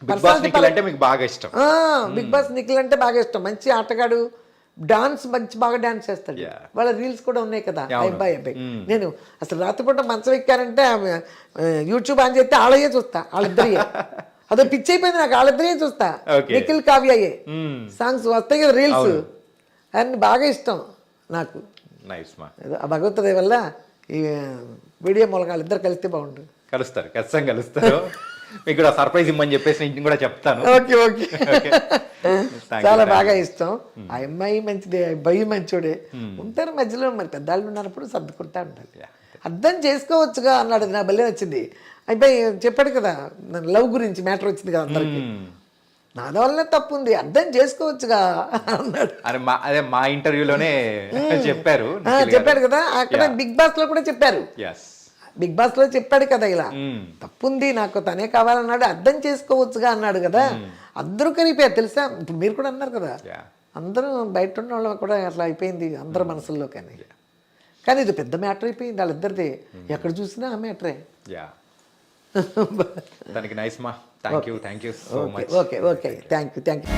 బిగ్ బాస్ నిఖిల్ అంటే మీకు బాగా ఇష్టం? బిగ్ బాస్ నిఖిల్ అంటే బాగా ఇష్టం. మంచి ఆటగాడు, డాన్స్ బాగా డాన్స్ చేస్తాడు. వాళ్ళ రీల్స్ కూడా ఉన్నాయి కదా అబ్బాయి. నేను అసలు రాత్రిపూట మంచం ఎక్కారంటే యూట్యూబ్ ఆన్ చేస్తే వాళ్ళయ్యే చూస్తా, వాళ్ళిద్దరియే. అదో పిచ్చి అయిపోయింది నాకు, వాళ్ళిద్దరే చూస్తా. నిఖిల్ కావ్యయే సాంగ్స్ వస్తాయి కదా రీల్స్, అన్ని బాగా ఇష్టం నాకు. ఆ భగవంతుడి వల్ల ఈ వీడియో మూలంగా వాళ్ళిద్దరు కలిస్తే బాగుండు. కలుస్తారు, ఖచ్చితంగా కలుస్తారు. మీకు కూడా సర్ప్రైజ్ ఇమ్మని చెప్పేసి నేను కూడా చెప్తాను. ఓకే ఓకే, చాలా బాగా ఇష్టం. ఆ అమ్మాయి మంచిదే, అబ్బాయి మంచోడే. ఉంటారు మధ్యలో, మరి పెద్దవాళ్ళు ఉన్నప్పుడు సర్దుకుంటా ఉంటారు. అర్థం చేసుకోవచ్చుగా అన్నాడు, నా భలే నచ్చింది. అబ్బాయి చెప్పాడు కదా లవ్ గురించి మ్యాటర్ వచ్చింది కదా అందరికి, నా వల్లనే తప్పు ఉంది, అర్థం చేసుకోవచ్చుగా అన్నాడు. అదే మా ఇంటర్వ్యూలోనే చెప్పాడు కదా, అక్కడ బిగ్ బాస్ లో కూడా చెప్పారు. బిగ్ బాస్ లో చెప్పాడు కదా ఇలా తప్పుంది, నాకు తనే కావాలన్నాడు, అర్థం చేసుకోవచ్చుగా అన్నాడు కదా. అందరూ కనిపోయారు తెలుసా. ఇప్పుడు మీరు కూడా అన్నారు కదా, అందరూ బయట ఉన్న వాళ్ళు కూడా అట్లా అయిపోయింది అందరి మనసుల్లో. కానీ ఇది పెద్ద మ్యాటర్ అయిపోయింది వాళ్ళిద్దరిది, ఎక్కడ చూసినా ఆ మ్యాటరే. దానికి నైస్ మా, thank you so much. Okay thank you.